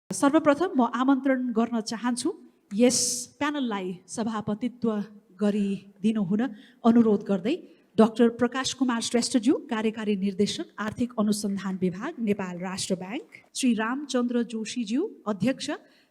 सर्वप्रथम म आमन्त्रण गर्न चाहन्छु यस प्यानललाई सभापतित्व गरिदिनु हुन अनुरोध गर्दै डाक्टर प्रकाश कुमार श्रेष्ठज्यू, कार्यकारी निर्देशक आर्थिक अनुसन्धान विभाग, नेपाल राष्ट्र ब्याङ्क, श्री रामचन्द्र जोशीज्यू, अध्यक्ष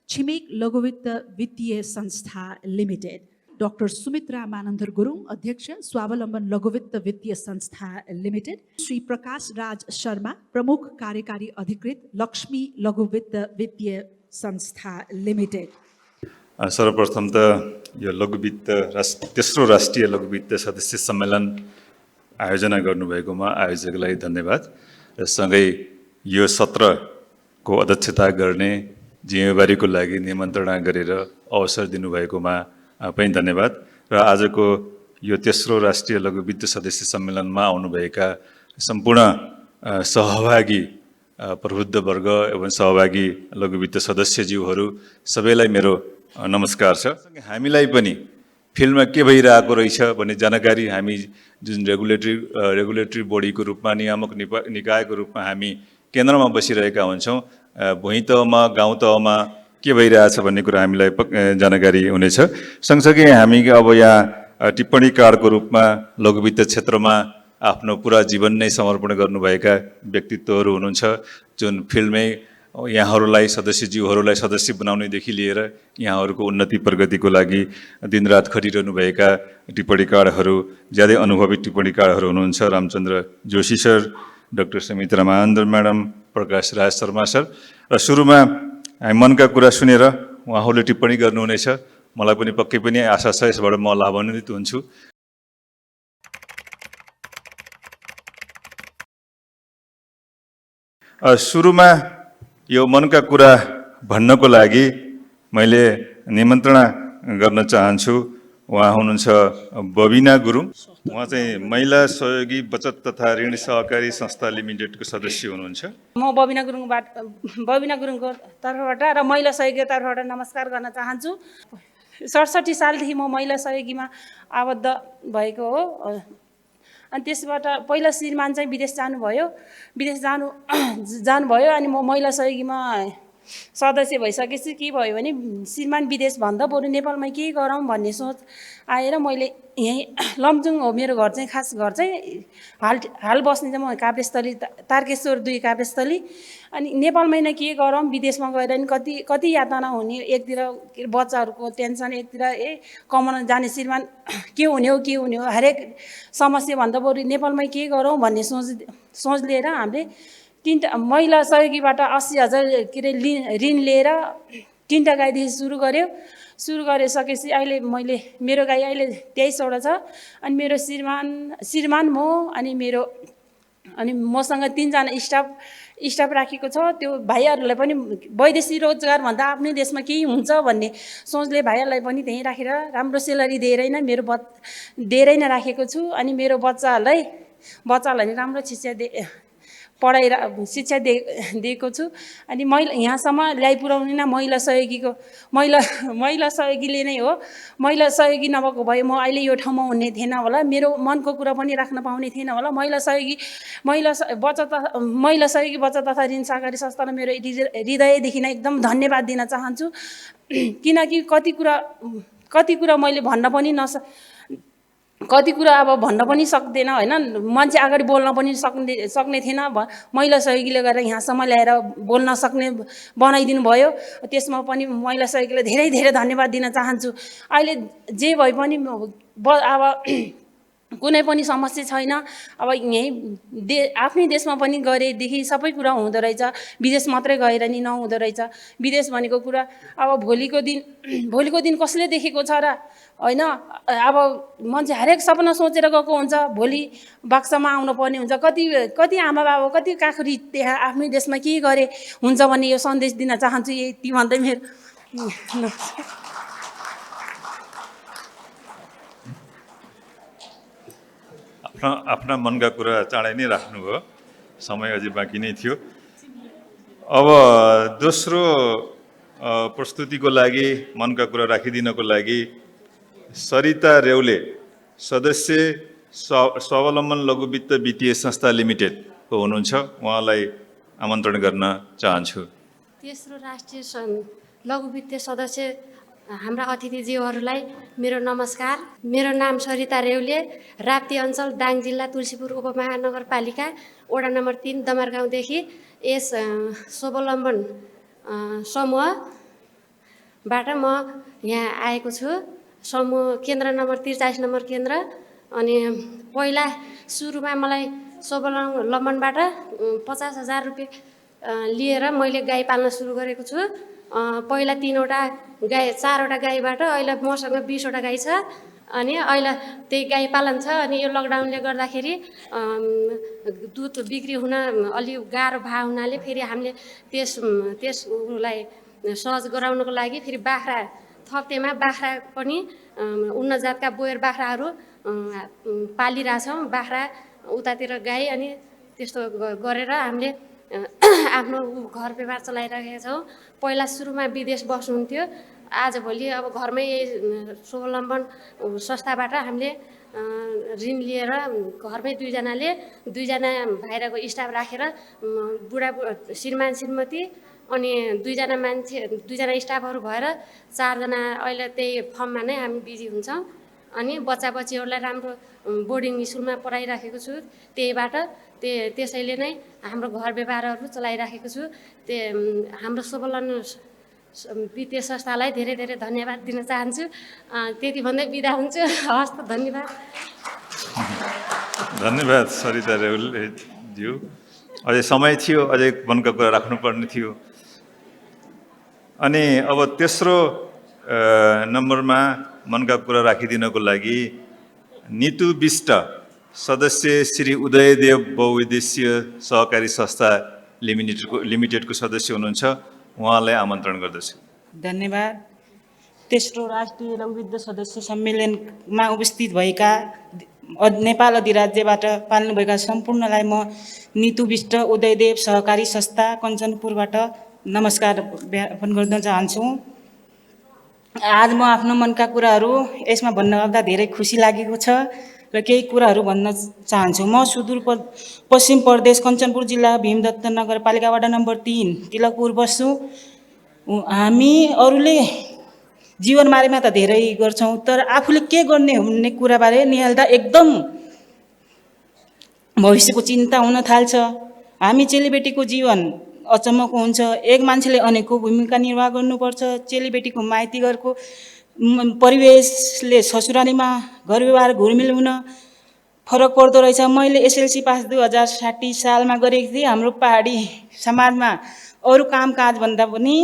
छिमेक लघुवित्त वित्तीय संस्था लिमिटेड, डाक्टर सुमित्रा मानन्धर गुरुङ, अध्यक्ष स्वावलम्बन लघुवित्त वित्तीय संस्था लिमिटेड, श्री प्रकाश राज शर्मा, प्रमुख कार्यकारी अधिकृत लक्ष्मी लघुवित्त वित्तीय संस्था लिमिटेड। सर्वप्रथम त यो लघुवित्त तेस्रो राष्ट्रिय लघुवित्त सदस्य सम्मेलन आयोजना गर्नुभएकोमा आयोजकलाई धन्यवाद र सँगै यो सत्रको अध्यक्षता गर्ने जिम्मेवारीको लागि निमन्त्रणा गरेर अवसर दिनुभएकोमा पनि धन्यवाद र आजको यो तेस्रो राष्ट्रिय लघुवित्त सदस्य सम्मेलनमा आउनुभएका सम्पूर्ण सहभागी प्रबुद्ध वर्ग एवं सहभागी लघुवित्त सदस्यज्यूहरू सबैलाई मेरो नमस्कार छ। हामीलाई पनि फिल्डमा के भइरहेको रहेछ भन्ने जानकारी हामी जुन रेगुलेटरी बडीको रूपमा नियामक निकायको रूपमा हामी केन्द्रमा बसिरहेका हुन्छौँ, भुइँ तहमा गाउँ तहमा के भइरहेछ भन्ने कुरा हामीलाई जानकारी हुनेछ। सँगसँगै हामी अब यहाँ टिप्पणी कार्डको रूपमा लघुवित्त क्षेत्रमा आफ्नो पुरा जीवन नै समर्पण गर्नुभएका व्यक्तित्वहरू हुनुहुन्छ, जुन फिल्डमै यहाँहरूलाई सदस्यज्यूहरूलाई सदस्य बनाउनेदेखि लिएर यहाँहरूको उन्नति प्रगतिको लागि दिनरात खटिरहनुभएका टिप्पणी कार्डहरू, ज्यादै अनुभवी टिप्पणी कार्डहरू हुनुहुन्छ। Ramchandra Joshi sir, doctor Sumitra Manandhar madam, Prakash Raj Sharma sir. र सुरुमा हामी मनका कुरा सुनेर उहाँहरूले टिप्पणी गर्नुहुनेछ। मलाई पनि पक्कै पनि आशा छ यसबाट म लाभान्वित हुन्छु। सुरुमा यो मनका कुरा भन्नको लागि मैले निमन्त्रणा गर्न चाहन्छु। उहाँ हुनुहुन्छ बबिना गुरुङ। उहाँ चाहिँ महिला सहयोगी बचत तथा ऋण सहकारी संस्था लिमिटेडको सदस्य हुनुहुन्छ। म बबिना गुरुङको तर्फबाट र महिला सहयोगीको तर्फबाट नमस्कार गर्न चाहन्छु। 67 सालदेखि म महिला सहयोगीमा आबद्ध भएको हो। अनि त्यसबाट पहिला श्रीमान चाहिँ विदेश जानुभयो अनि म महिला सहयोगीमा सदस्य भइसकेपछि के भयो भने श्रीमान विदेश भन्दा बरु नेपालमै के गरौँ भन्ने सोच आएर मैले यहीँ लमजुङ हो मेरो घर चाहिँ, खास घर चाहिँ हाल बस्ने चाहिँ म काभ्रेस्थली तारकेश्वर 2 काभ्रेस्थली। अनि नेपालमै नै के गरौँ, विदेशमा गएर नि कति यातना हुने, एकतिर बच्चाहरूको टेन्सन, एकतिर कमाउन जाने श्रीमान के हुने हो हरेक समस्या भन्दा बरु नेपालमै के गरौँ भन्ने सोच लिएर हामीले 3 महिला सहयोगीबाट 80,000 ऋण लिएर 3टा गाईदेखि सुरु गरिसकेपछि अहिले मेरो गाई अहिले 23वटा छ। अनि मेरो श्रीमान म अनि मसँग 3 जना स्टाफ राखेको छ। त्यो भाइहरूलाई पनि वैदेशिक रोजगार भन्दा आफ्नै देशमा केही हुन्छ भन्ने सोचले भाइहरूलाई पनि त्यहीँ राखेर राम्रो सेलरी दिएर नै राखेको छु। अनि मेरो बच्चाहरूलाई राम्रो शिक्षा दिएको छु। अनि यहाँसम्म ल्याइपुर्याउने नै महिला सहयोगीले नै हो। महिला सहयोगी नभएको भए म अहिले यो ठाउँमा हुने थिएन होला, मेरो मनको कुरा पनि राख्न पाउने थिएन होला। महिला सहयोगी बचत तथा ऋण सहकारी संस्थालाई मेरो हृदयदेखि नै एकदम धन्यवाद दिन चाहन्छु। किनकि कति कुरा मैले कति कुरा अब भन्न पनि सक्दैन होइन, मान्छे अगाडि बोल्न पनि सक्ने थिएन। महिला सहयोगीले गरेर यहाँसम्म ल्याएर बोल्न सक्ने बनाइदिनु भयो। त्यसमा पनि महिला सहयोगीलाई धेरै धेरै धन्यवाद दिन चाहन्छु। अहिले जे भए पनि अब कुनै पनि समस्या छैन। अब यहीँ आफ्नै देशमा पनि गरेदेखि सबै कुरा हुँदो रहेछ, विदेश मात्रै गएर नि नहुँदो रहेछ। विदेश भनेको कुरा अब भोलिको दिन कसले देखेको छ र होइन। अब मान्छे हरेक सपना सोचेर गएको हुन्छ, भोलि बाक्सामा आउनु पर्ने हुन्छ। कति आमा बाबा कति काखुरी त्यहाँ आफ्नै देशमा के गरे हुन्छ भन्ने यो सन्देश दिन चाहन्छु। यति भन्दै मेरो आफ्ना मनका कुरा चाँडै नै राख्नुभयो, समय अझै बाँकी नै थियो। अब दोस्रो प्रस्तुतिको लागि मनका कुरा राखिदिनको लागि सरिता रेउले, सदस्य स्वावलम्बन लघुवित्त वित्तीय संस्था लिमिटेडको हुनुहुन्छ। उहाँलाई आमन्त्रण गर्न चाहन्छु। तेस्रो राष्ट्रिय लघु वित्तीय सदस्य हाम्रा अतिथिज्यूहरूलाई मेरो नमस्कार। मेरो नाम सरिता रेउले, राप्ती अञ्चल दाङ जिल्ला तुलसीपुर उपमहानगरपालिका वडा नम्बर 3 दमरगाउँदेखि यस स्वावलम्बन समूहबाट म यहाँ आएको छु। समूह केन्द्र नम्बर 43 नम्बर केन्द्र। अनि पहिला सुरुमा मलाई स्वावलम्बनबाट 50,000 रुपियाँ लिएर मैले गाई पाल्न सुरु गरेको छु। पहिला 3वटा गाई 4वटा गाईबाट अहिले मसँग 20वटा गाई छ। अनि अहिले त्यही गाई पालन छ। अनि यो लकडाउनले गर्दाखेरि दुध बिक्री हुन अलि गाह्रो भए हुनाले फेरि हामीले त्यसलाई सहज गराउनको लागि फेरि बाख्रा थप्तेमा बाख्रा पनि उन्नत जातका बोयर बाख्राहरू पालिरहेछौँ। बाख्रा उतातिर गाई अनि त्यस्तो गरेर हामीले आफ्नो घर व्यवहार चलाइरहेका छौँ। पहिला सुरुमा विदेश बस्नुहुन्थ्यो, आजभोलि अब घरमै स्वावलम्बन संस्थाबाट हामीले ऋण लिएर घरमै दुईजना बाहिरको स्टाफ राखेर बुढा श्रीमान श्रीमती अनि दुईजना स्टाफहरू भएर 4जना अहिले त्यही फर्ममा नै हामी बिजी हुन्छौँ। अनि बच्चा बच्चीहरूलाई राम्रो बोर्डिङ स्कुलमा पढाइराखेको छु। त्यहीबाट त्यसैले नै हाम्रो घर व्यवहारहरू चलाइराखेको छु। हाम्रो स्वावलम्बन वित्तीय संस्थालाई धेरै धेरै धन्यवाद दिन चाहन्छु। त्यति भन्दै बिदा हुन्छु। हस् त, धन्यवाद। धन्यवाद सरिता रेउलज्यू। अझै समय थियो, अझै मनका कुरा राख्नुपर्ने थियो। अनि अब तेस्रो नम्बरमा मनका कुरा राखिदिनको लागि नीतू विष्ट सदस्य श्री उदयदेव बहुउद्देश्य सहकारी संस्था लिमिटेडको सदस्य हुनुहुन्छ, उहाँलाई आमन्त्रण गर्दछु। धन्यवाद। तेस्रो राष्ट्रिय लघु वित्तीय सदस्य सम्मेलनमा उपस्थित भएका नेपाल अधिराज्यबाट पाल्नुभएका सम्पूर्णलाई म नीतू विष्ट उदयदेव सहकारी संस्था कञ्चनपुरबाट नमस्कार ज्ञापन गर्न चाहन्छु। आज म आफ्नो मनका कुराहरू यसमा भन्नुपर्दा धेरै खुसी लागेको छ र केही कुराहरू भन्न चाहन्छु। म सुदूरपश्चिम प्रदेश कञ्चनपुर जिल्ला भीमदत्त नगरपालिका वडा नम्बर 3 तिलकपुर बस्छु। हामी अरूले जीवनबारेमा त धेरै गर्छौँ, तर आफूले के गर्ने भन्ने कुराबारे निहाल्दा एकदम भविष्यको चिन्ता हुन थाल्छ। हामी चेलीबेटीको जीवन अचम्मको हुन्छ। एक मान्छेले अनेकको भूमिका निर्वाह गर्नुपर्छ। चेलीबेटीको माइतीघरको परिवेशले ससुरालीमा घर व्यवहार घुलमिल हुन फरक पर्दो रहेछ। मैले एसएलसी पास 2060 सालमा गरेको थिएँ। हाम्रो पहाडी समाजमा अरू कामकाजभन्दा पनि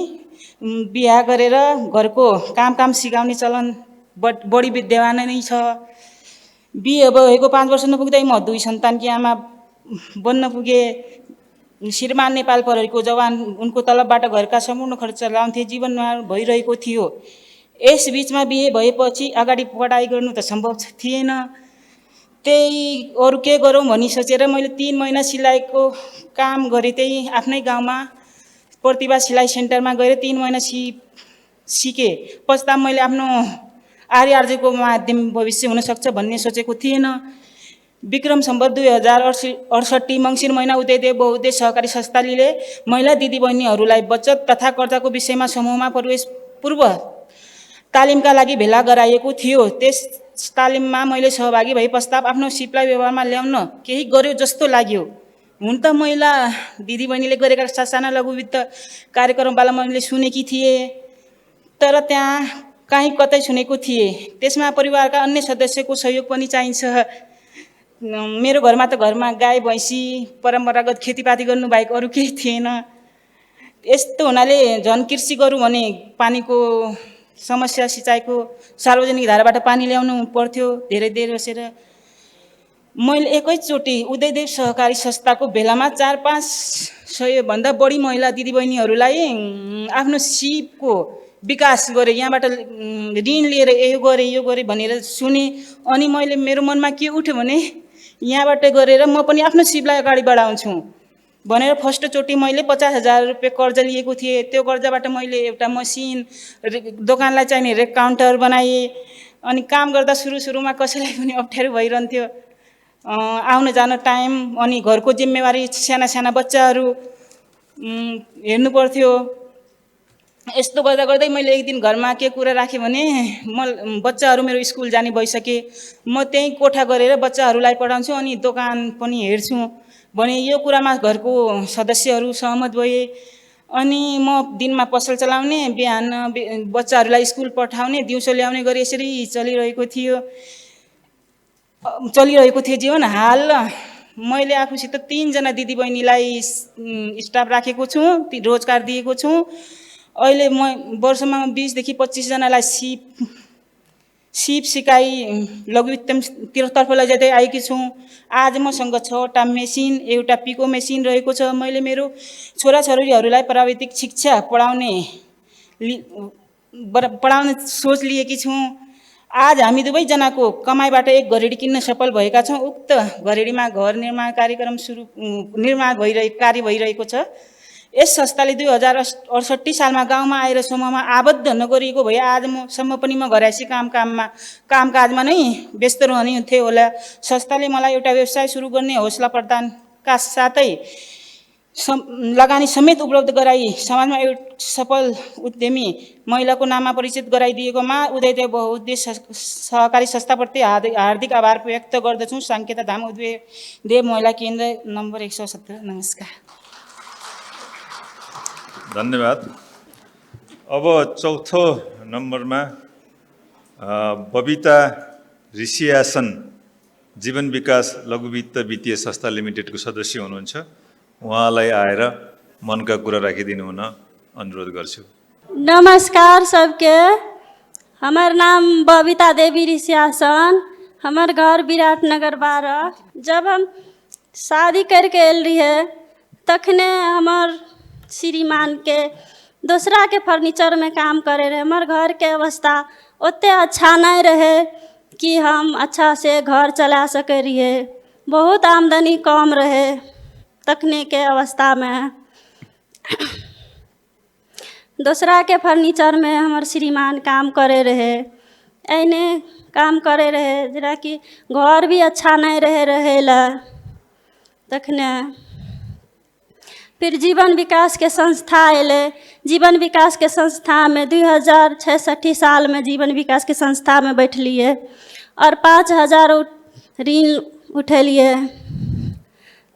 बिहा गरेर घरको काम सिकाउने चलन बढी विद्यमान नै छ। बिहे भएको 5 वर्ष नपुग्दै म 2 सन्तानकी आमा बन्न पुगे। श्रीमान नेपाल प्रहरीको जवान, उनको तलबबाट घरका सम्पूर्ण खर्च चलाउँथे। जीवनमा भइरहेको थियो। यस बिचमा बिहे भएपछि अगाडि पढाइ गर्नु त सम्भव थिएन। त्यही अरू के गरौँ भनी सोचेर मैले 3 महिना सिलाइको काम गरेँ। त्यही आफ्नै गाउँमा प्रतिभा सिलाइ सेन्टरमा गएर 3 महिना सिकेँ। पश्चात मैले आफ्नो आर्यको माध्यम भविष्य हुनसक्छ भन्ने सोचेको थिएन। विक्रम सम्वत 2068 मङ्सिर महिना उदयदेव बहुउद्देश्य सहकारी संस्थाले महिला दिदीबहिनीहरूलाई बचत तथा कर्जाको विषयमा समूहमा प्रवेश पूर्व तालिमका लागि भेला गराइएको थियो। त्यस तालिममा मैले सहभागी भए पश्चात आफ्नो सिपलाई व्यवहारमा ल्याउन केही गर्यो जस्तो लाग्यो। हुन त महिला दिदीबहिनीले गरेका साना लघु वित्त कार्यक्रमबाट मैले सुनेकी थिएँ, तर त्यहाँ कहीँ कतै सुनेको थिएँ। त्यसमा परिवारका अन्य सदस्यको सहयोग पनि चाहिन्छ। मेरो घरमा त गाई भैँसी परम्परागत खेतीपाती गर्नु बाहेक अरू केही थिएन। यस्तो हुनाले झन् कृषि गरौँ भने पानीको समस्या, सिँचाइको सार्वजनिक धाराबाट पानी ल्याउनु पर्थ्यो धेरै देर बसेर। मैले एकैचोटि उदयदेव सहकारी संस्थाको भेलामा 400-500 भन्दा बढी महिला दिदीबहिनीहरूलाई आफ्नो सिपको विकास गरेँ। यहाँबाट ऋण लिएर यो गरेँ भनेर सुने। अनि मैले मेरो मनमा के उठ्यो भने यहाँबाट गरेर म पनि आफ्नो सिपलाई अगाडि बढाउँछु भनेर फर्स्टचोटि मैले 50,000 रुपियाँ कर्जा लिएको थिएँ। त्यो कर्जाबाट मैले एउटा मसिन, दोकानलाई चाहिने रेक काउन्टर बनाएँ। अनि काम गर्दा सुरुमा कसैलाई पनि अप्ठ्यारो भइरहन्थ्यो। आउन जान टाइम, अनि घरको जिम्मेवारी, साना बच्चाहरू हेर्नु पर्थ्यो। यस्तो गर्दा गर्दै मैले एक दिन घरमा के कुरा राखेँ भने बच्चाहरू मेरो स्कुल जाने भइसके, म त्यहीँ कोठा गरेर बच्चाहरूलाई पढाउँछु अनि दोकान पनि हेर्छु भने यो कुरामा घरको सदस्यहरू सहमत भए। अनि म दिनमा पसल चलाउने, बिहान बच्चाहरूलाई स्कुल पठाउने, दिउँसो ल्याउने गरी यसरी चलिरहेको थियो जीवन। हाल मैले आफूसित 3 जना दिदीबहिनीलाई स्टाफ राखेको छु, रोजगार दिएको छु। अहिले म वर्षमा 20 देखि 25 जनालाई सिप सिकाइ लघु उद्यमतर्फ लैजाँदै आएकी छु। आज मसँग 6वटा मेसिन, एउटा पिको मेसिन रहेको छ। मैले मेरो छोराछोरीहरूलाई प्राविधिक शिक्षा पढाउने सोच लिएकी छु। आज हामी दुवैजनाको कमाइबाट एक घरेडी किन्न सफल भएका छौँ। उक्त घरेडीमा घर निर्माण कार्यक्रम कार्य भइरहेको छ। यस संस्थाले 2068 सालमा गाउँमा आएर समूहमा आबद्ध नगरिएको भए आजसम्म पनि म घरायसी कामकाजमा नै व्यस्त रहने थिएँ होला। संस्थाले मलाई एउटा व्यवसाय सुरु गर्ने हौसला प्रदानका साथै लगानी समेत उपलब्ध गराई समाजमा एउटा सफल उद्यमी महिलाको नाममा परिचित गराइदिएकोमा उदयदेव बहुउद्देश्य सहकारी संस्थाप्रति हार्दिक आभार व्यक्त गर्दछु। साङ्केता धाम उदयदेव महिला केन्द्र नम्बर 117। नमस्कार। धन्यवाद। अब चौथो नम्बरमा बबिता ऋषियासन जीवन विकास लघु वित्त वित्तीय संस्था लिमिटेडको सदस्य हुनुहुन्छ। उहाँलाई आएर मनका कुरा राखिदिनु हुन अनुरोध गर्छु। नमस्कार सबके। हमार नाम बबिता देवी ऋषियासन, हमार घर विराटनगर 12। जब हम शादी करके आयल रहिए तखने हमार श्रीमान के दूसरा के फर्नीचर में काम करे रहे। हमार घर के अवस्था ओते अच्छा नहीं रहे कि हम अच्छा से घर चला सके रहिए। बहुत आमदनी कम रहे तखने के अवस्था में। दूसरा के फर्नीचर में हमार श्रीमान काम करे रहे, ऐने काम करे रहे जरा कि घर भी अच्छा नहीं रहेला। तखने फिर जीवन विकास के संस्था अले। जीवन विकास के संस्था में 2066 साल में जीवन विकास के संस्था में बैठलिए और 5000 ऋण उठेलिए।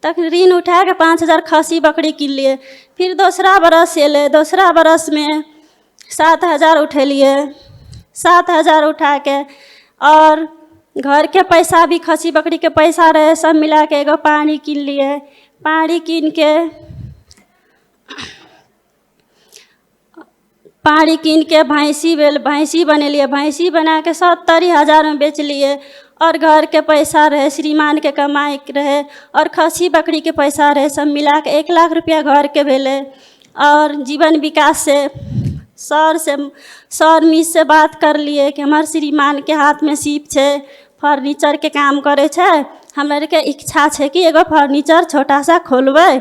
तक ऋण उठा के 5000 खसी बकरी किन लिए। फिर दूसरा बरस अले, दूसरा बरस में 7000 उठेलिए। 7000 उठा के और घर के पैसा भी खसी बकरी के पैसा रहे, सब मिला के एगो पानी किन लिए। पानी किन के भैंसी बनेलिए। भैंसी बना के 70,000 में बेच लिए और घर के पैसा रहे, श्रीमान के कमाई रहे और खसी बकरी के पैसा रहे, सब मिला के 1 लाख रुपया घर के भेले। और जीवन विकास से सर मिस से बात कर लिए कि हमार श्रीमान के हाथ में सीप छे, फर्नीचर के काम करे छे, हमरा के इच्छा छे कि एगो फर्नीचर छोटा सा खोलबै।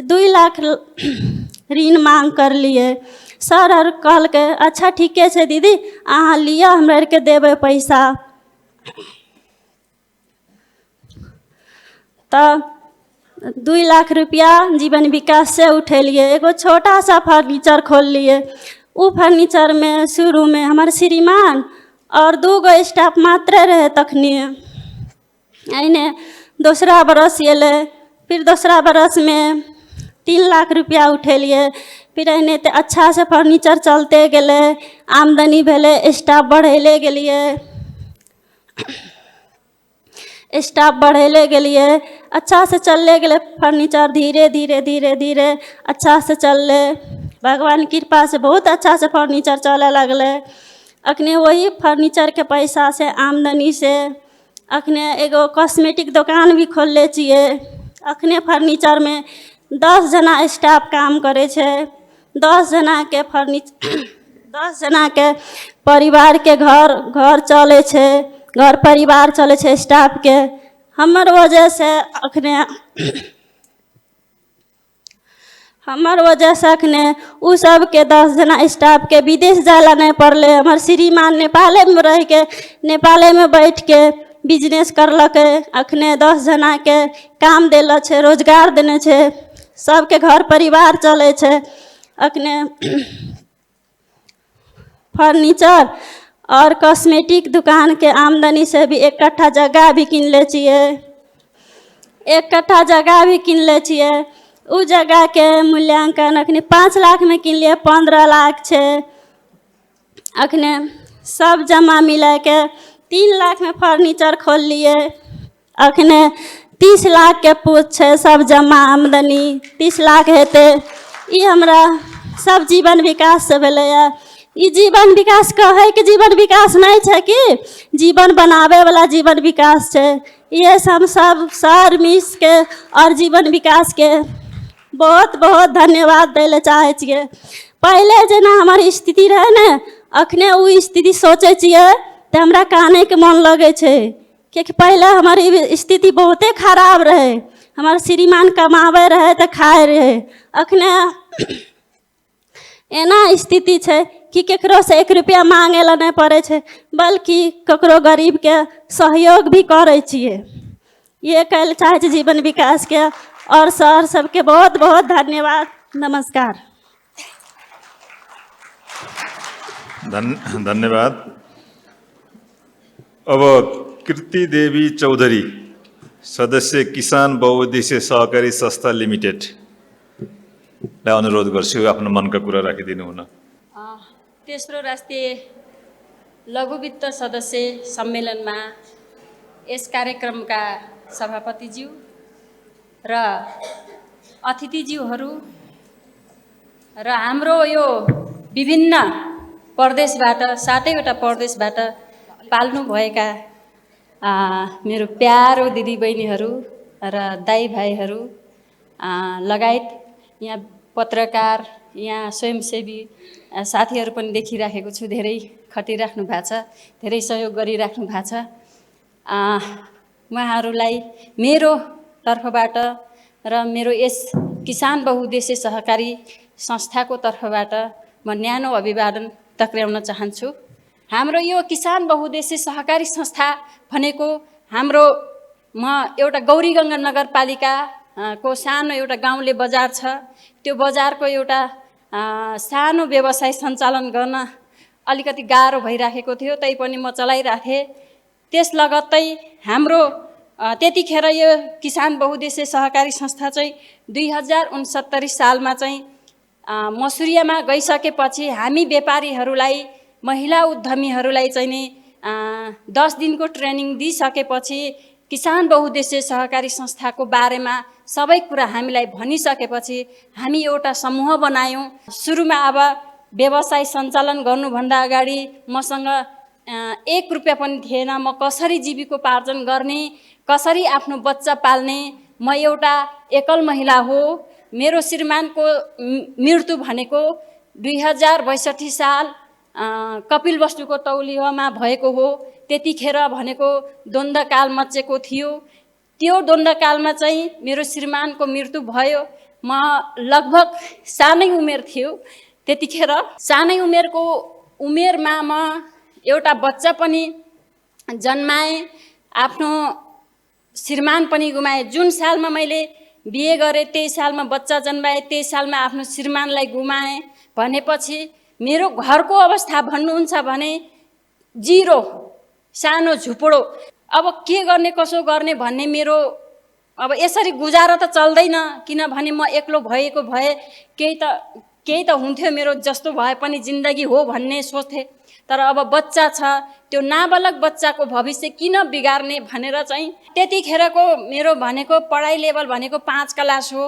2 लाख ऋण मांग कर लिए। सर और कहल के अच्छा ठीके छे दीदी, अहाँ लिया, हमरा के देवे पैसा। तब 2 लाख रुपया जीवन विकास से उठेलिए, एगो छोटा सा फर्नीचर खोल लिए। वो फर्नीचर में शुरू में हमारे श्रीमान और 2 गो स्टाफ मात्र रहे तखनी। ऐने दूसरा बरस अले, फिर दूसरा बरस में 3 लाख रुपया उठेलिए। फिर ऐने ते अच्छा से फर्नीचर चलते गेले, आमदनी भेले, स्टाफ बढ़ेले गेलिए। स्टाफ बढ़ेले गेलिए, अच्छा से चलले गेले फर्नीचर। धीरे धीरे धीरे धीरे अच्छा से चलले, भगवान की कृपा से बहुत अच्छा से फर्नीचर चले लगले। अखने वही फर्नीचर के पैसा से, आमदनी से अखने एगो कॉस्मेटिक दुकान भी खोलले छिए। अखने फर्नीचर में 10 जना स्टाफ काम करे छे। 10 जना के 10 जना के परिवार के घर चले छे, घर परिवार चले छे स्टाफ के। हमर वजह से अखने उ सब के 10 जना स्टाफ के विदेश जाला नहीं पड़ले। हमार श्रीमान नेपाले में रह के, नेपाले में बैठ के बिजनेस करलके। अखने 10 जना के काम देले छे, रोजगार देने छे, सबके घर परिवार चले छे। अखने फर्नीचर और कॉस्मेटिक दुकान के आमदनी से भी 1 कट्ठा जगह भी किन ले छिए। 1 कट्ठा जगह भी किन ले छिए। उ जगह के मूल्यांकन अखने 5 लाख में किन लिए, 15 लाख छे। अखने सब जमा मिला के 3 लाख में फर्नीचर खोल लिए। अखने 30 लाख के पूछ है सब जमा आमदनी 30 लाख हेते। ई हमरा सब जीवन विकास से भेलै। ई जीवन विकास कहे के जीवन विकास नहीं है कि जीवन बनावे वाला जीवन विकास है। ये हम सब सर मिस के और जीवन विकास के बहुत बहुत धन्यवाद दैले चाहे छिए। पहले जेना हमारी स्थिति रहे ने, अखने उ स्थिति सोचे छिए तो हमरा काने के मन लगे छे। क्योंकि पहले हमारी स्थिति बहुते खराब रहे। हमारे श्रीमान कमावे रहे तो खाए रहे। अखने एना स्थिति है कि केकरो से 1 रुपया मांगे ला नहीं पड़े छे, बल्कि ककरो गरीब के सहयोग भी करे छिए। ये कहले चाहे छे जीवन विकास के। और सर सबके बहुत बहुत धन्यवाद। नमस्कार। धन्यवाद। अब कृति देवी चौधरी, सदस्य किसान बहुउद्देश्य सहकारी संस्था लिमिटेड लाई अनुरोध गर्छु आफ्नो मनका कुरा राखिदिनु हुन। तेस्रो राष्ट्रिय लघु वित्त सदस्य सम्मेलनमा यस कार्यक्रमका सभापतिज्यू र अतिथिज्यूहरू र हाम्रो यो विभिन्न प्रदेशबाट 7वटा प्रदेशबाट पाल्नुभएका मेरो प्यारो दिदीबहिनीहरू र दाइ भाइहरू लगायत यहाँ पत्रकार, यहाँ स्वयंसेवी साथीहरू पनि देखिराखेको छु। धेरै खटिराख्नु भएको छ, धेरै सहयोग गरिराख्नु भएको छ। उहाँहरूलाई मेरो तर्फबाट र मेरो यस किसान बहुउद्देश्य सहकारी संस्थाको तर्फबाट म न्यानो अभिवादन टक्र्याउन चाहन्छु। हाम्रो यो किसान बहुउद्देश्य सहकारी संस्था भनेको हाम्रो एउटा गौरीगङ्गा नगरपालिका को सानो एउटा गाउँले बजार छ। त्यो बजारको एउटा सानो व्यवसाय सञ्चालन गर्न अलिकति गाह्रो भइराखेको थियो, तैपनि म चलाइराखेँ। त्यस लगत्तै हाम्रो त्यतिखेर यो किसान बहुउद्देश्य सहकारी संस्था चाहिँ 2069 सालमा चाहिँ मसुरियामा गइसकेपछि हामी व्यापारीहरूलाई, महिला उद्यमीहरूलाई चाहिँ नि 10 दिनको ट्रेनिङ दिइसकेपछि किसान बहुउद्देश्य सहकारी संस्थाको बारेमा सबै कुरा हामीलाई भनिसकेपछि हामी एउटा समूह बनायौँ। सुरुमा अब व्यवसाय सञ्चालन गर्नुभन्दा अगाडि मसँग 1 रुपैयाँ पनि थिएन। म कसरी जीविकोपार्जन गर्ने, कसरी आफ्नो बच्चा पाल्ने। म एउटा एकल महिला हो। मेरो श्रीमानको मृत्यु भनेको 2062 साल कपिलवस्तुको तौलियामा भएको हो। त्यतिखेर भनेको द्वन्द्वकाल मच्चेको थियो। त्यो द्वन्द्वकालमा चाहिँ मेरो श्रीमानको मृत्यु भयो। म लगभग सानै उमेर थियो त्यतिखेर। सानै उमेरमा म एउटा बच्चा पनि जन्माएँ, आफ्नो श्रीमान पनि गुमाएँ। जुन सालमा मैले बिहे गरेँ त्यही सालमा बच्चा जन्माएँ, त्यही सालमा आफ्नो श्रीमानलाई गुमाएँ। भनेपछि मेरो घरको अवस्था भन्नुहुन्छ भने 0, सानो झुपडो। अब के गर्ने कसो गर्ने भन्ने मेरो अब यसरी गुजारा त चल्दैन। किनभने म एक्लो भएको भए केही त हुन्थ्यो, मेरो जस्तो भए पनि जिन्दगी हो भन्ने सोच्थेँ। तर अब बच्चा छ, त्यो नाबालक बच्चाको भविष्य किन बिगार्ने भनेर चाहिँ त्यतिखेरको मेरो भनेको पढाइ लेभल भनेको 5 क्लास हो।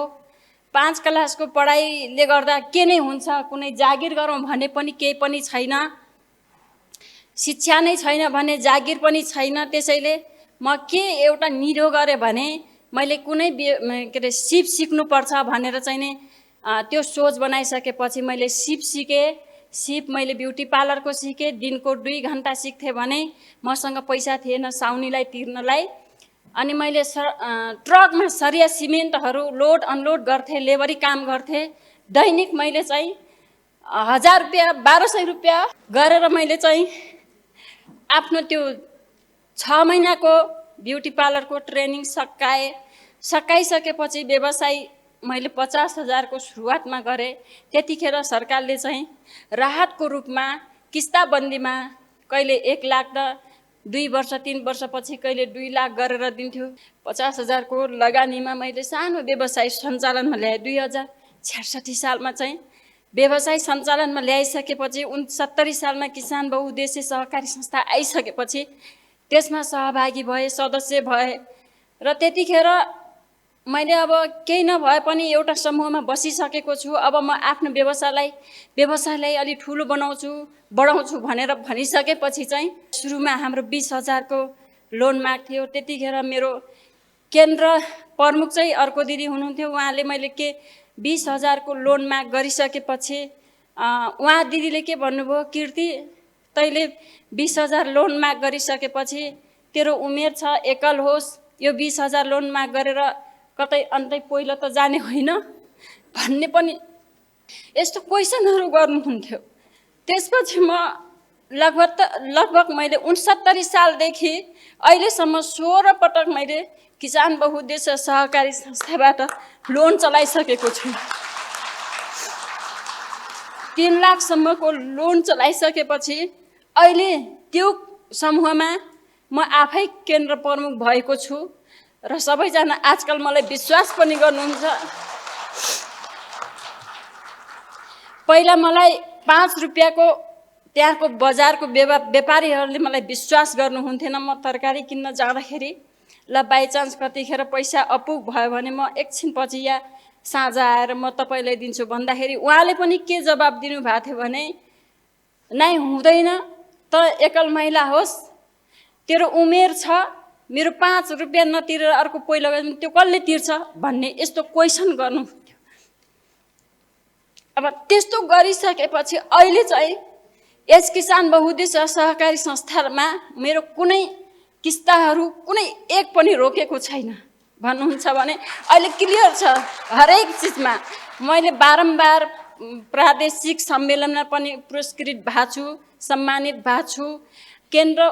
5 क्लासको पढाइले गर्दा के नै हुन्छ, कुनै जागिर गरौँ भने पनि केही पनि छैन। शिक्षा नै छैन भने जागिर पनि छैन। त्यसैले म के एउटा निरो गरेँ भने मैले कुनै के अरे सिप सिक्नुपर्छ भनेर चाहिँ नि त्यो सोच बनाइसकेपछि मैले सिप सिकेँ। सिप मैले ब्युटी पार्लरको सिकेँ। दिनको 2 घन्टा सिक्थेँ भने मसँग पैसा थिएन साउनीलाई तिर्नलाई। अनि मैले ट्रकमा सरिया सिमेन्टहरू लोड अनलोड गर्थेँ, लेबरी काम गर्थेँ। दैनिक मैले चाहिँ 1000 रुपैयाँ 1200 रुपैयाँ गरेर मैले चाहिँ आफ्नो त्यो 6 महिनाको ब्युटी पार्लरको ट्रेनिङ सकाएँ। सकाइसकेपछि व्यवसाय मैले 50,000 को सुरुवातमा गरेँ। त्यतिखेर सरकारले चाहिँ राहतको रूपमा किस्ताबन्दीमा कहिले 1 लाख र 2 वर्ष 3 वर्षपछि कहिले 2 लाख गरेर दिन्थ्यो। 50,000 को लगानीमा मैले सानो व्यवसाय सञ्चालनमा ल्याएँ। 2066 सालमा चाहिँ व्यवसाय सञ्चालनमा ल्याइसकेपछि 69 सालमा किसान बहुउद्देश्य सहकारी संस्था आइसकेपछि त्यसमा सहभागी भए, सदस्य भए र त्यतिखेर मैले अब केही नभए पनि एउटा समूहमा बसिसकेको छु। अब म आफ्नो व्यवसायलाई अलि ठुलो बढाउँछु भनेर भनिसकेपछि चाहिँ सुरुमा हाम्रो 20,000 को लोन माग थियो। त्यतिखेर मेरो केन्द्र प्रमुख चाहिँ अर्को दिदी हुनुहुन्थ्यो। उहाँले मैले 20,000 को लोन माग गरिसकेपछि उहाँ दिदीले के भन्नुभयो, कीर्ति तैँले 20,000 लोन माग गरिसकेपछि तेरो उमेर छ, एकल होस्, यो 20,000 लोन माग गरेर कतै अन्तै पहिलो त जाने होइन भन्ने पनि यस्तो क्वेसनहरू गर्नुहुन्थ्यो। त्यसपछि म लगभग मैले 69 सालदेखि अहिलेसम्म 16 पटक मैले किसान बहुउद्देश्य सहकारी संस्थाबाट लोन चलाइसकेको छु। 3 लाखसम्मको लोन चलाइसकेपछि अहिले त्यो समूहमा म आफै केन्द्र प्रमुख भएको छु र सबैजना आजकल मलाई विश्वास पनि गर्नुहुन्छ। पहिला मलाई 5 रुपियाँको त्यहाँको बजारको व्यापारीहरूले मलाई विश्वास गर्नुहुन्थेन। म तरकारी किन्न जाँदाखेरि ल बाइचान्स कतिखेर पैसा अपुग भयो भने म एकछिनपछि या साँझ आएर म तपाईँलाई दिन्छु भन्दाखेरि उहाँले पनि के जवाब दिनुभएको थियो भने, नै हुँदैन त एकल महिला होस्, तेरो उमेर छ, मेरो 5 रुपियाँ नतिरेर अर्को पहिलो गयो भने त्यो कसले तिर्छ भन्ने यस्तो क्वेसन गर्नुहुन्थ्यो। अब त्यस्तो गरिसकेपछि अहिले चाहिँ यस किसान बहुउद्देश्य सहकारी संस्थामा मेरो कुनै किस्ताहरू कुनै एक पनि रोकेको छैन भन्नुहुन्छ भने अहिले क्लियर छ। हरेक चिजमा मैले बारम्बार प्रादेशिक सम्मेलनमा पनि पुरस्कृत भएको छु, सम्मानित भएको छु। केन्द्र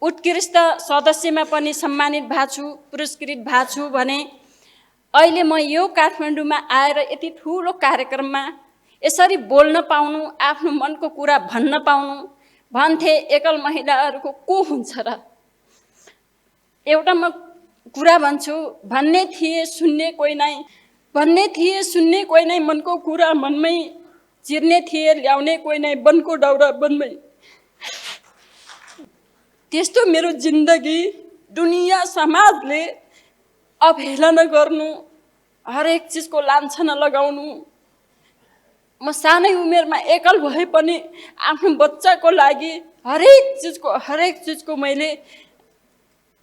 उत्कृष्ट सदस्यमा पनि सम्मानित भएको छु, पुरस्कृत भएको छु भने अहिले म यो काठमाडौँमा आएर यति ठुलो कार्यक्रममा यसरी बोल्न पाउनु, आफ्नो मनको कुरा भन्न पाउनु, भन्थे एकल महिलाहरूको को हुन्छ र? एउटा म कुरा भन्छु, भन्ने थिए सुन्ने कोही नै, मनको कुरा मनमै चिर्ने थिए, ल्याउने कोही नै, वनको दाउरा वनमै। त्यस्तो मेरो जिन्दगी दुनिया समाजले अवहेलना गर्नु, हरेक चिजको लान्छना लगाउनु। म सानै उमेरमा एकल भए पनि आफ्नो बच्चाको लागि हरेक चिजको मैले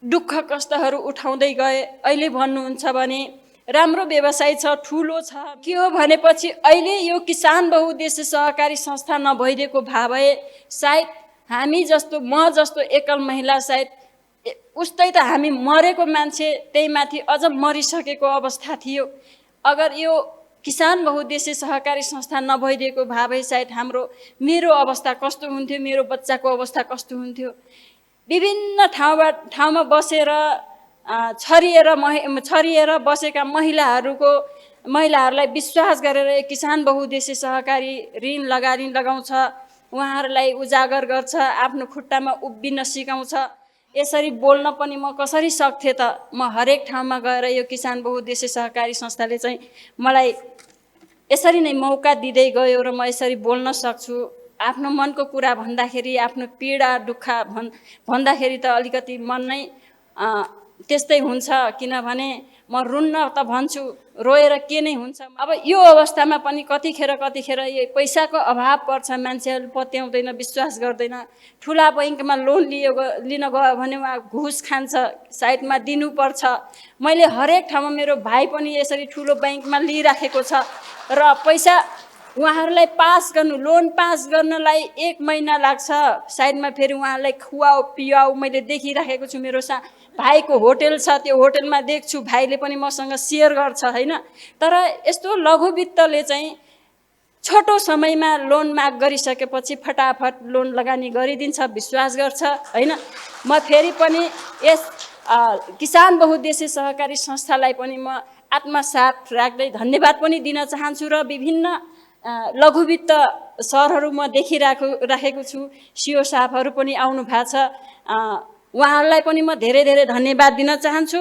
दुःख कष्टहरू उठाउँदै गए। अहिले भन्नुहुन्छ भने राम्रो व्यवसाय छ, ठुलो छ, के हो भनेपछि अहिले यो किसान बहुउद्देश्य सहकारी संस्था नभइदिएको भए सायद हामी जस्तो, म जस्तो एकल महिला सायद उस्तै त हामी मरेको मान्छे त्यही माथि अझ मरिसकेको अवस्था थियो। अगर यो किसान बहुउद्देश्य सहकारी संस्था नभइदिएको भए सायद मेरो अवस्था कस्तो हुन्थ्यो, मेरो बच्चाको अवस्था कस्तो हुन्थ्यो। विभिन्न ठाउँमा बसेर छरिएर बसेका महिलाहरूलाई विश्वास गरेर किसान बहुउद्देश्य सहकारी ऋण लगाउँछ, उहाँहरूलाई उजागर गर्छ, आफ्नो खुट्टामा उभिन सिकाउँछ। यसरी बोल्न पनि म कसरी सक्थेँ त? म हरेक ठाउँमा गएर यो किसान बहुउद्देश्य सहकारी संस्थाले चाहिँ मलाई यसरी नै मौका दिँदै गयो र म यसरी बोल्न सक्छु। आफ्नो मनको कुरा भन्दाखेरि, आफ्नो पीडा दुःख भन्दाखेरि त अलिकति मन नै त्यस्तै हुन्छ, किनभने म रुन्न त भन्छु, रोएर के नै हुन्छ। अब यो अवस्थामा पनि कतिखेर यो पैसाको अभाव पर्छ, मान्छेहरू पत्याउँदैन, विश्वास गर्दैन। ठुला बैङ्कमा लोन लिन गयो भने उहाँ घुस खान्छ, साइडमा दिनुपर्छ। मैले हरेक ठाउँमा, मेरो भाइ पनि यसरी ठुलो बैङ्कमा लिइराखेको छ र पैसा उहाँहरूलाई लोन पास गर्नलाई 1 महिना लाग्छ। साइडमा फेरि उहाँहरूलाई खुवाऊ पियाऊ मैले देखिराखेको छु। मेरो भाइको होटेल छ, त्यो होटेलमा देख्छु, भाइले पनि मसँग सेयर गर्छ होइन। तर यस्तो लघुवित्तले चाहिँ छोटो समयमा लोन माग गरिसकेपछि फटाफट लोन लगानी गरिदिन्छ, विश्वास गर्छ होइन। म फेरि पनि यस किसान बहुउद्देश्य सहकारी संस्थालाई पनि म आत्मसाथ राख्दै धन्यवाद पनि दिन चाहन्छु र विभिन्न लघुवित्त सरहरू म राखेको छु, सिओ साहबहरू पनि आउनु भएको छ। उहाँहरूलाई पनि म धेरै धेरै धन्यवाद दिन चाहन्छु।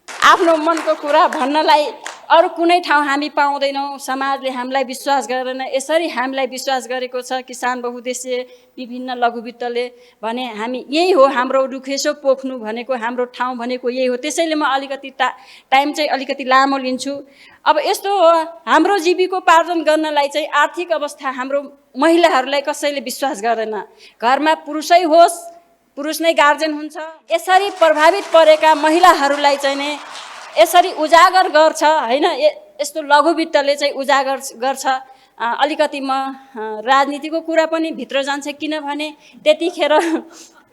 आफ्नो मनको कुरा भन्नलाई अरू कुनै ठाउँ हामी पाउँदैनौँ, समाजले हामीलाई विश्वास गरेन। यसरी हामीलाई विश्वास गरेको छ किसान बहुद्देश्य विभिन्न लघुवित्तले भने हामी यही हो, हाम्रो दुखेसो पोख्नु भनेको हाम्रो ठाउँ भनेको यही हो। त्यसैले म अलिकति टाइम चाहिँ अलिकति लामो लिन्छु। अब यस्तो हो, हाम्रो जीविकोपार्जन गर्नलाई चाहिँ आर्थिक अवस्था हाम्रो महिलाहरूलाई कसैले विश्वास गर्दैन। घरमा पुरुषै होस्, पुरुष नै गार्जेन हुन्छ। यसरी प्रभावित परेका महिलाहरूलाई चाहिँ नै यसरी उजागर गर्छ होइन, यस्तो लघुवित्तले चाहिँ उजागर गर्छ। अलिकति म राजनीतिको कुरा पनि भित्र जान्छ, किनभने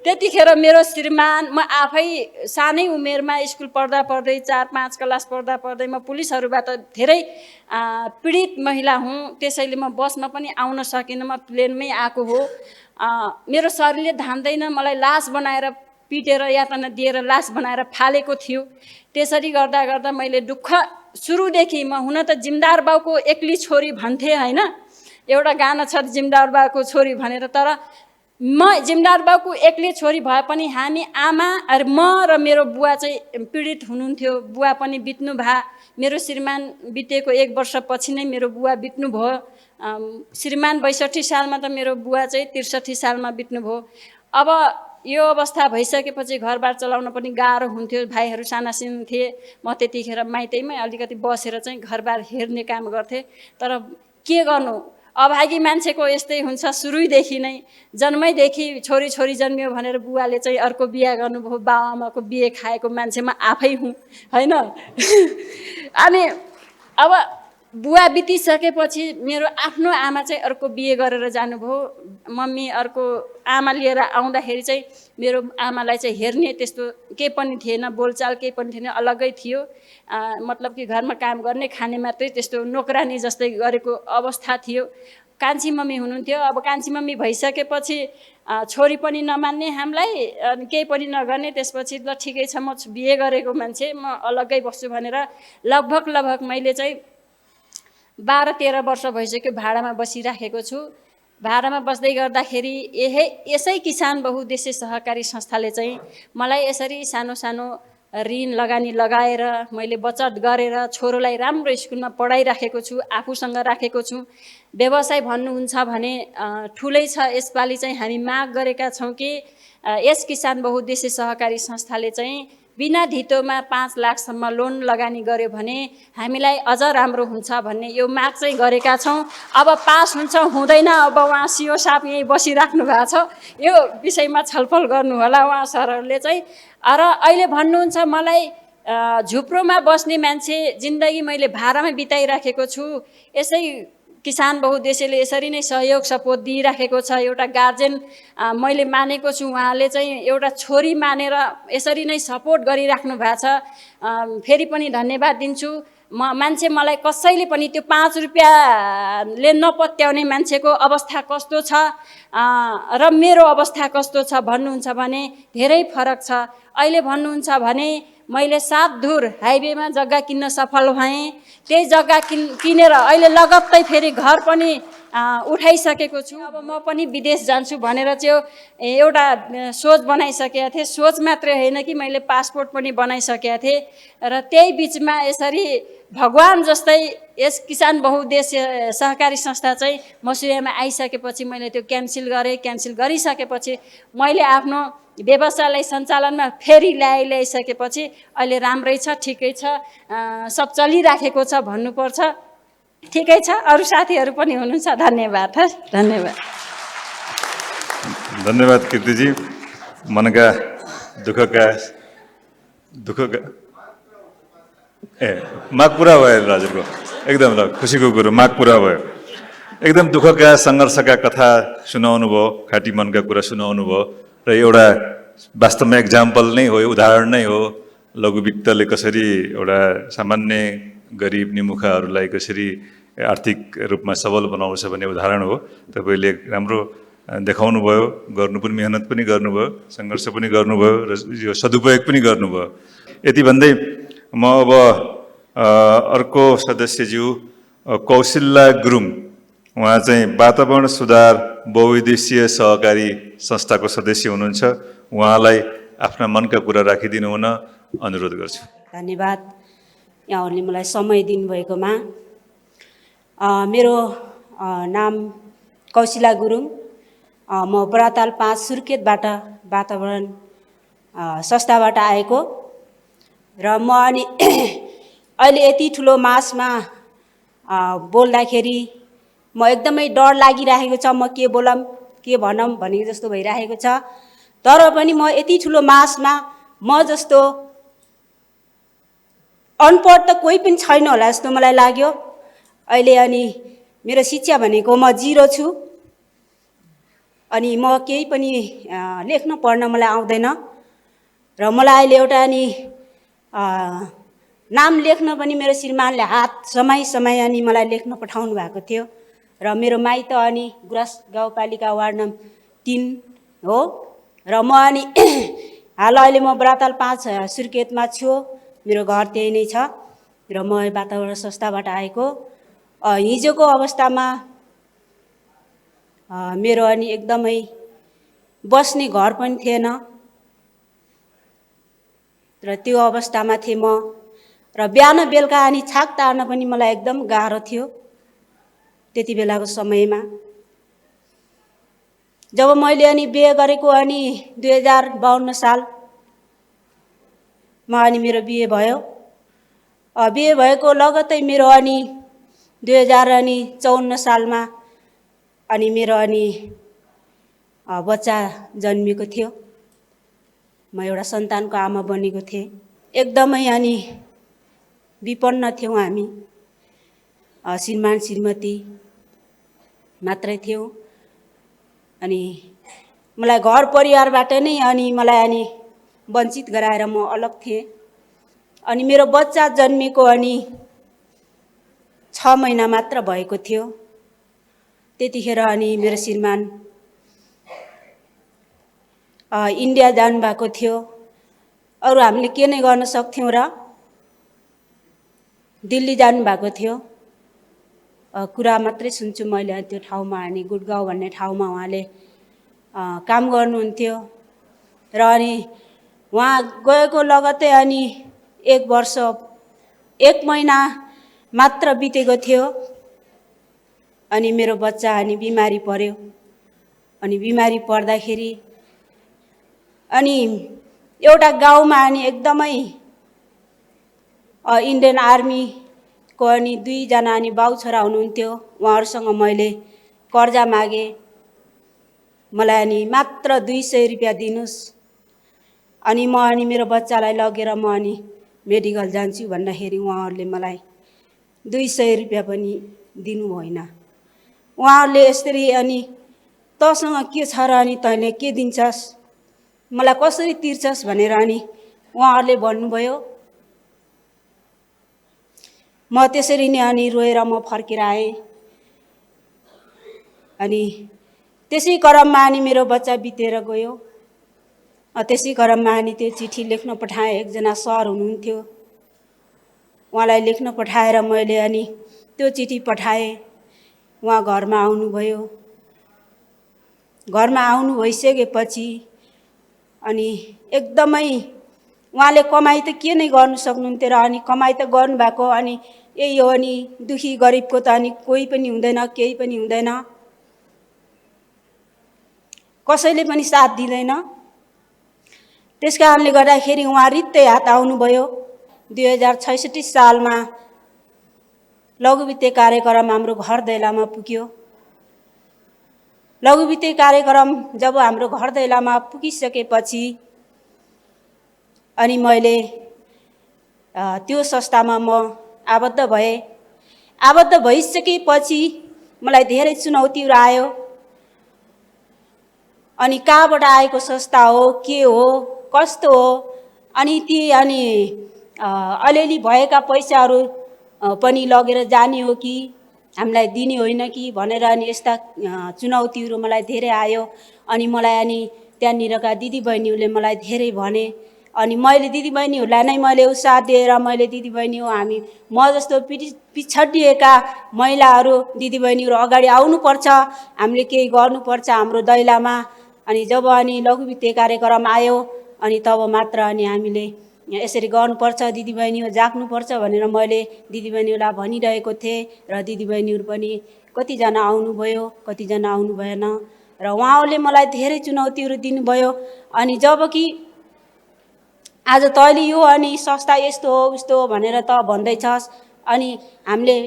त्यतिखेर मेरो श्रीमान, म आफै सानै उमेरमा स्कुल पढ्दा पढ्दै 4-5 क्लास पढ्दा पढ्दै म पुलिसहरूबाट धेरै पीडित महिला हुँ। त्यसैले म बसमा पनि आउन सकिनँ, म प्लेनमै आएको हो। मेरो शरीरले धान्दैन, मलाई लास बनाएर पिटेर यातना दिएर लास बनाएर फालेको थियो। त्यसरी गर्दा गर्दा मैले दुःख सुरुदेखि, म हुन त जिमदार बाउको एक्ली छोरी भन्थे होइन, एउटा गाना छ जिमदार बाउको छोरी भनेर, तर म जिमदार बाउको एक्लै छोरी भए पनि हामी आमा म र मेरो बुवा चाहिँ पीडित हुनुहुन्थ्यो। बुवा पनि बित्नु भयो, मेरो श्रीमान बितेको 1 वर्षपछि नै मेरो बुवा बित्नु भयो। श्रीमान 62 सालमा त मेरो बुवा चाहिँ 63 सालमा बित्नु भयो। अब यो अवस्था भइसकेपछि घरबार चलाउन पनि गाह्रो हुन्थ्यो, भाइहरू सानासिनो थिए। म त्यतिखेर माइतैमै अलिकति बसेर चाहिँ घरबार हेर्ने काम गर्थेँ। तर के गर्नु, अभागी मान्छेको यस्तै हुन्छ। सुरुदेखि नै जन्मैदेखि छोरी जन्मियो भनेर बुवाले चाहिँ अर्को बिहा गर्नुभयो। बाबुआमाको बिहे खाएको मान्छे म आफै हुँ होइन। अनि अब बुवा बितिसकेपछि मेरो आफ्नो आमा चाहिँ अर्को बिहे गरेर जानुभयो। मम्मी अर्को आमा लिएर आउँदाखेरि चाहिँ मेरो आमालाई चाहिँ हेर्ने त्यस्तो केही पनि थिएन, बोलचाल केही पनि थिएन, अलग्गै थियो। मतलब कि घरमा काम गर्ने, खाने मात्रै, त्यस्तो नोकरानी जस्तै गरेको अवस्था थियो। कान्छी मम्मी हुनुहुन्थ्यो। अब कान्छी मम्मी भइसकेपछि छोरी पनि नमान्ने हामीलाई, केही पनि नगर्ने। त्यसपछि ल ठिकै छ, म बिहे गरेको मान्छे, म अलग्गै बस्छु भनेर लगभग मैले चाहिँ 12-13 वर्ष भइसक्यो भाडामा बसिराखेको छु। भाडामा बस्दै गर्दाखेरि यसै किसान बहुद्देश्य सहकारी संस्थाले चाहिँ मलाई यसरी सानो सानो ऋण लगानी लगाएर मैले बचत गरेर छोरोलाई राम्रो स्कुलमा पढाइराखेको छु, आफूसँग राखेको छु। व्यवसाय भन्नुहुन्छ भने ठुलै छ। यसपालि चाहिँ हामी माग गरेका छौँ कि यस किसान बहुद्देश्य सहकारी संस्थाले चाहिँ बिना धितोमा 5 लाखसम्म लोन लगानी गर्यो भने हामीलाई अझ राम्रो हुन्छ भन्ने यो माग चाहिँ गरेका छौँ। अब पास हुन्छ हुँदैन, अब उहाँ सिओ साहब यहीँ बसिराख्नु भएको छ, यो विषयमा छलफल गर्नु होला उहाँ सरहरूले चाहिँ। र अहिले भन्नुहुन्छ मलाई झुप्रोमा बस्ने मान्छे, जिन्दगी मैले भाडामा बिताइराखेको छु। यसै किसान बहुद्देश्यले यसरी नै सहयोग सपोर्ट दिइराखेको छ। एउटा गार्जेन मैले मानेको छु, उहाँले चाहिँ एउटा छोरी मानेर यसरी नै सपोर्ट गरिराख्नु भएको छ। फेरि पनि धन्यवाद दिन्छु। मान्छे मलाई कसैले पनि त्यो 5 रुपियाँले नपत्याउने मान्छेको अवस्था कस्तो छ र मेरो अवस्था कस्तो छ भन्नुहुन्छ भने धेरै फरक छ। अहिले भन्नुहुन्छ भने मैले 7 धुर हाइवेमा जग्गा किन्न सफल भएँ। त्यही जग्गा किनेर अहिले लगत्तै फेरि घर पनि उठाइसकेको छु। अब म पनि विदेश जान्छु भनेर चाहिँ एउटा सोच बनाइसकेको थिएँ। सोच मात्रै होइन कि मैले पासपोर्ट पनि बनाइसकेको थिएँ। र त्यही बिचमा यसरी भगवान जस्तै यस किसान बहुद्देश्य सहकारी संस्था चाहिँ मसुरियामा आइसकेपछि मैले त्यो क्यान्सल गरेँ। क्यान्सल गरिसकेपछि मैले आफ्नो व्यवसायलाई सञ्चालनमा फेरि ल्याइसकेपछि अहिले राम्रै छ, ठिकै छ, सब चलिराखेको छ भन्नुपर्छ। ठिकै छ। अरू साथीहरू पनि हुनुहुन्छ। धन्यवाद। धन्यवाद कीर्तिजी। मनका दुःखका माग पुरा भयो हजुरको, एकदम ल खुसीको कुरो, माग पुरा भयो। एकदम दुःखका सङ्घर्षका कथा सुनाउनु भयो, खाटी मनका कुरा सुनाउनु भयो। र एउटा वास्तवमा एक्जाम्पल नै हो, उदाहरण नै हो, लघुवित्तले कसरी एउटा सामान्य गरिब निमुखाहरूलाई कसरी आर्थिक रूपमा सबल बनाउँछ भन्ने उदाहरण हो। तपाईँले राम्रो देखाउनु भयो, गर्नु पनि मेहनत पनि गर्नुभयो, सङ्घर्ष पनि गर्नुभयो र यो सदुपयोग पनि गर्नुभयो। यति भन्दै म अब अर्को सदस्यज्यू कौशल्या गुरुङ उहाँ चाहिँ वातावरण सुधार बहुउद्देश्यीय सहकारी संस्थाको सदस्य हुनुहुन्छ। उहाँलाई आफ्ना मनका कुरा राखिदिनु हुन अनुरोध गर्छु। धन्यवाद यहाँहरूले मलाई समय दिनुभएकोमा। मेरो नाम कौशिला गुरुङ, म बराताल 5 सुर्खेतबाट वातावरण संस्थाबाट आएको र म अनि अहिले यति ठुलो मासमा बोल्दाखेरि म एकदमै डर लागिरहेको छ, म के बोलम के भनौँ भनेको जस्तो भइरहेको छ। तर पनि म यति ठुलो मासमा म जस्तो अनपढ त कोही पनि छैन होला जस्तो मलाई लाग्यो अहिले। अनि मेरो शिक्षा भनेको म 0 छु, अनि म केही पनि लेख्न पढ्न मलाई आउँदैन र मलाई अहिले एउटा अनि नाम लेख्न पनि मेरो श्रीमानले हात समय अनि मलाई लेख्न पठाउनु भएको थियो र मेरो माइत अनि गुराँस गाउँपालिका वार्ड नम्बर 3 हो र म अनि हाल अहिले म बराताल 5 सुर्खेतमा छु, मेरो घर त्यही नै छ र म वातावरण संस्थाबाट आएको। हिजोको अवस्थामा मेरो अनि एकदमै बस्ने घर पनि थिएन र त्यो अवस्थामा थिएँ म र बिहान बेलुका अनि छाक तार्न पनि मलाई एकदम गाह्रो थियो त्यति बेलाको समयमा। जब मैले अनि बिहे गरेको अनि 2052 सालमा अनि मेरो बिहे भयो। बिहे भएको लगत्तै मेरो अनि 2054 सालमा अनि मेरो अनि बच्चा जन्मिएको थियो। म एउटा सन्तानको आमा बनेको थिएँ। एकदमै अनि विपन्न थियौँ हामी, श्रीमान श्रीमती मात्रै थियौँ। अनि मलाई घर परिवारबाट नै अनि मलाई अनि वञ्चित गराएर म अलग थिएँ। अनि मेरो बच्चा जन्मेको अनि 6 महिना मात्र भएको थियो। त्यतिखेर अनि मेरो श्रीमान इन्डिया जानुभएको थियो। अरू हामीले के नै गर्न सक्थ्यौँ र दिल्ली जानुभएको थियो। कुरा मात्रै सुन्छु मैले त्यो ठाउँमा, अनि गुडगाउँ भन्ने ठाउँमा उहाँले काम गर्नुहुन्थ्यो र अनि उहाँ गएको लगत्तै अनि 1 वर्ष 1 महिना मात्र बितेको थियो। अनि मेरो बच्चा अनि बिमारी पर्यो। अनि बिमारी पर्दाखेरि अनि एउटा गाउँमा अनि एकदमै इन्डियन आर्मीको अनि 2 जना अनि बाउ छोरा हुनुहुन्थ्यो। उहाँहरूसँग मैले कर्जा मागेँ, मलाई अनि मात्र 200 रुपियाँ दिनुहोस्, अनि म अनि मेरो बच्चालाई लगेर म अनि मेडिकल जान्छु भन्दाखेरि उहाँहरूले मलाई 200 रुपियाँ पनि दिनु भएन। उहाँहरूले यसरी अनि तँसँग के छ र अनि तैँले के दिन्छस्, मलाई कसरी तिर्छस् भनेर अनि उहाँहरूले भन्नुभयो। म त्यसरी नै अनि रोएर म फर्केर आएँ। अनि त्यसै क्रममा अनि मेरो बच्चा बितेर गयो। त्यसै क्रममा अनि त्यो चिठी लेख्न पठाएँ। एकजना सर हुनुहुन्थ्यो, उहाँलाई लेख्न पठाएर मैले अनि त्यो चिठी पठाएँ। उहाँ घरमा आउनुभयो। घरमा आउनु भइसकेपछि अनि एकदमै उहाँले कमाई त के नै गर्नु सक्नुहुन्थ्यो र अनि कमाई त गर्नुभएको अनि यही हो। अनि दुखी गरिबको त अनि कोही पनि हुँदैन, केही पनि हुँदैन, कसैले पनि साथ दिँदैन। त्यस कारणले गर्दाखेरि उहाँ रित्तै हात आउनुभयो। 2066 सालमा लघुवित्तीय कार्यक्रम हाम्रो घर दैलामा पुग्यो। लघुवित्तीय कार्यक्रम जब हाम्रो घर दैलामा पुगिसकेपछि अनि मैले त्यो संस्थामा म आबद्ध भएँ। आबद्ध भइसकेपछि मलाई धेरै चुनौतीहरू आयो। अनि कहाँबाट आएको संस्था हो, के हो, कस्तो हो, अनि ती अनि अलिअलि भएका पैसाहरू पनि लगेर जाने हो कि हामीलाई दिने होइन कि भनेर अनि यस्ता चुनौतीहरू मलाई धेरै आयो। अनि मलाई अनि त्यहाँनिरका दिदीबहिनीहरूले मलाई धेरै भने अनि मैले दिदीबहिनीहरूलाई नै मैले उत्साह दिएर मैले दिदीबहिनी हो हामी म जस्तो पिछडिएका महिलाहरू दिदीबहिनीहरू अगाडि आउनुपर्छ, हामीले केही गर्नुपर्छ हाम्रो दैलामा। अनि जब अनि लघुवित्तीय कार्यक्रम आयो अनि तब मात्र अनि हामीले यसरी गर्नुपर्छ, दिदीबहिनीहरू जाग्नुपर्छ भनेर मैले दिदीबहिनीहरूलाई भनिरहेको थिएँ। र दिदीबहिनीहरू पनि कतिजना आउनुभयो, कतिजना आउनु भएन। र उहाँहरूले मलाई धेरै चुनौतीहरू दिनुभयो। अनि जबकि आज तैँले यो अनि संस्था यस्तो हो उस्तो हो भनेर त भन्दैछस्, अनि हामीले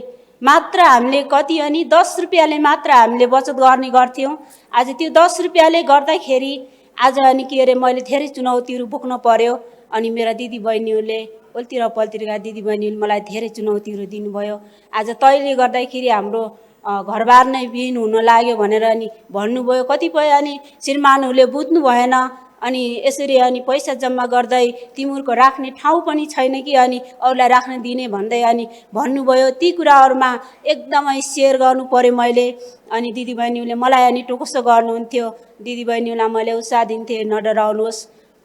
कति अनि 10 रुपियाँले मात्र हामीले बचत गर्ने गर्थ्यौँ। आज त्यो 10 रुपियाँले गर्दाखेरि आज अनि के अरे मैले धेरै चुनौतीहरू बोक्न पर्यो। अनि मेरा दिदीबहिनीहरूले पल्तिर पल्तिरका दिदीबहिनीहरूले मलाई धेरै चुनौतीहरू दिनुभयो। आज तैँले गर्दाखेरि हाम्रो घरबार नै विहीन हुन लाग्यो भनेर अनि भन्नुभयो। कतिपय अनि श्रीमानहरूले बुझ्नु भएन। अनि यसरी अनि पैसा जम्मा गर्दै तिमीहरूको राख्ने ठाउँ पनि छैन कि अनि अरूलाई राख्न दिने भन्दै अनि भन्नुभयो। ती कुराहरूमा एकदमै सेयर गर्नु पर्यो मैले। अनि दिदीबहिनीहरूले मलाई अनि टोकसो गर्नुहुन्थ्यो। दिदीबहिनीहरूलाई मैले उत्साह दिन्थेँ, नडराउनुहोस्,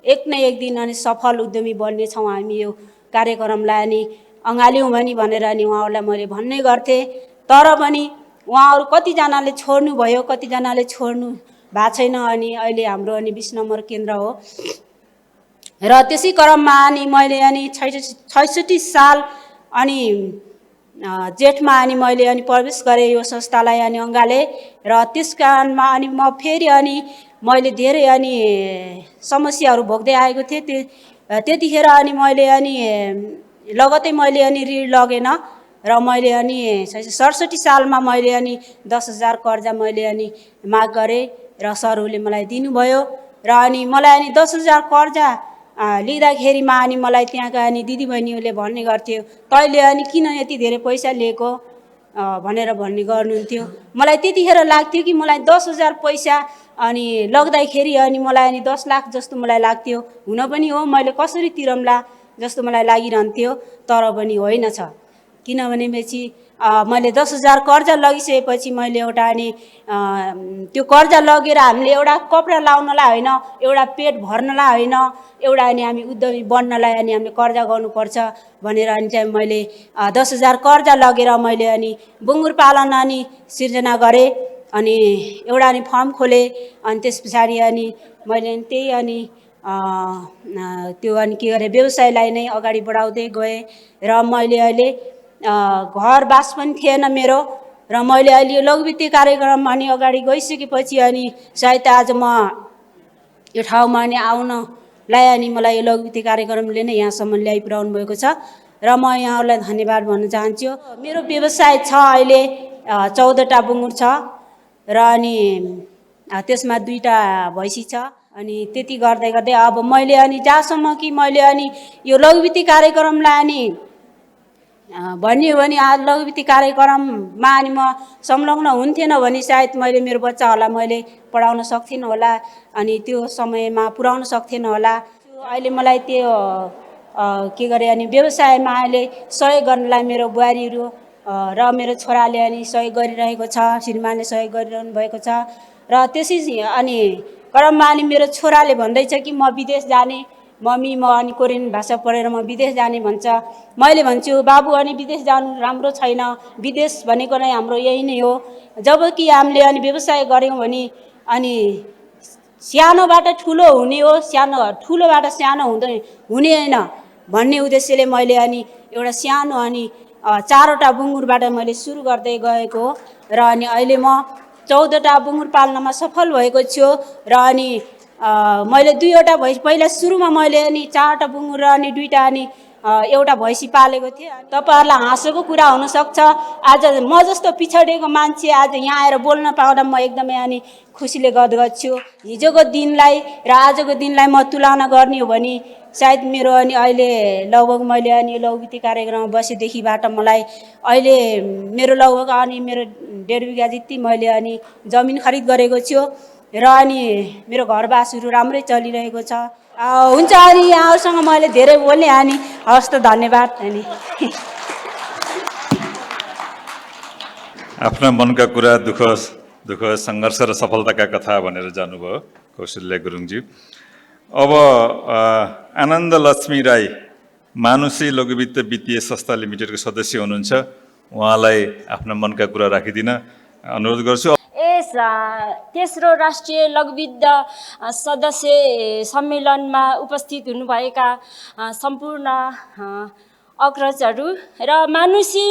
एक न एक दिन अनि सफल उद्यमी बन्नेछौँ हामी, यो कार्यक्रमलाई अनि अँगाल्यौँ भने भनेर अनि उहाँहरूलाई मैले भन्ने गर्थेँ। तर पनि उहाँहरू कतिजनाले छोड्नुभयो, कतिजनाले छोड्नु भएको छैन। अनि अहिले हाम्रो अनि 20 नम्बर केन्द्र हो। र त्यसै क्रममा अनि मैले अनि 66 साल अनि जेठमा अनि मैले अनि प्रवेश गरेँ यो संस्थालाई अनि अँगालेँ। र त्यस कारणमा अनि म फेरि अनि मैले धेरै अनि समस्याहरू भोग्दै आएको थिएँ। त्यतिखेर अनि मैले अनि लगतै मैले अनि ऋण लगेन। र मैले अनि 67 सालमा मैले अनि 10,000 कर्जा मैले अनि माग गरेँ र सरहरूले मलाई दिनुभयो। र अनि मलाई अनि 10,000 कर्जा लिँदाखेरिमा अनि मलाई त्यहाँका अनि दिदीबहिनीहरूले भन्ने गर्थ्यो, तैँले अनि किन यति धेरै पैसा लिएको भनेर भन्ने गर्नुहुन्थ्यो। मलाई त्यतिखेर लाग्थ्यो कि मलाई 10,000 पैसा अनि लग्दाखेरि अनि मलाई अनि 10 लाख जस्तो मलाई लाग्थ्यो। हुन पनि हो, मैले कसरी तिरौँला जस्तो मलाई लागिरहन्थ्यो। तर पनि होइन छ, किनभनेपछि मैले 10,000 कर्जा लगिसकेपछि मैले एउटा अनि त्यो कर्जा लगेर हामीले एउटा कपडा लाउनलाई होइन, एउटा पेट भर्नलाई होइन, एउटा अनि हामी उद्यमी बन्नलाई अनि हामीले कर्जा गर्नुपर्छ भनेर अनि चाहिँ मैले 10,000 कर्जा लगेर मैले अनि बुङ्गुर पालन अनि सिर्जना गरेँ। अनि एउटा अनि फर्म खोलेँ। अनि त्यस पछाडि अनि मैले त्यही अनि त्यो अनि के गरेँ, व्यवसायलाई नै अगाडि बढाउँदै गएँ। र मैले अहिले घर बास पनि थिएन मेरो। र मैले अहिले यो लघुवित्तीय कार्यक्रम अनि अगाडि गइसकेपछि अनि सायद आज म यो ठाउँमा अनि आउनलाई अनि मलाई यो लघुवित्तीय कार्यक्रमले नै यहाँसम्म ल्याइ पुर्याउनु भएको छ। र म यहाँहरूलाई धन्यवाद भन्न चाहन्छु। मेरो व्यवसाय छ अहिले 14टा बुङ्गुर छ र अनि त्यसमा 2टा भैँसी छ। अनि त्यति गर्दै गर्दै अब मैले अनि जहाँसम्म कि मैले अनि यो लघुवित्तीय कार्यक्रमलाई अनि भन्ने हो भने आज लघुवित्तीय कार्यक्रममा अनि म संलग्न हुन्थेन भने सायद मैले मेरो बच्चाहरूलाई मैले पढाउन सक्थिनँ होला, अनि त्यो समयमा पुर्याउन सक्थिनँ होला। अहिले मलाई त्यो के गरे अनि व्यवसायमा अहिले सहयोग गर्नलाई मेरो बुहारीहरू र मेरो छोराले अनि सहयोग गरिरहेको छ, श्रीमानले सहयोग गरिरहनु भएको छ। र त्यसै अनि क्रममा अनि मेरो छोराले भन्दैछ कि म विदेश जाने, मम्मी म अनि कोरियन भाषा पढेर म विदेश जाने भन्छ। मैले भन्छु बाबु अनि विदेश जानु राम्रो छैन, विदेश भनेको नै हाम्रो यही नै हो। जबकि हामीले अनि व्यवसाय गऱ्यौँ भने अनि सानोबाट ठुलो हुने हो, ठुलोबाट सानो हुने होइन भन्ने उद्देश्यले मैले अनि एउटा सानो अनि 4वटा बुङ्गुरबाट मैले सुरु गर्दै गएको हो। र अनि अहिले म 14टा बुङ्गुर पाल्नमा सफल भएको छु। र अनि मैले 2वटा भैँसी पहिला सुरुमा मैले अनि 4वटा बुङ्गुर र अनि 2टा अनि एउटा भैँसी पालेको थिएँ। तपाईँहरूलाई हाँसोको कुरा हुनसक्छ, आज म जस्तो पिछडिएको मान्छे आज यहाँ आएर बोल्न पाउँदा म एकदमै अनि खुसीले गदगद छु। हिजोको दिनलाई र आजको दिनलाई म तुलना गर्ने हो भने सायद मेरो अनि अहिले लगभग मैले अनि लघुवित्तीय कार्यक्रममा बसेदेखिबाट मलाई अहिले मेरो लगभग अनि मेरो 1.5 बिघा जति मैले अनि जमिन खरिद गरेको छु। र अनि मेरो घरवासहरू राम्रै चलिरहेको छ। हुन्छ अनि यहाँहरूसँग मैले धेरै बोल्ने अनि हवस् त, धन्यवाद। अनि आफ्ना मनका कुरा, दुःख सङ्घर्ष र सफलताका कथा भनेर जानुभयो कौशल्या गुरुङजी। अब आनन्द लक्ष्मी राई मानुषी लघुवित्त वित्तीय संस्था लिमिटेडको सदस्य हुनुहुन्छ। उहाँलाई आफ्ना मनका कुरा राखिदिन अनुरोध गर्छु। यस तेस्रो राष्ट्रिय लघुवित्त सदस्य सम्मेलनमा उपस्थित हुनुभएका सम्पूर्ण अग्रजहरू र मानुषी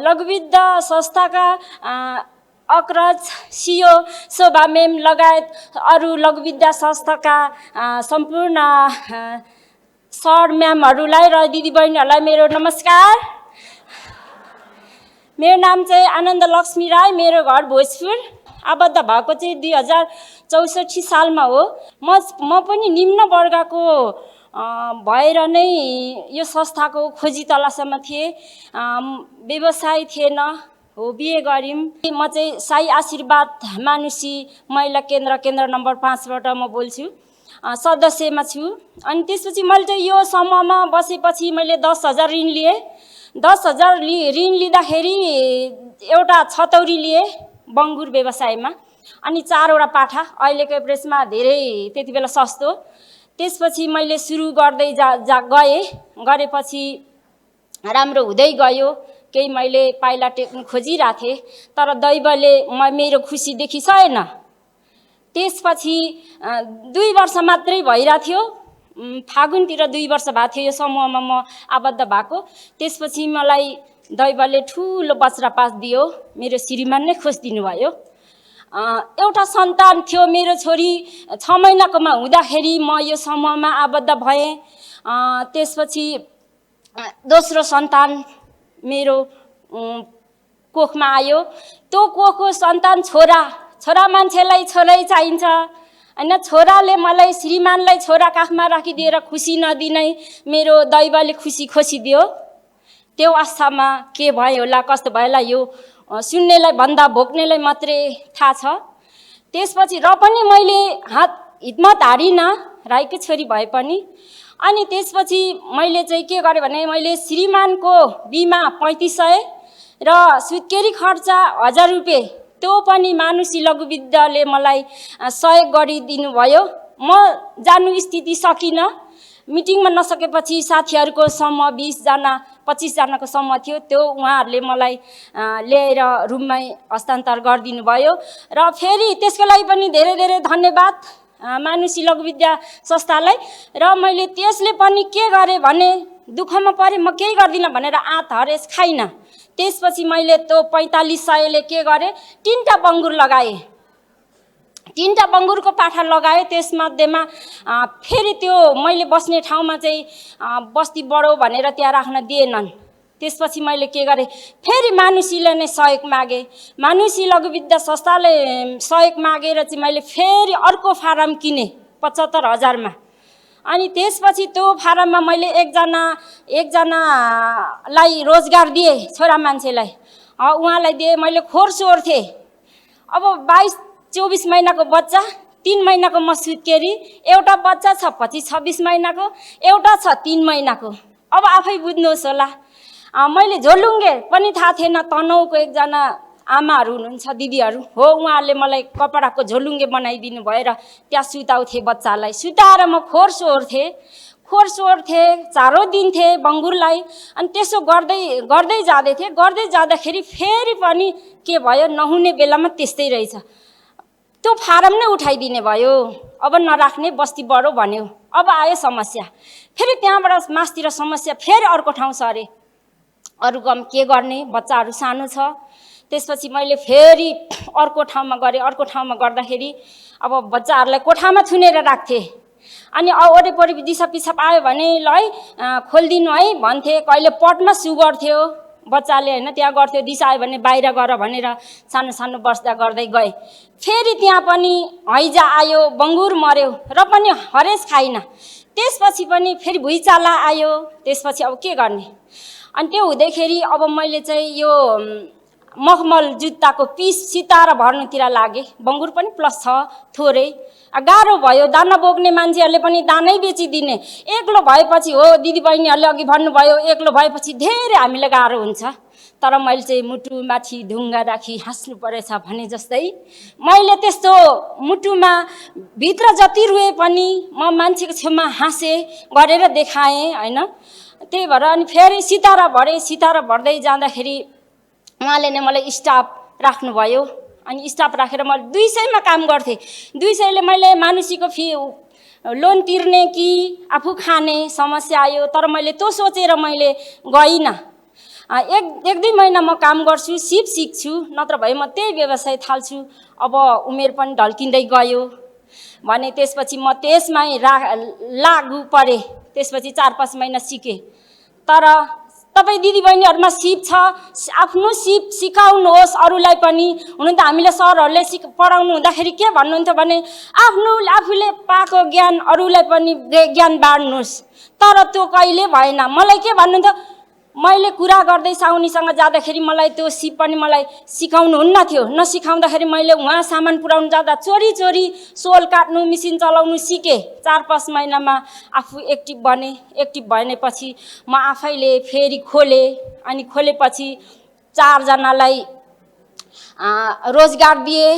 लघुवित्त संस्थाका अग्रज सिओ शोभा मेम लगायत अरू लघुविद्या संस्थाका सम्पूर्ण सर म्यामहरूलाई र दिदीबहिनीहरूलाई मेरो नमस्कार। मेरो नाम चाहिँ आनन्द लक्ष्मी राई, मेरो घर भोजपुर, आबद्ध भएको चाहिँ 2064 सालमा हो। म पनि निम्न वर्गको भएर नै यो संस्थाको खोजी तलासमा थिएँ। व्यवसाय थिएन, हो बिहे गऱ्यौँ। म चाहिँ साई आशीर्वाद मानुषी महिला केन्द्र नम्बर 5बाट म बोल्छु, सदस्यमा छु। अनि त्यसपछि मैले चाहिँ यो समूहमा बसेपछि मैले 10,000 ऋण लिएँ। 10,000 ऋण लिँदाखेरि एउटा छतौरी लिएँ बङ्गुर व्यवसायमा, अनि 4वटा पाठा, अहिलेको एभरेजमा धेरै त्यति बेला सस्तो। त्यसपछि मैले सुरु गर्दै गरेपछि राम्रो हुँदै गयो। केही मैले पाइला टेक्नु खोजिरहेको थिएँ, तर दैवले मेरो खुसी देखिसकेन। त्यसपछि 2 वर्ष मात्रै भइरहेको थियो, फागुनतिर 2 वर्ष भएको थियो यो समूहमा म आबद्ध भएको। त्यसपछि मलाई दैवले ठुलो वज्रपात दियो, मेरो श्रीमान नै खोजिदिनु भयो। एउटा सन्तान थियो मेरो छोरी 6 महिनाकोमा हुँदाखेरि म यो समूहमा आबद्ध भएँ। त्यसपछि दोस्रो सन्तान मेरो कोखमा आयो। त्यो कोखको सन्तान छोरा मान्छेलाई छोरै चाहिन्छ होइन। छोराले मलाई श्रीमानलाई छोरा काखमा राखिदिएर खुसी नदिनै मेरो दैवले खुसी खोसिदियो। त्यो अवस्थामा के भयो होला, कस्तो भयो होला, यो सुन्नेलाई भन्दा भोग्नेलाई मात्रै थाहा छ। त्यसपछि र पनि मैले हिम्मत हारिनँ, राईको छोरी भए पनि। अनि त्यसपछि मैले चाहिँ के गरेँ भने मैले श्रीमानको बिमा 3500 र सुत्केरी खर्च 1000 रुपियाँ, त्यो पनि मानुषी लघुवित्तले मलाई सहयोग गरिदिनु भयो। म जानु स्थिति सकिनँ, मिटिङमा नसकेपछि साथीहरूको समूह 20जना 25जनाको समूह थियो, त्यो उहाँहरूले मलाई ल्याएर रुममै हस्तान्तर गरिदिनु भयो। र फेरि त्यसको लागि पनि धेरै धेरै धन्यवाद मानुषी लघुविद्या संस्थालाई। र मैले त्यसले पनि के गरेँ भने दुःखमा परेँ, म केही गर्दिनँ भनेर आँत हरेस खाइनँ। त्यसपछि मैले त्यो 4500ले के गरेँ, 3टा बङ्गुर लगाएँ, 3टा बङ्गुरको पाठा लगाएँ। त्यसमध्येमा फेरि त्यो मैले बस्ने ठाउँमा चाहिँ बस्ती बढो भनेर त्यहाँ राख्न दिएनन्। त्यसपछि मैले के गरेँ, फेरि मानुषीले नै सहयोग मागेँ। मानुषी लघुविद्या संस्थाले सहयोग मागेर चाहिँ मैले फेरि अर्को फारम किनेँ 75,000मा। अनि त्यसपछि त्यो फारममा मैले एकजनालाई रोजगार दिएँ, छोरा मान्छेलाई उहाँलाई दिएँ। मैले खोरसोर थिएँ। अब 22-24 महिनाको बच्चा, 3 महिनाको म सुत्केरी, एउटा बच्चा छ 25-26 महिनाको, एउटा छ 3 महिनाको। अब आफै बुझ्नुहोस् होला। मैले झोलुङ्गे पनि थाहा थिएन, तनहुको एकजना आमाहरू हुनुहुन्छ दिदीहरू हो, उहाँहरूले मलाई कपडाको झोलुङ्गे बनाइदिनु भएर त्यहाँ सुताउँथे बच्चालाई। सुताएर म खोरसोर थिएँ, चारो दिन्थेँ बङ्गुरलाई। अनि त्यसो गर्दै जाँदाखेरि फेरि पनि के भयो, नहुने बेलामा त्यस्तै रहेछ, त्यो फारम नै उठाइदिने भयो। अब नराख्ने, बस्ती बढो भन्यो। अब आयो समस्या, फेरि त्यहाँबाट मासतिर समस्या, फेरि अर्को ठाउँ सरेँ। अरू काम के गर्ने, बच्चाहरू सानो छ। त्यसपछि मैले फेरि अर्को ठाउँमा गरेँ। अर्को ठाउँमा गर्दाखेरि अब बच्चाहरूलाई कोठामा थुनेर राख्थेँ। अनि वरिपरि दिसा पिसाब आयो भने ल है खोलिदिनु है भन्थे। कहिले पटमा सुगर थियो बच्चाले होइन, त्यहाँ गर्थ्यो। दिसा आयो भने बाहिर गर भनेर सानो बस्दा गर्दै गएँ। फेरि त्यहाँ पनि हैजा आयो, बङ्गुर मर्यो र पनि हरेस खाइनँ। त्यसपछि पनि फेरि भुइँचाला आयो। त्यसपछि अब के गर्ने। अनि त्यो हुँदैखेरि अब मैले चाहिँ यो मखमल जुत्ताको पिस सिताएर भर्नुतिर लागेँ। बङ्गुर पनि प्लस छ थोरै, गाह्रो भयो। दाना बोक्ने मान्छेहरूले पनि दानै बेचिदिने। एक्लो भएपछि हो, दिदीबहिनीहरूले अघि भन्नुभयो, एक्लो भएपछि धेरै हामीलाई गाह्रो हुन्छ। तर मैले चाहिँ मुटुमाथि ढुङ्गा राखी हाँस्नु परेछ भने जस्तै मैले त्यस्तो मुटुमा भित्र जति रोए पनि म मान्छेको छेउमा हाँसेँ गरेर देखाएँ होइन। त्यही भएर अनि फेरि सितारा भर्दै जाँदाखेरि उहाँले नै मलाई स्टाफ राख्नुभयो। अनि स्टाफ राखेर मैले 200 मा काम गर्थेँ। 200 ले मैले मानुषीको फी लोन तिर्ने कि आफू खाने समस्या आयो, तर मैले त्यो सोचेर मैले गइनँ। एक दुई महिना म काम गर्छु, सिप सिक्छु, नत्र भए म त्यही व्यवसाय थाल्छु। अब उमेर पनि ढल्किँदै गयो भने त्यसपछि म त्यसमै लागु परेँ। त्यसपछि 4-5 महिना सिकेँ। तर तपाईँ दिदीबहिनीहरूमा सिप छ, आफ्नो सिप सिकाउनुहोस् अरूलाई पनि। हुन त हामीले सरहरूले पढाउनु हुँदाखेरि के भन्नुहुन्थ्यो भने आफूले पाएको ज्ञान अरूलाई पनि ज्ञान बाँड्नुहोस्। तर त्यो कहिले भएन। मलाई के भन्नुहुन्थ्यो, मैले कुरा गर्दै साउनीसँग जाँदाखेरि मलाई त्यो सिप पनि मलाई सिकाउनुहुन्न थियो। नसिकाउँदाखेरि मैले उहाँ सामान पुर्याउनु जाँदा चोरी सोल काट्नु, मिसिन चलाउनु सिकेँ। 4-5 महिनामा आफू एक्टिभ बने। एक्टिभ भनेपछि म आफैले फेरि खोलेँ। अनि खोलेपछि 4 जनालाई रोजगार दिए।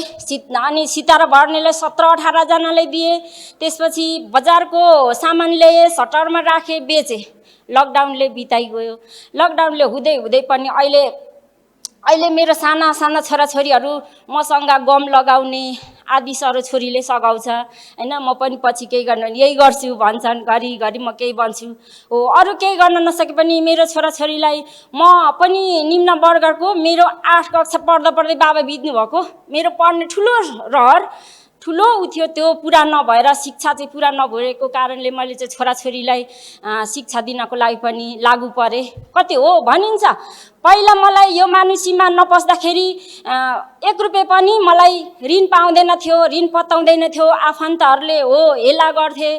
अनि सितारा भर्नेलाई 17-18 जनालाई दिए। त्यसपछि बजारको सामान ल्याए, सटरमा राखेँ, बेचेँ। लकडाउनले बिताइगयो। लकडाउनले हुँदै पनि अहिले मेरो साना छोराछोरीहरू मसँग गम लगाउने आदि छोरीले सघाउँछ होइन। म पनि पछि केही गर्न यही गर्छु भन्छन्। घरि म केही भन्छु हो। अरू केही गर्न नसके पनि मेरो छोराछोरीलाई म पनि निम्न वर्गको, मेरो 8 कक्षा पढ्दै बाबा बित्नु भएको, मेरो पढ्ने ठुलो उ थियो, त्यो पुरा नभएर शिक्षा चाहिँ पुरा नभएको कारणले मैले चाहिँ छोराछोरीलाई शिक्षा दिनको लागि पनि लागु परेँ। कति हो भनिन्छ, पहिला मलाई यो मानुषीमा नपस्दाखेरि 1 रुपैयाँ पनि मलाई ऋण पाउँदैन थियो, ऋण पत्याउँदैन थियो। आफन्तहरूले हो हेला गर्थे।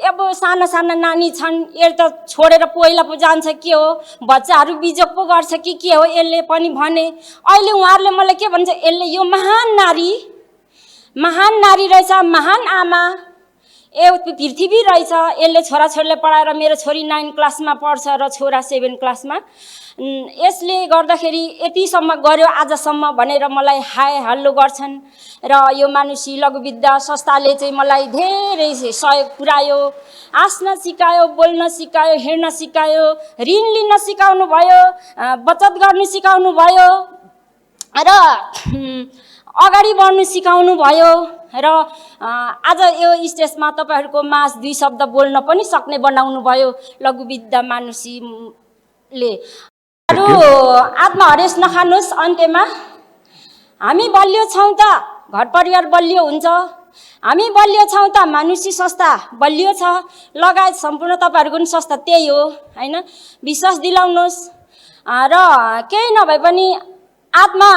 अब साना नानी छन्, यसले त छोडेर पहिला पो जान्छ कि हो, बच्चाहरू बिजोग पो गर्छ कि के हो, यसले पनि भने। अहिले उहाँहरूले मलाई के भन्छ, यसले यो महान नारी रहेछ, महान आमा, पृथ्वी रहेछ। यसले छोराछोरीलाई पढाएर, मेरो छोरी 9 क्लासमा पढ्छ र छोरा 7 क्लासमा। यसले गर्दाखेरि यतिसम्म गर्यो आजसम्म भनेर मलाई हाय हल्लो गर्छन्। र यो मानुषी लघुविद्या संस्थाले चाहिँ मलाई धेरै सहयोग पुर्यायो। हाँस्न सिकायो, बोल्न सिकायो, हिँड्न सिकायो, ऋण लिन सिकाउनु भयो, बचत गर्न सिकाउनु भयो र अगाडि बढ्नु सिकाउनु भयो। र आज यो स्टेजमा तपाईहरूको माझ 2 शब्द बोल्न पनि सक्ने बनाउनु भयो लघुविद्या मानुषीले। अरू आत्महरेस नखानुहोस्। अन्त्यमा हामी बलियो छौँ त घर परिवार बलियो हुन्छ, हामी बलियो छौँ त मानुषी संस्था बलियो छ, लगायत सम्पूर्ण तपाईँहरूको पनि संस्था त्यही हो होइन। विश्वास दिलाउनुहोस् र केही नभए पनि आत्मा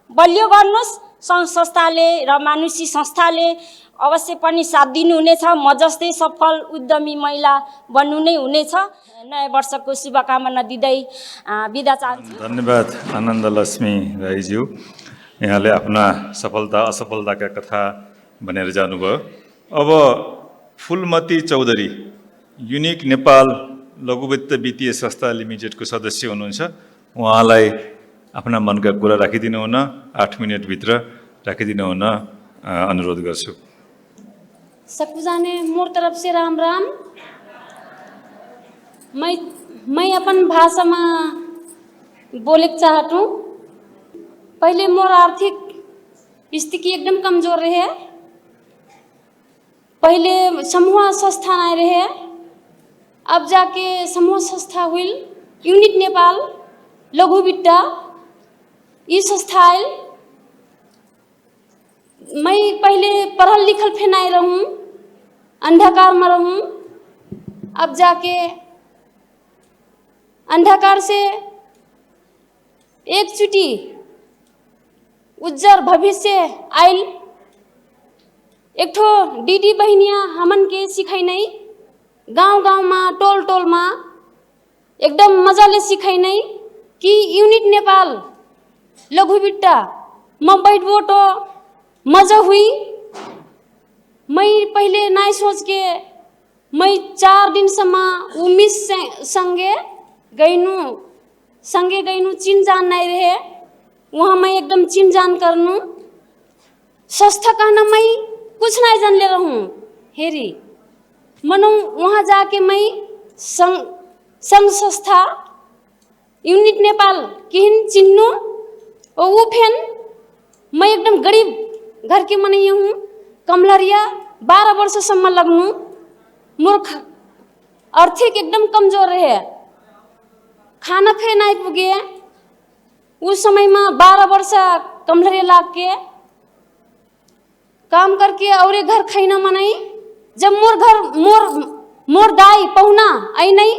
बलियो गर्नुहोस्। संस्थाले र मानुषी संस्थाले अवश्य पनि साथ दिनुहुनेछ। म जस्तै सफल उद्यमी महिला बन्नु नै हुनेछ। नयाँ वर्षको शुभकामना दिँदै बिदा चाहन्छु। धन्यवाद आनन्दलक्ष्मी राईज्यू। यहाँले आफ्ना सफलता असफलताका कथा भनेर जानुभयो। अब फुलमती चौधरी युनिक नेपाल लघुवित्त वित्तीय संस्था लिमिटेडको सदस्य हुनुहुन्छ। उहाँलाई आफ्ना मनका कुरा राखिदिनु हुन, 8 मिनटभित्र राखिदिनु हुन अनुरोध गर्छु। सबकुजाने मोर तरफ से राम राम। मैं अपन भाषा में बोले चाहत हूँ। पहले मोर आर्थिक स्थिति एकदम कमजोर रहे। पहले समूह संस्था नहीं रहे, अब जाके समूह संस्था हुई यूनिट नेपाल लघुवित्त ये संस्था आयल। मैं पहले पढ़ल लिखल फेनाई रहूँ, अंधकार में रहूँ, अब जाके अंधकार से एक चुटी उज्जर भविष्य आयल। एक ठो दीदी बहनिया हमन के सिखाई नहीं, गांव में टोल में एकदम मजाले सिखाई नहीं कि यूनिट नेपाल लघुवित्त में बैठबो तो मजा हुई। मैं पहले नहीं सोच के मैं 4 दिन सम्म उमिस संगे गईनु संगे गईनु चिन जान नहीं रहे, वहाँ मैं एकदम चिन जान करनू संस्था कहना मैं कुछ नहीं जान ले रहूँ हेरी मनो वहाँ जाके मैं संघ संस्था यूनिट नेपाल किन चिन्नु और वो फेन मैं एकदम गरीब घर के मनी हूँ कमलरिया 12 वर्षसम्म लग्नु मूर्ख आर्थिक एकदम कमजोर रहे खाना फे नहीं पुगे उस समय में 12 वर्ष कमलरिया लाग के काम करके और घर खाना मनाई जब मोर दाई पहुना आई नहीं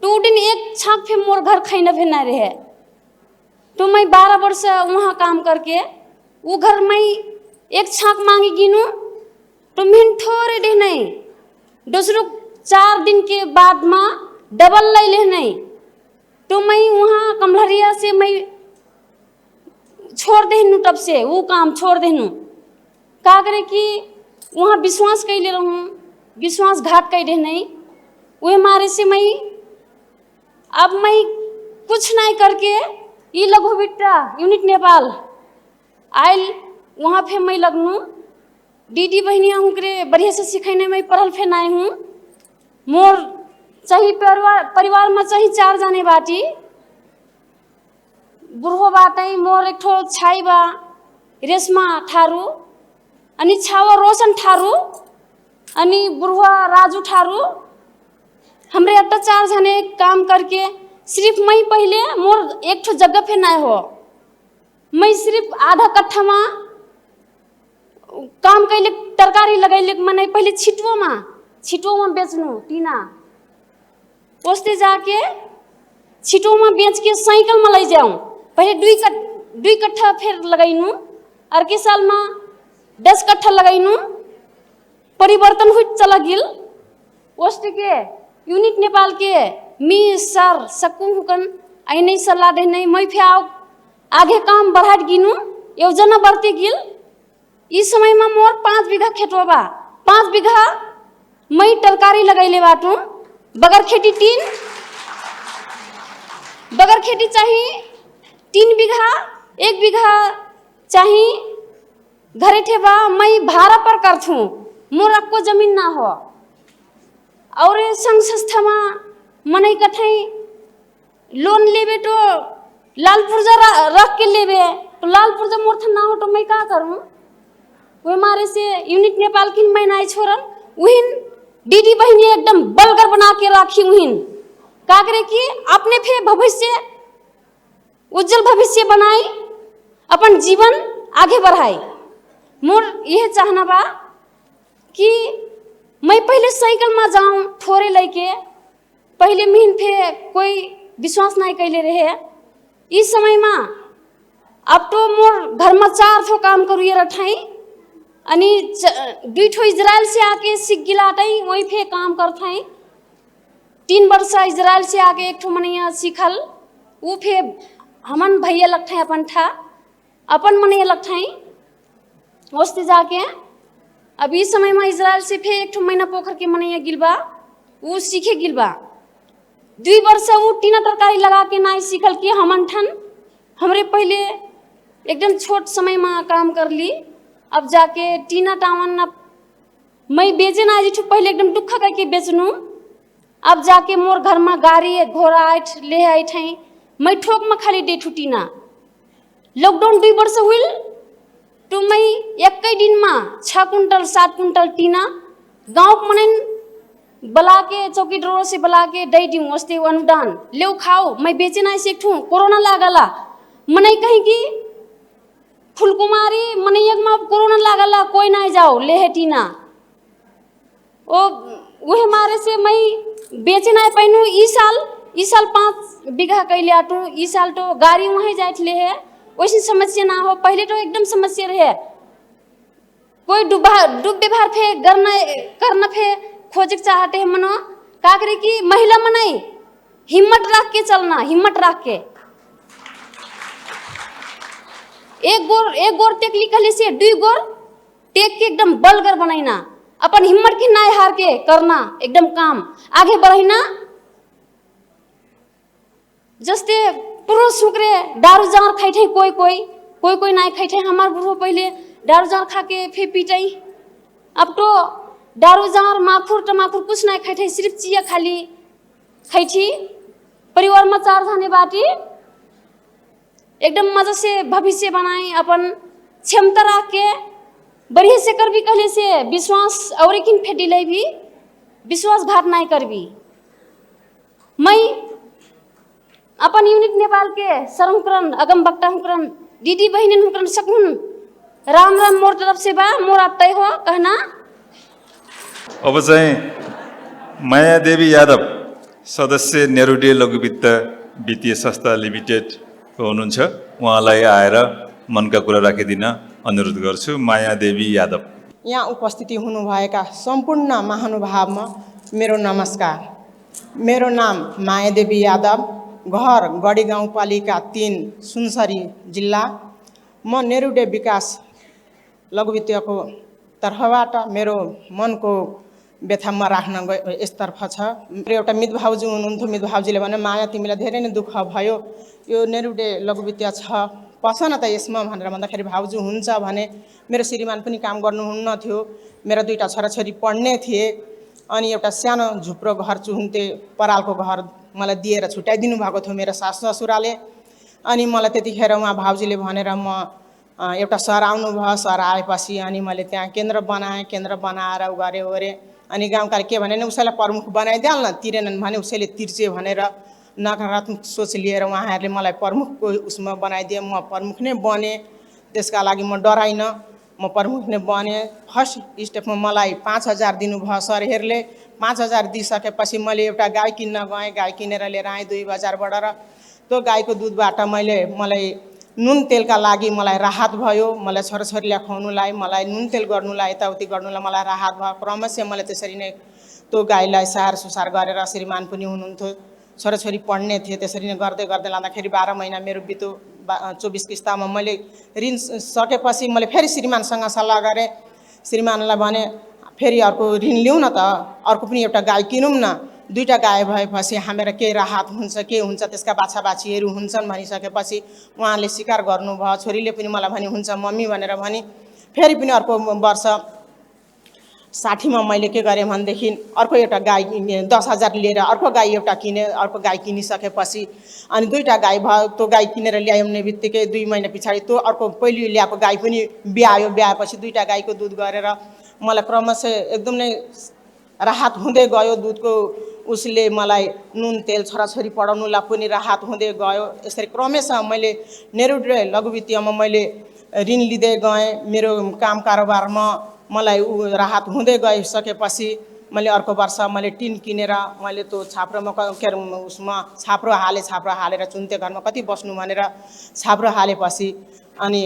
तो दिन एक छाक फे मोर घर खाना फे नहीं रहे तो मैं 12 वर्ष वहाँ काम करके वो घर में एक छाक मांगी गिनू तो मिन थोड़े दे नहीं दूसरों 4 दिन के बाद में डबल ले ले नहीं तो मैं वहाँ कमलरिया से मैं छोड़ देनु तब से वो काम छोड़ देनु का करे कि वहाँ विश्वास कैले रहूँ विश्वासघात कैले नहीं वही मारे से मैं अब मैं कुछ नहीं करके ये लघु बिट्टा यूनिट नेपाल आयल वहाँ फे मैं लगनू दीदी बहनिया हूँ करे बढ़िया से सिखाने में पढ़ल फे नहीं हूँ मोर चाहिए परिवार में चाहिए 4 जाने बाटी बुढ़ो बाटै मोर एक ठो छाई बा रेशमा ठारू अनि छावा रोशन ठारू अनि बुढ़वा राजू ठारू हमरे अट्टा 4 जने काम करके सिर्फ मैं पहले मोर एक ठो जगह पे नहीं हो मैं सिर्फ आधा कट्ठा में काम कैले तरकारी लगैले मने पहले छिटो में बेचनु टीना उसते जाके छिटो में बेच के साइकिल में ले जाऊं पहले 2 कट्ठा फिर लगाइनु अर्के साल में 10 कट्ठा लगाइनु परिवर्तन हुई चला गिल उसते के यूनिट नेपाल के मी सर सकू हुकन आई नहीं सलाह दे नहीं मैं फिर आगे काम बढ़ा गिनु योजना बढ़ते गिल इस समय में मोर 5 बीघा खेतवा बा 5 बीघा मैं तरकारी लगैले बाटू बगर खेती 3 बगर खेती चाहिए 3 बीघा 1 बीघा चाहिए घरे ठेबा मैं भाड़ा पर करथूँ मोर को जमीन ना हो और संघ संस्था में मने कठै लोन लेबे तो लाल पुर्जा रख के लेबे तो लाल पुर्जा मोर ना हो तो मैं का करूँ वे मारे से यूनिट नेपाल की मैं नहीं छोड़न उहिन दीदी बहनी एकदम बलगर बना के राखी उहिन का करे कि अपने फे भविष्य उज्जवल भविष्य बनाई अपन जीवन आगे बढ़ाई मोर यह चाहना बा कि मैं पहले साइकिल में जाऊं थोड़े लेके पहले मिहिन फे कोई विश्वास नहीं कैले रहे इस समय में अब तो मोर घर में 4 ठो काम करिए रठाई अनि 2 ठो इजराइल से आके सीख गिलाटै वही फे काम करथाई 3 वर्ष इजराइल से आके एक ठो मनिया सीखल वो फे हमन भैया लगथे अपन मनिया लगथाई उसते जाके अब इस समय में इजराइल से फे एक ठो महीना पोखर के मनिया गिलबा वो सीखे गिलबा 2 वर्ष वो टीना तरकारी लगा के नहीं सीखल कि हमन ठन हमरे पहले एकदम छोट समय में काम कर ली अब जाके टीना टावन मैं बेचे ना जिठू पहले एकदम दुख करके बेचनू अब जाके मोर घर में गाड़ी घोड़ा आठ ले आठ हैं मैं ठोक में खाली दे टीना लॉकडाउन 2 वर्ष हुई तो मैं एक दिन में 6 कुंटल 7 कुंटल टीना गाँव मन बला के चौकी डोर से बला के दे दूँ वस्ते अनुदान ले खाओ मैं बेचे ना सीखूँ कोरोना लागला मने कहीं की फुलकुमारी मनैयक में कोरोना लागला कोई नहीं जाओ ले टीना ओ वही मारे से मैं बेचे नहीं पैनू ई साल 5 बीघा कैले आटू ई साल तो गाड़ी वहीं जाए है वैसी समस्या ना हो पहले तो एकदम समस्या रहे कोई डूब व्यवहार फे करना फे खोज चाहते है मनो का करे कि महिला मनाई हिम्मत रख के चलना हिम्मत रख के एक गोर टेक लिखले से 2 गोर टेक के एकदम बलगर बनाइना अपन हिम्मत की नाय हार के करना एकदम काम आगे बढ़ाइना जस्ते पुरुष सुकरे दारू जार खाइठे कोई कोई नहीं खाइठे। हमार बुढ़ो पहले दारू जार खा के फे पीटे। अब तो दारू जार माखुर टमाखुर कुछ नहीं खाइठे, सिर्फ चिया खाली खाइठी। परिवार में 4 जाने बाटी एकदम मजा से भविष्य बनाए, अपन क्षमता रख के बढ़िया से कर भी कहले से विश्वास और किन फेटिले भी विश्वासघात नहीं कर भी। मैं अपन यूनिट नेपाल के सरमकरण अगम वक्ता हुकरन दीदी बहनी हुकरन सकून राम राम मोर तरफ से बा, मोर आत्तै हो कहना। अब चाहिँ माया देवी यादव सदस्य नेरुडे लघुवित्त वित्तीय संस्था लिमिटेडको हुनुहुन्छ। उहाँलाई आएर मनका कुरा राखिदिन अनुरोध गर्छु। माया देवी यादव। यहाँ उपस्थिति हुनुभएका सम्पूर्ण महानुभावमा मेरो नमस्कार। मेरो नाम माया देवी यादव, घर गढी गाउँपालिका 3 सुनसरी जिल्ला। म नेरुडे विकास लघुवित्तको तर्फबाट मेरो मनको व्यथा म राख्न यसतर्फ छ। मेरो एउटा मित भाउजू हुनुहुन्थ्यो। मित भाउजूले भने माया तिमीलाई धेरै नै दुःख भयो, यो नेरुडे लघुवित्त छ पस न त यसमा भनेर भन्दाखेरि भाउजू हुन्छ भने। मेरो श्रीमान पनि काम गर्नुहुन्न थियो। मेरा 2टा छोराछोरी पढ्ने थिए। अनि एउटा सानो झुप्रो घर चुहुन्ते परालको घर मलाई दिएर छुट्याइदिनु भएको थियो मेरो सासु ससुराले। अनि मलाई त्यतिखेर उहाँ भाउजूले भनेर म एउटा सर आउनुभयो। सर आएपछि अनि मैले त्यहाँ केन्द्र बनाएँ। केन्द्र बनाएर उ गरे ओरे। अनि गाउँकाले के भने उसैलाई प्रमुख बनाइदिहाल न, तिरेनन् भने उसैले तिर्चे भनेर नकारात्मक सोच लिएर उहाँहरूले मलाई प्रमुखको उसमा बनाइदिए। म प्रमुख नै बने। त्यसका लागि म डराइनँ, म प्रमुख नै बने। फर्स्ट स्टेपमा मलाई 5000 दिनुभयो सरहरूले। 5000 दिइसकेपछि मैले एउटा गाई किन्न गएँ। गाई किनेर लिएर आएँ 2 बजारबाट। र त्यो गाईको दुधबाट मलाई नुन तेलका लागि मलाई राहत भयो। मलाई छोराछोरीलाई खुवाउनुलाई, मलाई नुन तेल गर्नुलाई, यताउति गर्नुलाई मलाई राहत भयो। क्रमशः मैले त्यसरी नै त्यो गाईलाई स्याहार सुसार गरेर, श्रीमान पनि हुनुहुन्थ्यो, छोराछोरी पढ्ने थिए। त्यसरी नै गर्दै गर्दै लाँदाखेरि 12 महिना मेरो बित्यो। 24 किस्तामा मैले ऋण सकेपछि मैले फेरि श्रीमानसँग सल्लाह गरेँ। श्रीमानलाई भने फेरि अर्को ऋण लिउँ न त, अर्को पनि एउटा गाई किनौँ न। 2टा गाई भएपछि हामीलाई के राहत हुन्छ, के हुन्छ, त्यसका बाछाबाछीहरू हुन्छन् भनिसकेपछि उहाँले स्वीकार गर्नुभयो। छोरीले पनि मलाई भने हुन्छ मम्मी भनेर भनी। फेरि पनि अर्को वर्ष 60 मा मैले के गरेँ भनेदेखि अर्को एउटा गाई 10,000 लिएर अर्को गाई एउटा किने। अर्को गाई किनिसकेपछि अनि 2टा गाई भयो। त्यो गाई किनेर ल्याउने बित्तिकै 2 महिना पछाडि त्यो अर्को पहिलो ल्याएको गाई पनि ब्यायो। ब्याएपछि 2टा गाईको दुध गरेर मलाई क्रमशः एकदम नै राहत हुँदै गयो। दुधको उसले मलाई नुन तेल छोराछोरी पढाउनुलाई पनि राहत हुँदै गयो। यसरी क्रमशः मैले नेरुडे लघुवित्तमा मैले ऋण लिँदै गएँ। मेरो काम कारोबारमा मलाई राहत हुँदै गइसकेपछि मैले अर्को वर्ष मैले टिन किनेर मैले त्यो छाप्रोमा के उसमा छाप्रो हालेर चुन्ते घरमा कति बस्नु भनेर छाप्रो हालेपछि अनि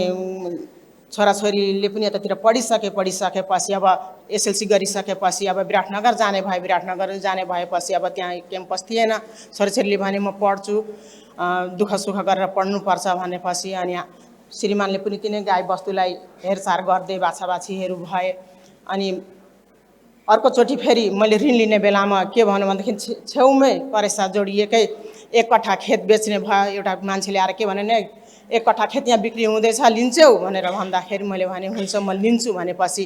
छोराछोरीले पनि यतातिर पढिसकेपछि अब एसएलसी गरिसकेपछि अब विराटनगर जाने भए। विराटनगर जाने भएपछि अब त्यहाँ क्याम्पस थिएन। छोराछोरीले भने म पढ्छु, दुःख सुख गरेर पढ्नुपर्छ भनेपछि अनि श्रीमानले पनि तिनै गाई बस्तुलाई हेरचाह गर्दै बाछाबाछीहरू भए। अनि अर्कोचोटि फेरि मैले ऋण लिने बेलामा के भन्नु भनेदेखि छेउमै करेसा जोडिएकै 1 कट्ठा खेत बेच्ने भयो। एउटा मान्छेले आएर के भने नि 1 कट्ठा खेत यहाँ बिक्री हुँदैछ लिन्छौ भनेर भन्दाखेरि मैले भने हुन्छ म लिन्छु भनेपछि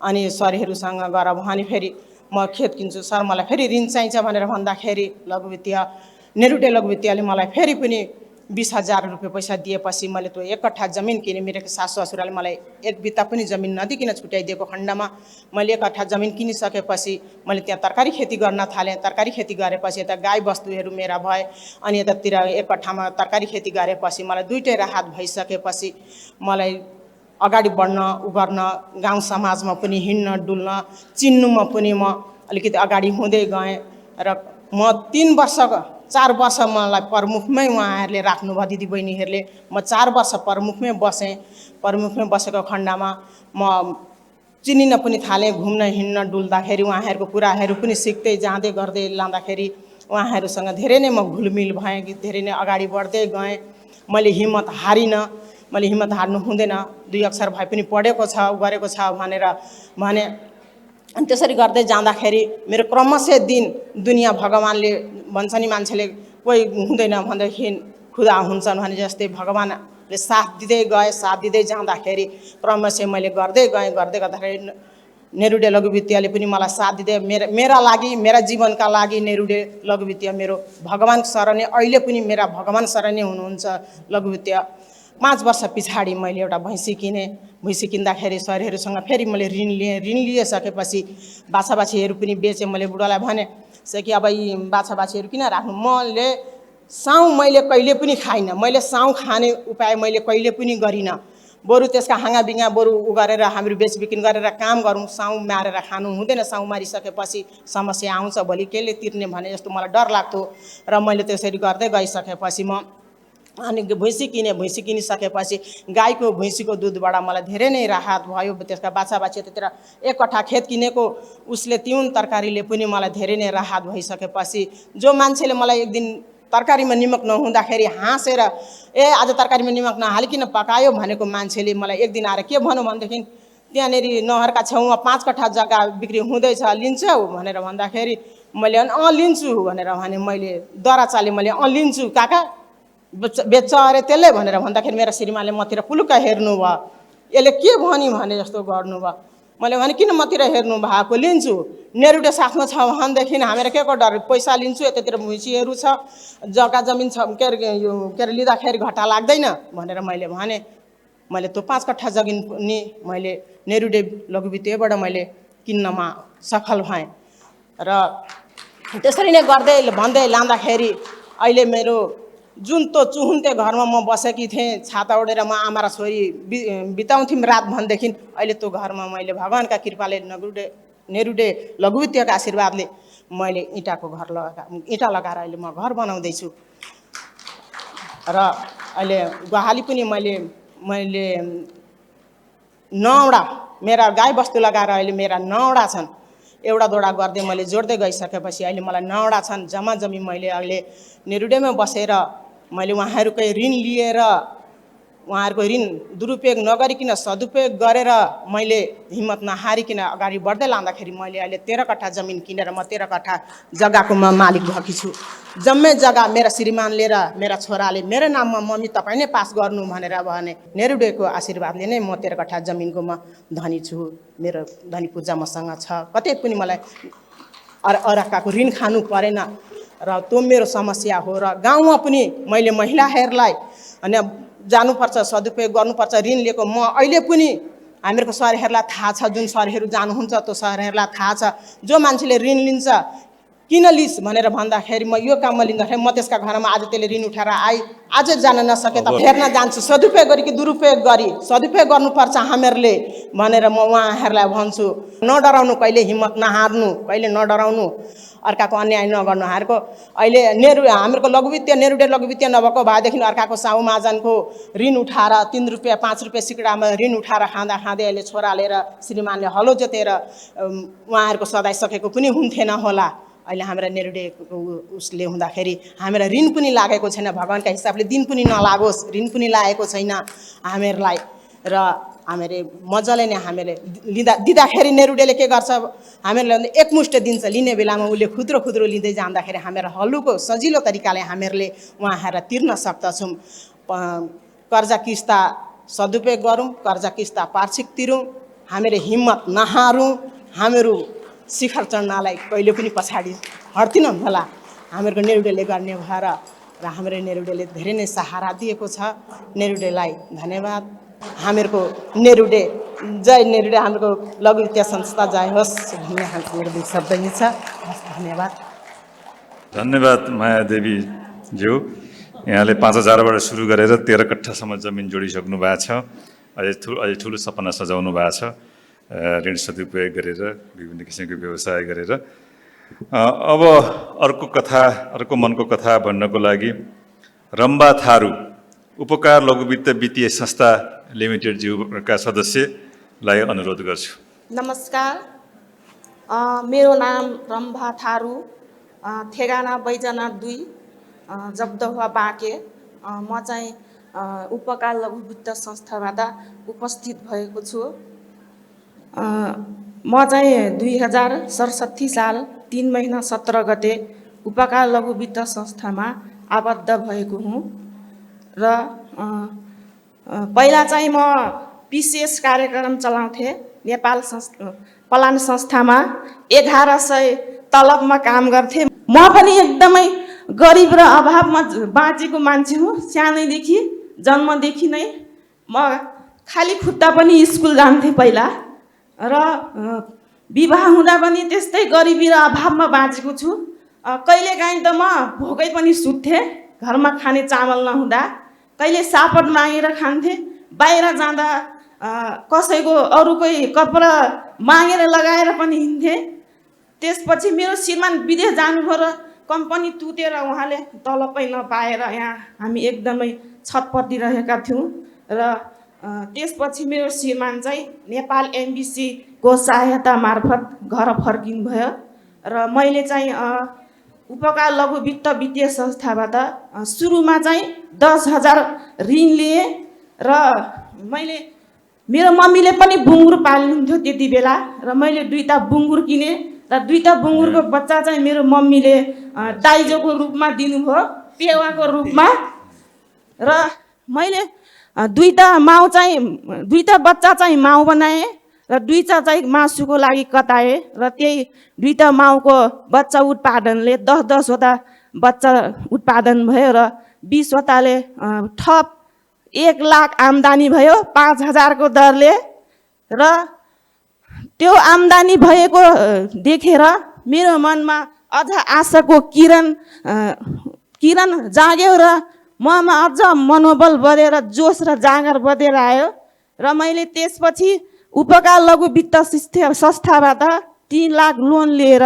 अनि सरहरूसँग गएर भने फेरि म खेत किन्छु सर मलाई फेरि ऋण चाहिन्छ भनेर भन्दाखेरि लघुवित्तीय नेरुडे लघुवित्तले मलाई फेरि पनि 20,000 रुपियाँ पैसा दिएपछि मैले त्यो 1 कट्ठा जमिन किने। मेरो सासु ससुराले मलाई 1 बित्ता पनि जमिन नदिकन छुट्याइदिएको खण्डमा मैले 1 कट्ठा जमिन किनिसकेपछि मैले त्यहाँ तरकारी खेती गर्न थालेँ। तरकारी खेती गरेपछि यता गाई बस्तुहरू मेरा भए। अनि यतातिर 1 कट्ठामा तरकारी खेती गरेपछि मलाई 2टै राहत भइसकेपछि मलाई अगाडि बढ्न गर्न गाउँ समाजमा पनि हिँड्न डुल्न चिन्नुमा पनि म अलिकति अगाडि हुँदै गएँ। र म 3 वर्ष 4 वर्ष मलाई प्रमुखमै उहाँहरूले राख्नुभयो दिदीबहिनीहरूले। म 4 वर्ष प्रमुखमै बसेँ। प्रमुखमै बसेको खण्डमा म चिनिन पनि थालेँ। घुम्न हिँड्न डुल्दाखेरि उहाँहरूको कुराहरू पनि सिक्दै जाँदै गर्दै लाँदाखेरि उहाँहरूसँग धेरै नै म घुलमिल भएँ, धेरै नै अगाडि बढ्दै गएँ। मैले हिम्मत हारिनँ। मैले हिम्मत हार्नु हुँदैन, 2 अक्षर भए पनि पढेको छ गरेको छ भनेर भने। अनि त्यसरी गर्दै जाँदाखेरि मेरो क्रमशः दिन दुनियाँ भगवानले भन्छ नि मान्छेले कोही हुँदैन भनेदेखि खुदा हुन्छन् भने जस्तै भगवानले साथ दिँदै गए, साथ दिँदै जाँदाखेरि क्रमशः मैले गर्दै गर्दाखेरि नेरुडे लघुवित्तीयले पनि मलाई साथ दिँदै मेरा लागि, मेरा जीवनका लागि नेरुडे लघुवित्तीय मेरो भगवान शरणै, अहिले पनि मेरा भगवान शरणै हुनुहुन्छ लघुवित्तीय। 5 वर्ष पछाडि मैले एउटा भैँसी किनेँ। भैँसी किन्दाखेरि सरहरूसँग फेरि मैले ऋण लिइसकेपछि बाछाबाछीहरू पनि बेचेँ। मैले बुढालाई भने कि अब यी बाछाबाछीहरू किन राख्नु, मैले कहिले पनि खाइनँ, मैले साउ खाने उपाय मैले कहिले पनि गरिनँ। बरु त्यसका हाँगाबिङ्गा बरु गरेर हाम्रो बेचबिखन गरेर काम गरौँ, साउ मारेर खानु हुँदैन। साउ मारिसकेपछि समस्या आउँछ, भोलि केले तिर्ने भने जस्तो मलाई डर लाग्थ्यो। र मैले त्यसरी गर्दै गइसकेपछि म अनि भैँसी किनेँ। भैँसी किनिसकेपछि गाईको भैँसीको दुधबाट मलाई धेरै नै राहत भयो। त्यसका बाछाबाछी त्यतिर 1 कट्ठा खेत किनेको उसले तिउन तरकारीले पनि मलाई धेरै नै राहत भइसकेपछि जो मान्छेले मलाई एक दिन तरकारीमा निमक नहुँदाखेरि हाँसेर आज तरकारीमा निमक नहालिकन पकायो भनेको मान्छेले मलाई एक दिन आएर के भन्यो भनेदेखि त्यहाँनेरि नहरका छेउमा 5 कट्ठा जग्गा बिक्री हुँदैछ, लिन्छौ भनेर भन्दाखेरि मैले लिन्छु भनेर भने। मैले दरा चाले मैले लिन्छु काका बेच्छ अरे त्यसले भनेर भन्दाखेरि मेरा श्रीमानले मतिर पुलुक्क हेर्नु भयो। यसले के भनी भने जस्तो गर्नुभयो। मैले भने किन मतिर हेर्नु भएको, लिन्छु। नेरुडे साथमा छ भनेदेखि हामीहरू के को डर, पैसा लिन्छु, यतातिर भैँसीहरू छ, जग्गा जमिन छ, के अरे लिँदाखेरि घाटा लाग्दैन भनेर मैले भने। मैले त्यो 5 कट्ठा जमिन पनि मैले नेरुडे लघुवित्तीयबाट मैले किन्नमा सफल भएँ। र त्यसरी नै भन्दै लाँदाखेरि अहिले मेरो जुन त्यो चुहुन्ते घरमा म बसेकी थिएँ, छाता ओढेर म आमा र छोरी बिताउँथ्यौँ रात भनेदेखि अहिले त्यो घरमा मैले भगवानका कृपाले नेरुडे लघुवित्तीयका आशीर्वादले मैले इँटा लगाएर अहिले म घर बनाउँदैछु। र अहिले गुहाली पनि मैले 9वटा मेरा गाई बस्तु लगाएर अहिले मेरा 9वटा छन्। एउटा दोडा गर्दै मैले जोड्दै गइसकेपछि अहिले मलाई 9वटा छन्। जम्मा जम्मी मैले अहिले नेरुडेमा बसेर मैले उहाँहरूकै ऋण लिएर उहाँहरूको ऋण दुरुपयोग नगरिकन सदुपयोग गरेर मैले हिम्मत नहारिकन अगाडि बढ्दै लाँदाखेरि मैले अहिले 13 कट्ठा जमिन किनेर म 13 कट्ठा जग्गाको म मालिक भएकी छु। जम्मै जग्गा मेरा श्रीमानले र मेरा छोराले मेरो नाममा मम्मी तपाईँ नै पास गर्नु भनेर भने नेरुडेको आशीर्वादले नै म 13 कट्ठा जमिनको म धनी छु। मेरो धनी पूजा मसँग छ। कतै पनि मलाई अर्काको ऋण खानु परेन र त्यो मेरो समस्या हो। र गाउँमा पनि मैले महिलाहरूलाई अनि जानुपर्छ, सदुपयोग गर्नुपर्छ। ऋण लिएको म अहिले पनि हामीहरूको सरहरूलाई थाहा छ, जुन सरहरू जानुहुन्छ त्यो सरहरूलाई थाहा छ। जो मान्छेले ऋण लिन्छ किन लिस् भनेर भन्दाखेरि म यो काममा लिँदाखेरि म त्यसका घरमा आज त्यसले ऋण उठाएर आज जान नसके त फेर्न जान्छु। सदुपयोग गरी कि दुरुपयोग गरी सदुपयोग गर्नुपर्छ हामीहरूले भनेर म उहाँहरूलाई भन्छु। नडराउनु, कहिले हिम्मत नहार्नु, कहिले नडराउनु, अर्काको अन्याय नगर्नु। हामीहरूको अहिले हामीहरूको लघुवित्तीय नेरुडे लघुवित्तीय नभएको भएदेखि अर्काको साउ महाजनको ऋण उठाएर 3 रुपियाँ 5 रुपियाँ सिक्डामा ऋण उठाएर खाँदा अहिले छोराले र श्रीमानले हलो जोतेर उहाँहरूको सदाइसकेको पनि हुन्थेन होला। अहिले हाम्रा नेरुडेको उसले हुँदाखेरि हामीलाई ऋण पनि लागेको छैन। भगवानका हिसाबले दिन पनि नलागोस्, ऋण पनि लागेको छैन हामीहरूलाई। र हामीले मजाले नै हामीले दिँदाखेरि नेरुडेले के गर्छ, हामीहरूले एकमुष्ट दिन्छ। लिने बेलामा उसले खुद्रो खुद्रो लिँदै जाँदाखेरि हामीहरू हल्लुको सजिलो तरिकाले हामीहरूले उहाँहरूलाई तिर्न सक्दछौँ। कर्जा किस्ता सदुपयोग गरौँ, कर्जा किस्ता पाक्षिक तिरौँ, हामीले हिम्मत नहारौँ। हामीहरू शिखर चढ्नलाई कहिले पनि पछाडि हट्दिनौँ होला। हामीहरूको नेरुडेले गर्ने भएर र हाम्रो नेरुडेले धेरै नै सहारा दिएको छ। नेरुडेलाई धन्यवाद। हामीहरूको नेरुडे जय नेरुडे, हाम्रो लघुवित्तीय संस्था जय होस् भन्ने हाम्रो दुई शब्द यही छ। धन्यवाद। धन्यवाद मायादेवीज्यू। यहाँले 5000बाट सुरु गरेर 13 कट्ठासम्म जमिन जोडिसक्नु भएको छ। अझै ठुलो सपना सजाउनु भएको छ, ऋण सदुपयोग गरेर विभिन्न किसिमको व्यवसाय गरेर। अब अर्को मनको कथा भन्नको लागि रम्बा थारू उपकार लघुवित्त वित्तीय संस्था लिमिटेडज्यूका सदस्यलाई अनुरोध गर्छु। नमस्कार, मेरो नाम रम्भा थारू, ठेगाना बैजना 2, जब्दहुवा बाँके। म चाहिँ उपकार लघुवित्त संस्थाबाट उपस्थित भएको छु। म चाहिँ 2067 साल 3 महिना 17 गते उपकार लघुवित्त संस्थामा आबद्ध भएको हुँ। र पहिला चाहिँ म विशेष कार्यक्रम चलाउँथेँ नेपाल पलान संस्थामा 1100 तलबमा काम गर्थेँ। म पनि एकदमै गरिब र अभावमा बाँचेको मान्छे हुँ। सानैदेखि जन्मदेखि नै म खाली खुट्टा पनि स्कुल जान्थेँ पहिला र विवाह हुँदा पनि त्यस्तै गरिबी र अभावमा बाँचेको छु। कहिलेकाहीँ त म भोकै पनि सुत्थेँ घरमा खाने चामल नहुँदा। कहिले सापट मागेर खान्थेँ, बाहिर जाँदा कसैको अरूकै कपडा मागेर लगाएर पनि हिँड्थेँ। त्यसपछि मेरो श्रीमान विदेश जानुभयो र कम्पनी तुतेर उहाँले तलबै नपाएर यहाँ हामी एकदमै छटपटिरहेका थियौँ र त्यसपछि मेरो श्रीमान चाहिँ नेपाल एमबिसीको सहायता मार्फत घर फर्किनुभयो र मैले चाहिँ उपकार लघु वित्त वित्तीय संस्थाबाट सुरुमा चाहिँ 10,000 ऋण लिएँ र मैले मेरो मम्मीले पनि बुङ्गुर पाल्नुहुन्थ्यो त्यति बेला र मैले 2टा बुङ्गुर किनेँ र 2टा बुङ्गुरको बच्चा चाहिँ मेरो मम्मीले दाइजोको रूपमा दिनुभयो, पेवाको रूपमा। र मैले 2टा बच्चा चाहिँ माउ बनाएँ र 2टा चाहिँ मासुको लागि कटाएँ र त्यही 2टा माउको बच्चा उत्पादनले 10-10वटा बच्चा उत्पादन भयो र 20वटाले थप 1 लाख आम्दानी भयो 5,000 को दरले। र त्यो आम्दानी भएको देखेर मेरो मनमा अझ आशाको किरण जाग्यो र ममा अझ मनोबल बढेर जोस र जाँगर बढेर आयो र मैले त्यसपछि उपकार लघु वित्त संस्थाबाट 3 लाख लोन लिएर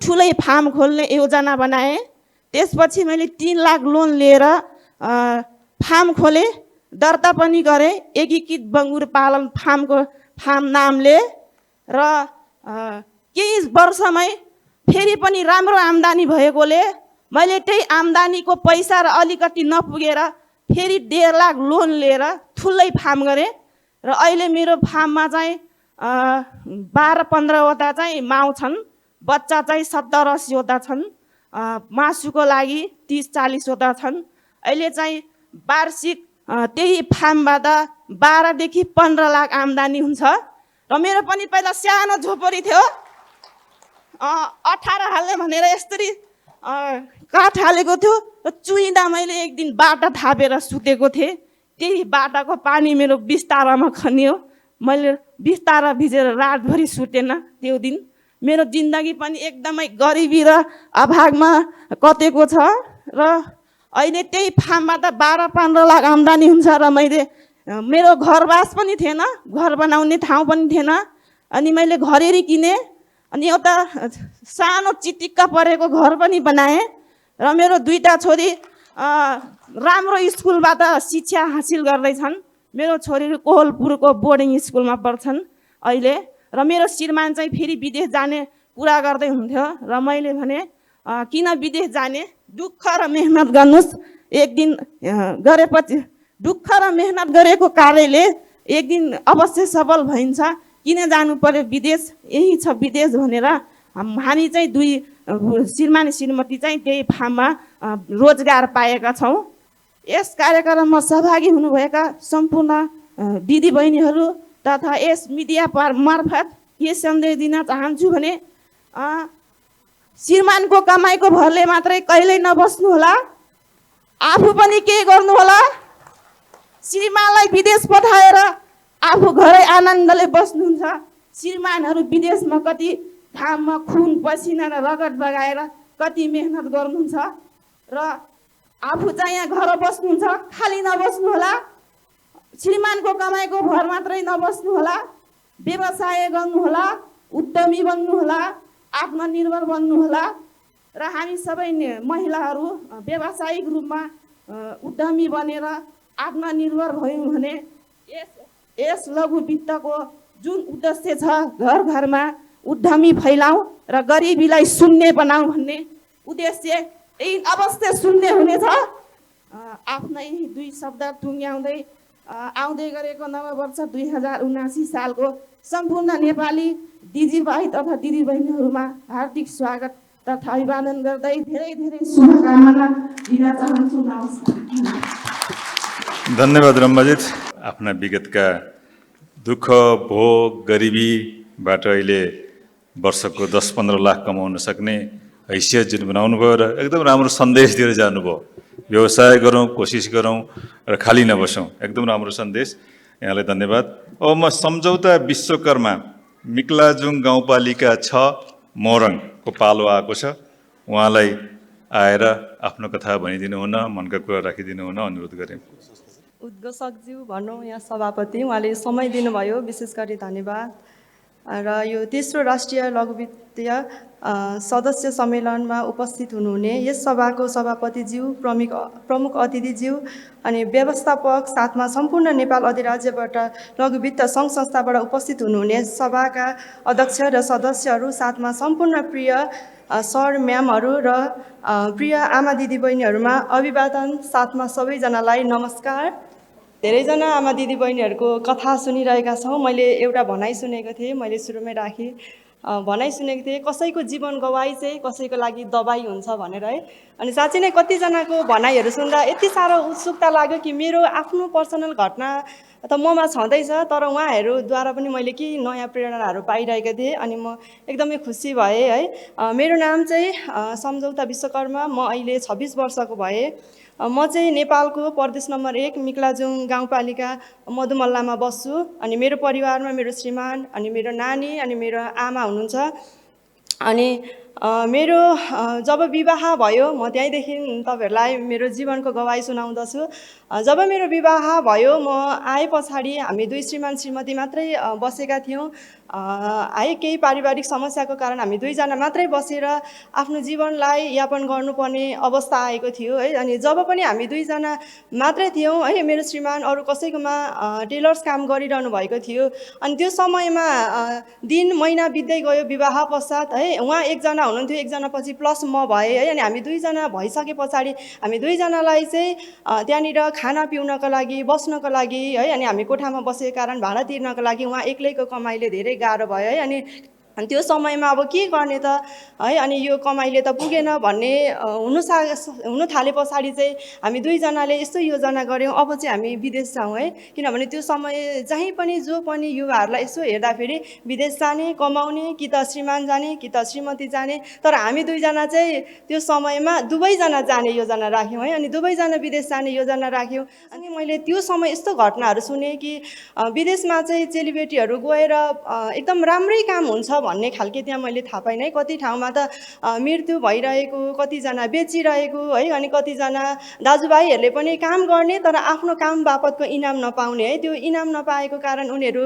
ठुलै फार्म खोल्ने योजना बनाएँ। त्यसपछि मैले 3 लाख लोन लिएर फार्म खोलेँ, दर्ता पनि गरेँ एकीकृत बङ्गुर पालन फार्म नामले र केही वर्षमै फेरि पनि राम्रो आम्दानी भएकोले मैले त्यही आम्दानीको पैसा र अलिकति नपुगेर फेरि 1.5 लाख लोन लिएर ठुलै फार्म गरेँ र अहिले मेरो फार्ममा चाहिँ 12-15वटा चाहिँ माउ छन्, बच्चा चाहिँ 70-80वटा छन्, मासुको लागि 30-40वटा छन्। अहिले चाहिँ वार्षिक त्यही फार्मबाट 12 देखि 15 लाख आम्दानी हुन्छ र मेरो पनि पहिला सानो झोपडी थियो 18 हाल्ने भनेर यसरी काठ हालेको थियो र चुइँदा मैले एक दिन बाटा थापेर सुतेको थिएँ। त्यही बाटाको पानी मेरो बिस्तारामा खनियो, मैले बिस्तारा भिजेर रातभरि सुतेन। त्यो दिन मेरो जिन्दगी पनि एकदमै गरिबी र अभावमा कटेको छ र अहिले त्यही फार्मबाट 12-15 लाख आम्दानी हुन्छ र मैले मेरो घरवास पनि थिएन, घर बनाउने ठाउँ पनि थिएन। अनि मैले घरेरी किनेँ अनि एउटा सानो चिटिक्क परेको घर पनि बनाएँ र मेरो 2टा छोरी राम्रो स्कुलबाट शिक्षा हासिल गर्दैछन्। मेरो छोरीहरू कोहलपुरको बोर्डिङ स्कुलमा पढ्छन् अहिले र मेरो श्रीमान चाहिँ फेरि विदेश जाने कुरा गर्दै हुन्थ्यो र मैले भने किन विदेश जाने, दुःख र मेहनत गर्नुहोस्, एक दिन गरेपछि दुःख र मेहनत गरेको कार्यले एक दिन अवश्य सफल भइन्छ, किन जानु पर्यो विदेश, यही छ विदेश भनेर हामी चाहिँ 2 श्रीमान श्रीमती चाहिँ त्यही फार्ममा रोजगार पाएका छौँ। यस कार्यक्रममा सहभागी हुनुभएका सम्पूर्ण दिदीबहिनीहरू तथा यस मिडिया मार्फत के सन्देश दिन चाहन्छु भने श्रीमानको कमाइको भरले मात्रै कहिल्यै नबस्नु होला, आफू पनि के गर्नु होला। श्रीमानलाई विदेश पठाएर आफू घरै आनन्दले बस्नुहुन्छ। श्रीमानहरू विदेशमा कति घाममा खुन पसिना र रगत बगाएर कति मेहनत गर्नुहुन्छ र आफू चाहिँ यहाँ घर बस्नुहुन्छ, खाली नबस्नु होला। श्रीमानको कमाइको भर मात्रै नबस्नु होला, व्यवसाय गर्नु होला, उद्यमी बन्नु होला, आत्मनिर्भर बन्नु होला र हामी सबै महिलाहरू व्यावसायिक रूपमा उद्यमी बनेर आत्मनिर्भर भयौँ भने यस लघु वित्तको जुन उद्देश्य छ घर घरमा उद्यमी फैलाउँ र गरिबीलाई शून्य बनाऊ भन्ने उद्देश्य अवश्य शून्य हुनेछ। आफ्नै 2 शब्द टुङ्ग्याउँदै आउँदै गरेको नववर्ष 2079 सालको सम्पूर्ण नेपाली दिदीभाइ तथा दिदीबहिनीहरूमा हार्दिक स्वागत तथा अभिवादन गर्दै धेरै धेरै शुभकामना दिन चाहन्छु। नमस्कार। धन्यवाद रम्बाजित। आफ्ना विगतका दुःख भोग गरिबीबाट अहिले वर्षको 10-15 लाख कमाउन सक्ने हैसियत जुन बनाउनु भयो र एकदम राम्रो सन्देश दिएर जानुभयो। व्यवसाय गरौँ, कोसिस गरौँ र खाली नबसौँ। एकदम राम्रो सन्देश। यहाँलाई धन्यवाद। अब म सम्झौता विश्वकर्मा मिक्लाजुङ गाउँपालिका 6 मोरङको पालो आएको छ। उहाँलाई आएर आफ्नो कथा भनिदिनु हुन, मनका कुरा राखिदिनु हुन अनुरोध गरेँ। उद्घोषकज्यू भनौँ या सभापति, उहाँले समय दिनुभयो, विशेष गरी धन्यवाद। र यो तेस्रो राष्ट्रिय लघु वित्तीय सदस्य सम्मेलनमा उपस्थित हुनुहुने यस सभाको सभापतिज्यू, प्रमुख अतिथिज्यू अनि व्यवस्थापक, साथमा सम्पूर्ण नेपाल अधिराज्यबाट लघु वित्त सङ्घ संस्थाबाट उपस्थित हुनुहुने सभाका अध्यक्ष र सदस्यहरू, साथमा सम्पूर्ण प्रिय सर म्यामहरू र प्रिय आमा दिदीबहिनीहरूमा अभिवादन, साथमा सबैजनालाई नमस्कार। धेरैजना आमा दिदीबहिनीहरूको कथा सुनिरहेका छौँ। मैले एउटा भनाइ सुनेको थिएँ, मैले सुरुमै राखेँ। भनाइ सुनेको थिएँ, कसैको जीवन गवाई चाहिँ कसैको लागि दबाई हुन्छ भनेर है। अनि साँच्चै नै कतिजनाको भनाइहरू सुन्दा यति साह्रो उत्सुकता लाग्यो कि मेरो आफ्नो पर्सनल घटना त ममा छँदैछ, तर उहाँहरूद्वारा पनि मैले केही नयाँ प्रेरणाहरू पाइरहेको थिएँ। अनि म एकदमै खुसी भएँ है। मेरो नाम चाहिँ सम्झौता विश्वकर्मा। म अहिले 26 वर्षको भएँ। म चाहिँ नेपालको प्रदेश नम्बर 1 मिक्लाजुङ गाउँपालिका मधुमल्लामा बस्छु। अनि मेरो परिवारमा मेरो श्रीमान अनि मेरो नानी अनि मेरो आमा हुनुहुन्छ। अनि मेरो जब विवाह भयो, म त्यहीँदेखि तपाईँहरूलाई मेरो जीवनको गवाई सुनाउँदछु। जब मेरो विवाह भयो, म आए पछाडि हामी 2 श्रीमान श्रीमती मात्रै बसेका थियौँ। केही पारिवारिक समस्याको कारण हामी 2 जना मात्रै बसेर आफ्नो जीवनलाई यापन गर्नुपर्ने अवस्था आएको थियो है। अनि जब पनि हामी 2 जना मात्रै थियौँ है, मेरो श्रीमान अरू कसैकोमा टेलर्स काम गरिरहनु भएको थियो। अनि त्यो समयमा दिन महिना बित्दै गयो विवाह पश्चात है। उहाँ एकजना हुनुहुन्थ्यो, एकजना पछि प्लस म भएँ है। अनि हामी 2 जना भइसके पछाडि हामी 2 जनालाई चाहिँ त्यहाँनिर खाना पिउनको लागि, बस्नको लागि है, अनि हामी कोठामा बसेको कारण भाडा तिर्नको लागि उहाँ एक्लैको कमाइले धेरै गाह्रो भयो है। अनि त्यो समयमा अब के गर्ने त है। अनि यो कमाइले त पुगेन भन्ने हुनु थाले पछाडि चाहिँ हामी 2 जनाले यस्तो योजना गऱ्यौँ, अब चाहिँ हामी विदेश जाउँ है। किनभने त्यो समय जहीँ पनि जो पनि युवाहरूलाई यसो हेर्दाखेरि विदेश जाने, कमाउने, कि त श्रीमान जाने कि त श्रीमती जाने। तर हामी 2 जना चाहिँ त्यो समयमा दुवैजना जाने योजना राख्यौँ है। अनि दुवैजना विदेश जाने योजना राख्यौँ। अनि मैले त्यो समय यस्तो घटनाहरू सुने कि विदेशमा चाहिँ चेलीबेटीहरू गएर एकदम राम्रै काम हुन्छ भन्ने खालके त्यहाँ मैले थाहा पाइनँ है। कति ठाउँमा त मृत्यु भइरहेको, कतिजना बेचिरहेको है। अनि कतिजना दाजुभाइहरूले पनि काम गर्ने तर आफ्नो काम बापतको इनाम नपाउने है। त्यो इनाम नपाएको कारण उनीहरू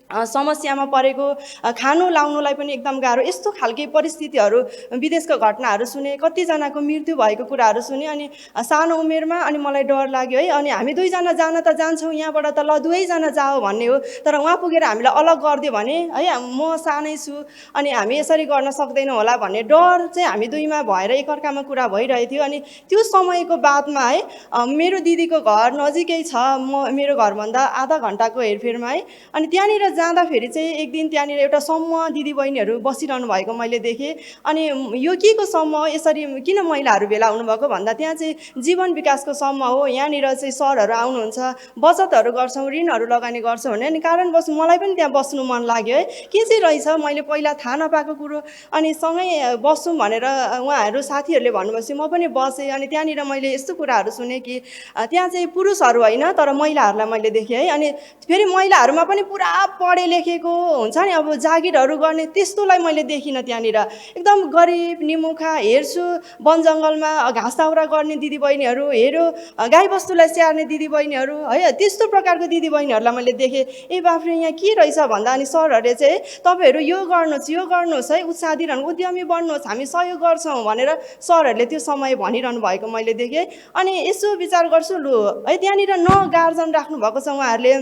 समस्यामा परेको, खानु लाउनुलाई पनि एकदम गाह्रो, यस्तो खालके परिस्थितिहरू, विदेशको घटनाहरू सुने, कतिजनाको मृत्यु भएको कुराहरू सुने। अनि सानो उमेरमा अनि मलाई डर लाग्यो है। अनि हामी 2 जना जान त जान्छौँ यहाँबाट त, ल 2 जना जाऊ भन्ने हो। तर उहाँ पुगेर हामीलाई अलग गरिदियो भने है, म सानै छु अनि हामी यसरी गर्न सक्दैनौँ होला भन्ने डर चाहिँ हामी 2 मा भएर एकअर्कामा कुरा भइरहेको थियो। अनि त्यो समयको बादमा है, मेरो दिदीको घर नजिकै छ, मेरो घरभन्दा आधा घन्टाको हेरफेरमा है। अनि त्यहाँनिर जाँदाखेरि चाहिँ एक दिन त्यहाँनिर एउटा समूह दिदीबहिनीहरू बसिरहनु भएको मैले देखेँ। अनि यो के को समूह हो, यसरी किन महिलाहरू भेला हुनुभएको भन्दा त्यहाँ चाहिँ जीवन विकासको समूह हो। यहाँनिर चाहिँ सरहरू आउनुहुन्छ, बचतहरू गर्छौँ, ऋणहरू लगानी गर्छौँ भने। अनि कारणवश मलाई पनि त्यहाँ बस्नु मन लाग्यो है। के चाहिँ रहेछ मैले पहिला थाहा नपाएको कुरो। अनि सँगै बस्छौँ भनेर उहाँहरू साथीहरूले भन्नुभएपछि म पनि बसेँ। अनि त्यहाँनिर मैले यस्तो कुराहरू सुने कि त्यहाँ चाहिँ पुरुषहरू होइन तर महिलाहरूलाई मैले देखेँ है। अनि फेरि महिलाहरूमा पनि पुरा पढे लेखेको हुन्छ नि, अब जागिरहरू गर्ने, त्यस्तोलाई मैले देखिनँ त्यहाँनिर। एकदम गरिब निमुखा हेर्छु, वन जङ्गलमा घाँस दाउरा गर्ने दिदीबहिनीहरू हेऱ्यो, गाईबस्तुलाई स्याहार्ने दिदीबहिनीहरू है, त्यस्तो प्रकारको दिदीबहिनीहरूलाई मैले देखेँ। ए बाफ्रे यहाँ के रहेछ भन्दा अनि सरहरूले चाहिँ तपाईँहरू यो गर्नुहोस् है, उत्साह दिइरहनु, उद्यमी बन्नुहोस्, हामी सहयोग गर्छौँ भनेर सरहरूले त्यो समय भनिरहनु भएको मैले देखेँ। अनि यसो विचार गर्छु, लु है त्यहाँनिर न गार्जन राख्नु भएको छ उहाँहरूले,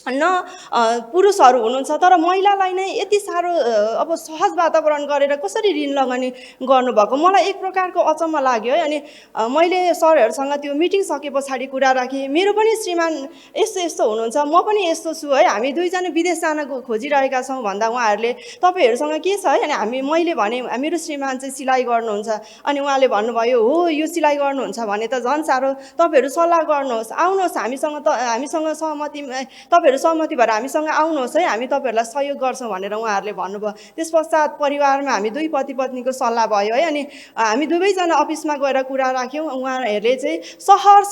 पुरुषहरू हुनुहुन्छ, तर महिलालाई नै यति साह्रो अब सहज वातावरण गरेर कसरी ऋण लगानी गर्नुभएको मलाई एक प्रकारको अचम्म लाग्यो है। अनि मैले सरहरूसँग त्यो मिटिङ सके पछाडि कुरा राखेँ, मेरो पनि श्रीमान यस्तो यस्तो हुनुहुन्छ, म पनि यस्तो छु है, हामी दुईजना विदेश जान खोजिरहेका छौँ भन्दा उहाँहरूले तपाईँहरूसँग के छ है, अनि मैले भने मेरो श्रीमान चाहिँ सिलाइ गर्नुहुन्छ, अनि उहाँले भन्नुभयो हो यो सिलाइ गर्नुहुन्छ भने त झन् साह्रो, तपाईँहरू सल्लाह गर्नुहोस्, आउनुहोस् हामीसँग सहमति, तपाईँहरू सहमति भएर हामीसँग आउनुहोस् है, हामी तपाईँहरूलाई सहयोग गर्छौँ भनेर उहाँहरूले भन्नुभयो। त्यस पश्चात परिवारमा हामी दुई पति पत्नीको सल्लाह भयो है, अनि हामी दुवैजना अफिसमा गएर कुरा राख्यौँ। उहाँहरूले चाहिँ सहर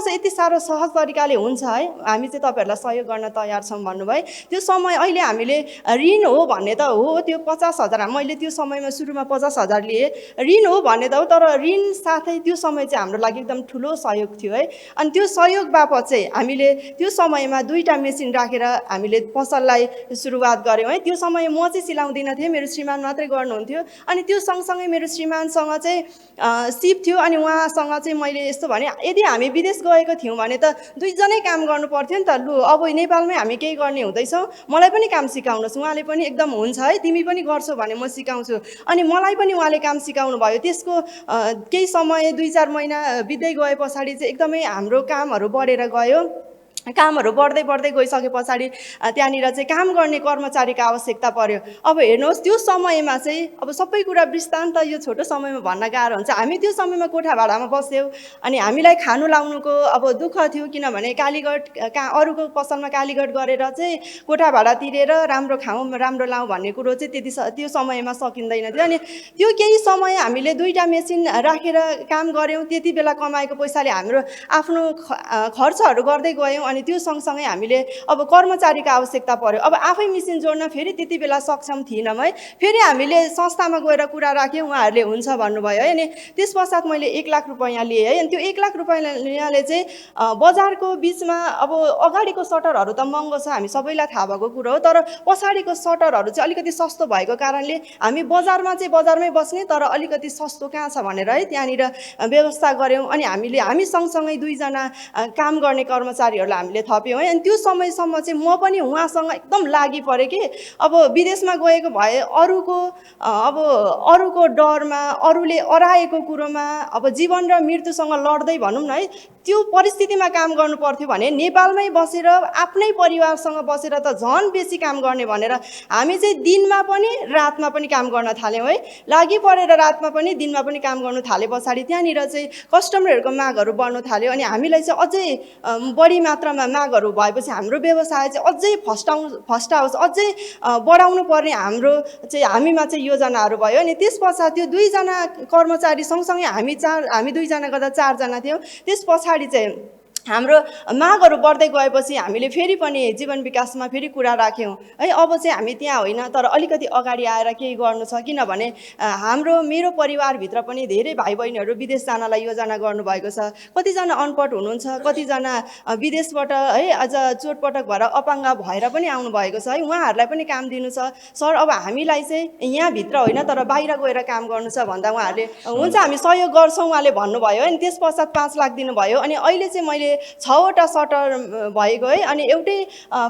चाहिँ यति साह्रो सहज तरिकाले हुन्छ है, हामी चाहिँ तपाईँहरूलाई सहयोग गर्न तयार छौँ भन्नुभयो। त्यो समय अहिले हामीले ऋण हो भन्ने त हो, त्यो 50,000 मैले त्यो समयमा सुरुमा 50,000 लिएँ, ऋण हो भन्ने त हो, तर ऋण साथै त्यो समय चाहिँ हाम्रो लागि एकदम ठुलो सहयोग थियो है। अनि त्यो सहयोग बापत चाहिँ हामीले त्यो समयमा 2टा मेसिन राखेर हामीले पसललाई सुरुवात गऱ्यौँ है। त्यो समय म चाहिँ सिलाउँदिनँ थिएँ, मेरो श्रीमान मात्रै गर्नुहुन्थ्यो। अनि त्यो सँगसँगै मेरो श्रीमानसँग चाहिँ सिप थियो, अनि उहाँसँग चाहिँ मैले यस्तो भने यदि हामी विदेश गएको थियौँ भने त दुईजनै काम गर्नु पर्थ्यो नि त, लु अब नेपालमै हामी केही गर्ने हुँदैछौँ, मलाई पनि काम सिकाउनुहोस्। उहाँले पनि एकदम हुन्छ है, तिमी पनि गर्छौ भने म सिकाउँछु। अनि मलाई पनि उहाँले काम सिकाउनु भयो। त्यसको केही समय 2-4 महिना बित्दै गए पछाडि चाहिँ एकदमै हाम्रो कामहरू बढेर गयो। कामहरू बढ्दै गइसके पछाडि त्यहाँनिर चाहिँ काम गर्ने कर्मचारीको आवश्यकता पर्यो। अब हेर्नुहोस् त्यो समयमा चाहिँ अब सबै कुरा वृत्तान्त यो छोटो समयमा भन्न गाह्रो हुन्छ। हामी त्यो समयमा कोठा भाडामा बस्थ्यौँ, अनि हामीलाई खानु लाउनुको अब दुःख थियो, किनभने कालीगढ अरूको पसलमा कालीगढ गरेर चाहिँ कोठा भाडा तिरेर राम्रो खाउँ राम्रो लाउँ भन्ने कुरो चाहिँ त्यो समयमा सकिँदैन थियो। अनि त्यो केही समय हामीले 2टा मेसिन राखेर काम गऱ्यौँ। त्यति बेला कमाएको पैसाले हाम्रो आफ्नो खर्चहरू गर्दै गयौँ। अनि त्यो सँगसँगै हामीले अब कर्मचारीको आवश्यकता पर्यो। अब आफै मेसिन जोड्न फेरि त्यति बेला सक्षम थिइनँ है। फेरि हामीले संस्थामा गएर कुरा राख्यौँ, उहाँहरूले हुन्छ भन्नुभयो है। अनि त्यस पश्चात मैले 1 लाख रुपैयाँ लिएँ है। अनि त्यो 1 लाख रुपैयाँले चाहिँ बजारको बिचमा अब अगाडिको सटरहरू त महँगो छ, हामी सबैलाई थाहा भएको कुरो हो, तर पछाडिको सटरहरू चाहिँ अलिकति सस्तो भएको कारणले हामी बजारमा चाहिँ बजारमै बस्ने, तर अलिकति सस्तो कहाँ छ भनेर है त्यहाँनिर व्यवस्था गऱ्यौँ। अनि हामी सँगसँगै 2जना काम गर्ने कर्मचारीहरूलाई हामीले थप्यौँ है। अनि त्यो समयसम्म चाहिँ म पनि उहाँसँग एकदम लागि परेँ कि अब विदेशमा गएको भए अरूको डरमा, अरूले अराएको कुरोमा अब जीवन र मृत्युसँग लड्दै भनौँ न है, त्यो परिस्थितिमा काम गर्नु पर्थ्यो भने नेपालमै बसेर आफ्नै परिवारसँग बसेर त झन् बेसी काम गर्ने भनेर हामी चाहिँ दिनमा पनि रातमा पनि काम गर्न थाल्यौँ है। लागि परेर रातमा पनि दिनमा पनि काम गर्नु थाले पछाडि त्यहाँनिर चाहिँ कस्टमरहरूको मागहरू बढ्नु थाल्यो। अनि हामीलाई चाहिँ अझै बढी मात्रामा मागहरू भएपछि हाम्रो व्यवसाय चाहिँ अझै फस्टाओस्, अझै बढाउनु पर्ने हामीमा चाहिँ योजनाहरू भयो। अनि त्यस पछाडि त्यो 2जना कर्मचारी सँगसँगै हामी 2जना गर्दा 4 जना थियौँ। त्यस पछाडि चाहिँ हाम्रो मागहरू बढ्दै गएपछि हामीले फेरि पनि जीवन विकासमा फेरि कुरा राख्यौँ है। अब चाहिँ हामी त्यहाँ होइन, तर अलिकति अगाडि आएर केही गर्नु छ, किनभने मेरो परिवारभित्र पनि धेरै भाइ बहिनीहरू विदेश जानलाई योजना गर्नुभएको छ। कतिजना अनपढ हुनुहुन्छ, कतिजना विदेशबाट है अझ चोटपटक भएर अपाङ्ग भएर पनि आउनुभएको छ है। उहाँहरूलाई पनि काम दिनु छ। सर अब हामीलाई चाहिँ यहाँभित्र होइन तर बाहिर गएर काम गर्नु छ भन्दा उहाँहरूले हुन्छ हामी सहयोग गर्छौँ उहाँले भन्नुभयो। अनि त्यस पश्चात 5 लाख दिनुभयो। अनि अहिले चाहिँ मैले 6वटा सटर भएको है। अनि एउटै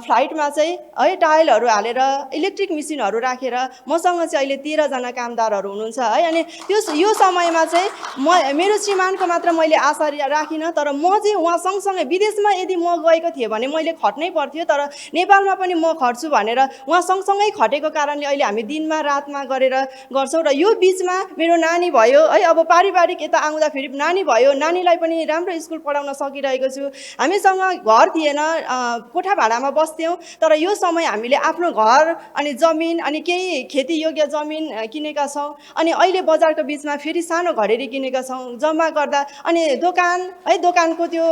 फ्लाइटमा चाहिँ है टाइलहरू हालेर इलेक्ट्रिक मेसिनहरू राखेर मसँग चाहिँ अहिले 13जना कामदारहरू हुनुहुन्छ है। अनि यो समयमा चाहिँ मेरो श्रीमानको मात्र मैले आशा राखिनँ, तर म चाहिँ उहाँ सँगसँगै विदेशमा यदि म गएको थिएँ भने मैले खट्नै पर्थ्यो, तर नेपालमा पनि म खट्छु भनेर उहाँ सँगसँगै खटेको कारणले अहिले हामी दिनमा रातमा गरेर गर्छौँ। र यो बिचमा मेरो नानी भयो है, अब पारिवारिक यता आउँदाखेरि नानी भयो, नानीलाई पनि राम्रो स्कुल पढाउन सकिरहेको छु। हामीसँग घर थिएन, कोठा भाडामा बस्थ्यौँ, तर यो समय हामीले आफ्नो घर अनि जमिन अनि केही खेतीयोग्य जमिन किनेका छौँ। अनि अहिले बजारको बिचमा फेरि सानो घरेरी किनेका छौँ। जम्मा गर्दा अनि दोकानको त्यो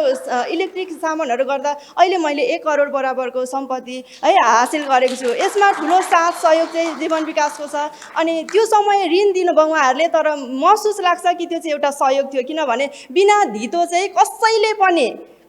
इलेक्ट्रिक सामानहरू गर्दा अहिले मैले 1 करोड बराबरको सम्पत्ति है हासिल गरेको छु। यसमा ठुलो साथ सहयोग चाहिँ जीवन विकासको छ। अनि त्यो समय ऋण दिनुभयो उहाँहरूले, तर महसुस लाग्छ कि त्यो चाहिँ एउटा सहयोग थियो, किनभने बिना धितो चाहिँ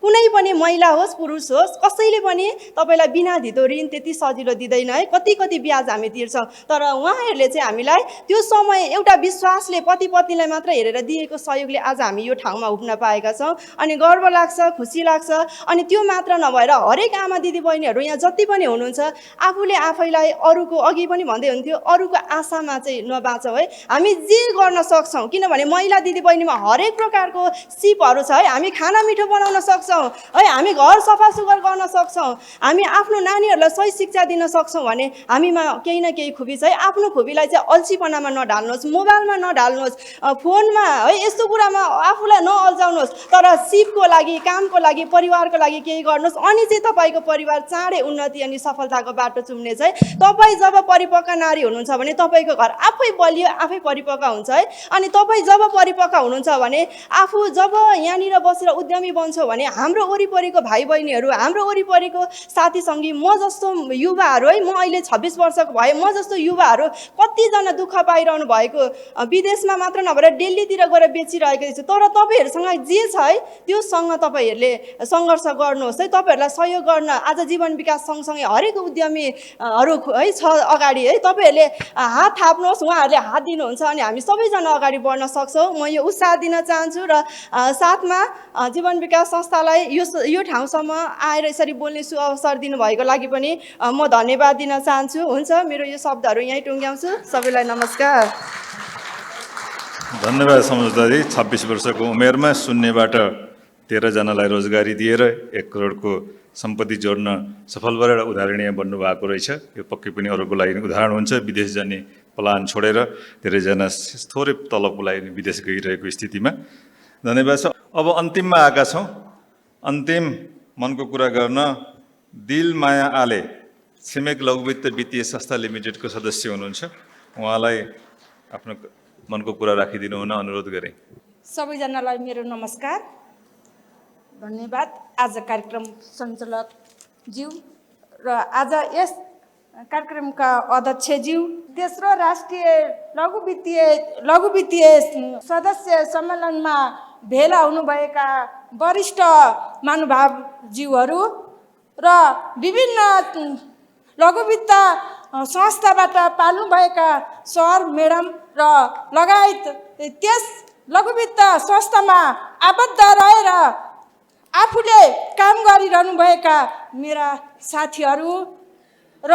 कुनै पनि महिला होस् पुरुष होस् कसैले पनि तपाईँलाई बिना धितो ऋण त्यति सजिलो दिँदैन है। कति कति ब्याज हामी तिर्छौँ, तर उहाँहरूले चाहिँ हामीलाई त्यो समय एउटा विश्वासले पति पत्नीलाई मात्र हेरेर दिएको सहयोगले आज हामी यो ठाउँमा उभ्न पाएका छौँ। अनि गर्व लाग्छ, खुसी लाग्छ। अनि त्यो मात्र नभएर हरेक आमा दिदी बहिनीहरू यहाँ जति पनि हुनुहुन्छ, आफूले आफैलाई अरूको अघि पनि भन्दै हुन्थ्यो, अरूको आशामा चाहिँ नबाँचौँ है। हामी जे गर्न सक्छौँ, किनभने महिला दिदी बहिनीमा हरेक प्रकारको सिपहरू छ है। हामी खाना मिठो बनाउन सक्छौँ है, हामी घर सफा सुग्घर गर्न सक्छौँ, हामी आफ्नो नानीहरूलाई सही शिक्षा दिन सक्छौँ भने हामीमा केही न केही खुबी छ है। आफ्नो खुबीलाई चाहिँ अल्छीपनामा नढाल्नुहोस्, मोबाइलमा नढाल्नुहोस्, फोनमा है यस्तो कुरामा आफूलाई नअल्झाउनुहोस्, तर सिपको लागि, कामको लागि, परिवारको लागि केही गर्नुहोस्। अनि चाहिँ तपाईँको परिवार चाँडै उन्नति अनि सफलताको बाटो चुम्नेछ है। तपाईँ जब परिपक्व नारी हुनुहुन्छ भने तपाईँको घर आफै बलियो, आफै परिपक्व हुन्छ है। अनि तपाईँ जब परिपक्व हुनुहुन्छ भने आफू जब यहाँनिर बसेर उद्यमी बन्छौँ भने हाम्रो वरिपरिको भाइ बहिनीहरू, हाम्रो वरिपरिको साथी सङ्गी, म जस्तो युवाहरू है, म अहिले 26 वर्षको भए, म जस्तो युवाहरू कतिजना दुःख पाइरहनु भएको, विदेशमा मात्र नभएर दिल्लीतिर गएर बेचिरहेको छ। तर तपाईँहरूसँग जे छ है त्योसँग तपाईँहरूले सङ्घर्ष गर्नुहोस् है। तपाईँहरूलाई सहयोग गर्न आज जीवन विकास सँगसँगै हरेक उद्यमीहरू है छ अगाडि है। तपाईँहरूले हात थाप्नुहोस्, उहाँहरूले हात दिनुहुन्छ अनि हामी सबैजना अगाडि बढ्न सक्छौँ। म यो उत्साह दिन चाहन्छु र साथमा जीवन विकास संस्थालाई यो ठाउँसम्म आएर यसरी बोल्ने सुअवसर दिनुभएको लागि पनि म धन्यवाद दिन चाहन्छु। हुन्छ, मेरो यो शब्दहरू यहीँ टुङ्ग्याउँछु। सबैलाई नमस्कार। धन्यवाद सम्झौताजी। 26 वर्षको उमेरमा शून्यबाट 13 जनालाई रोजगारी दिएर 1 करोडको सम्पत्ति जोड्न सफल भएर उदाहरणीय बन्नुभएको रहेछ। यो पक्कै पनि अरूको लागि उदाहरण हुन्छ। विदेश जाने प्लान छोडेर धेरैजना थोरै तलबको लागि विदेश गइरहेको स्थितिमा धन्यवाद छ। अब अन्तिममा आएका छौँ। अन्तिम मनको कुरा गर्न दिलमाया आले छिमेक लघुवित्त वित्तीय संस्था लिमिटेडको सदस्य हुनुहुन्छ। उहाँलाई आफ्नो मनको कुरा राखिदिनु हुन अनुरोध गरेँ। सबैजनालाई मेरो नमस्कार, धन्यवाद। आज कार्यक्रम सञ्चालकज्यू र आज यस कार्यक्रमका अध्यक्षज्यू, तेस्रो राष्ट्रिय लघु वित्तीय सदस्य सम्मेलनमा भेला हुनुभएका वरिष्ठ महानुभावज्यूहरू र विभिन्न लघुवित्त संस्थाबाट पाल्नुभएका सर, म्याडम र लगायत त्यस लघुवित्त संस्थामा आबद्ध रहेर आफूले काम गरिरहनुभएका मेरा साथीहरू र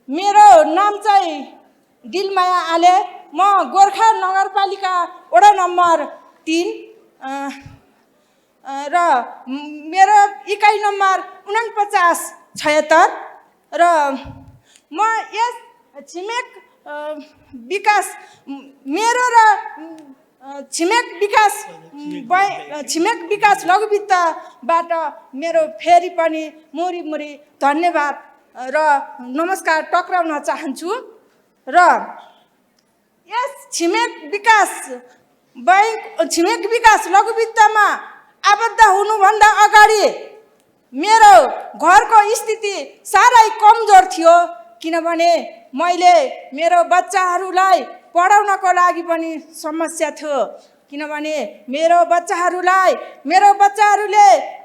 मेरो नाम चाहिँ दिलमाया आले। म गोर्खा नगरपालिका वडा नम्बर 3 र मेरो इकाइ नम्बर 4976 र म यस छिमेक विकास मेरो र छिमेक विकास लघुवित्तबाट मेरो फेरि पनि मुरी धन्यवाद र नमस्कार टक्राउन चाहन्छु। र यस छिमेक विकास लघुवित्तमा आबद्ध हुनुभन्दा अगाडि मेरो घरको स्थिति साह्रै कमजोर थियो, किनभने मैले मेरो बच्चाहरूलाई पढाउनको लागि पनि समस्या थियो। किनभने मेरो बच्चाहरूले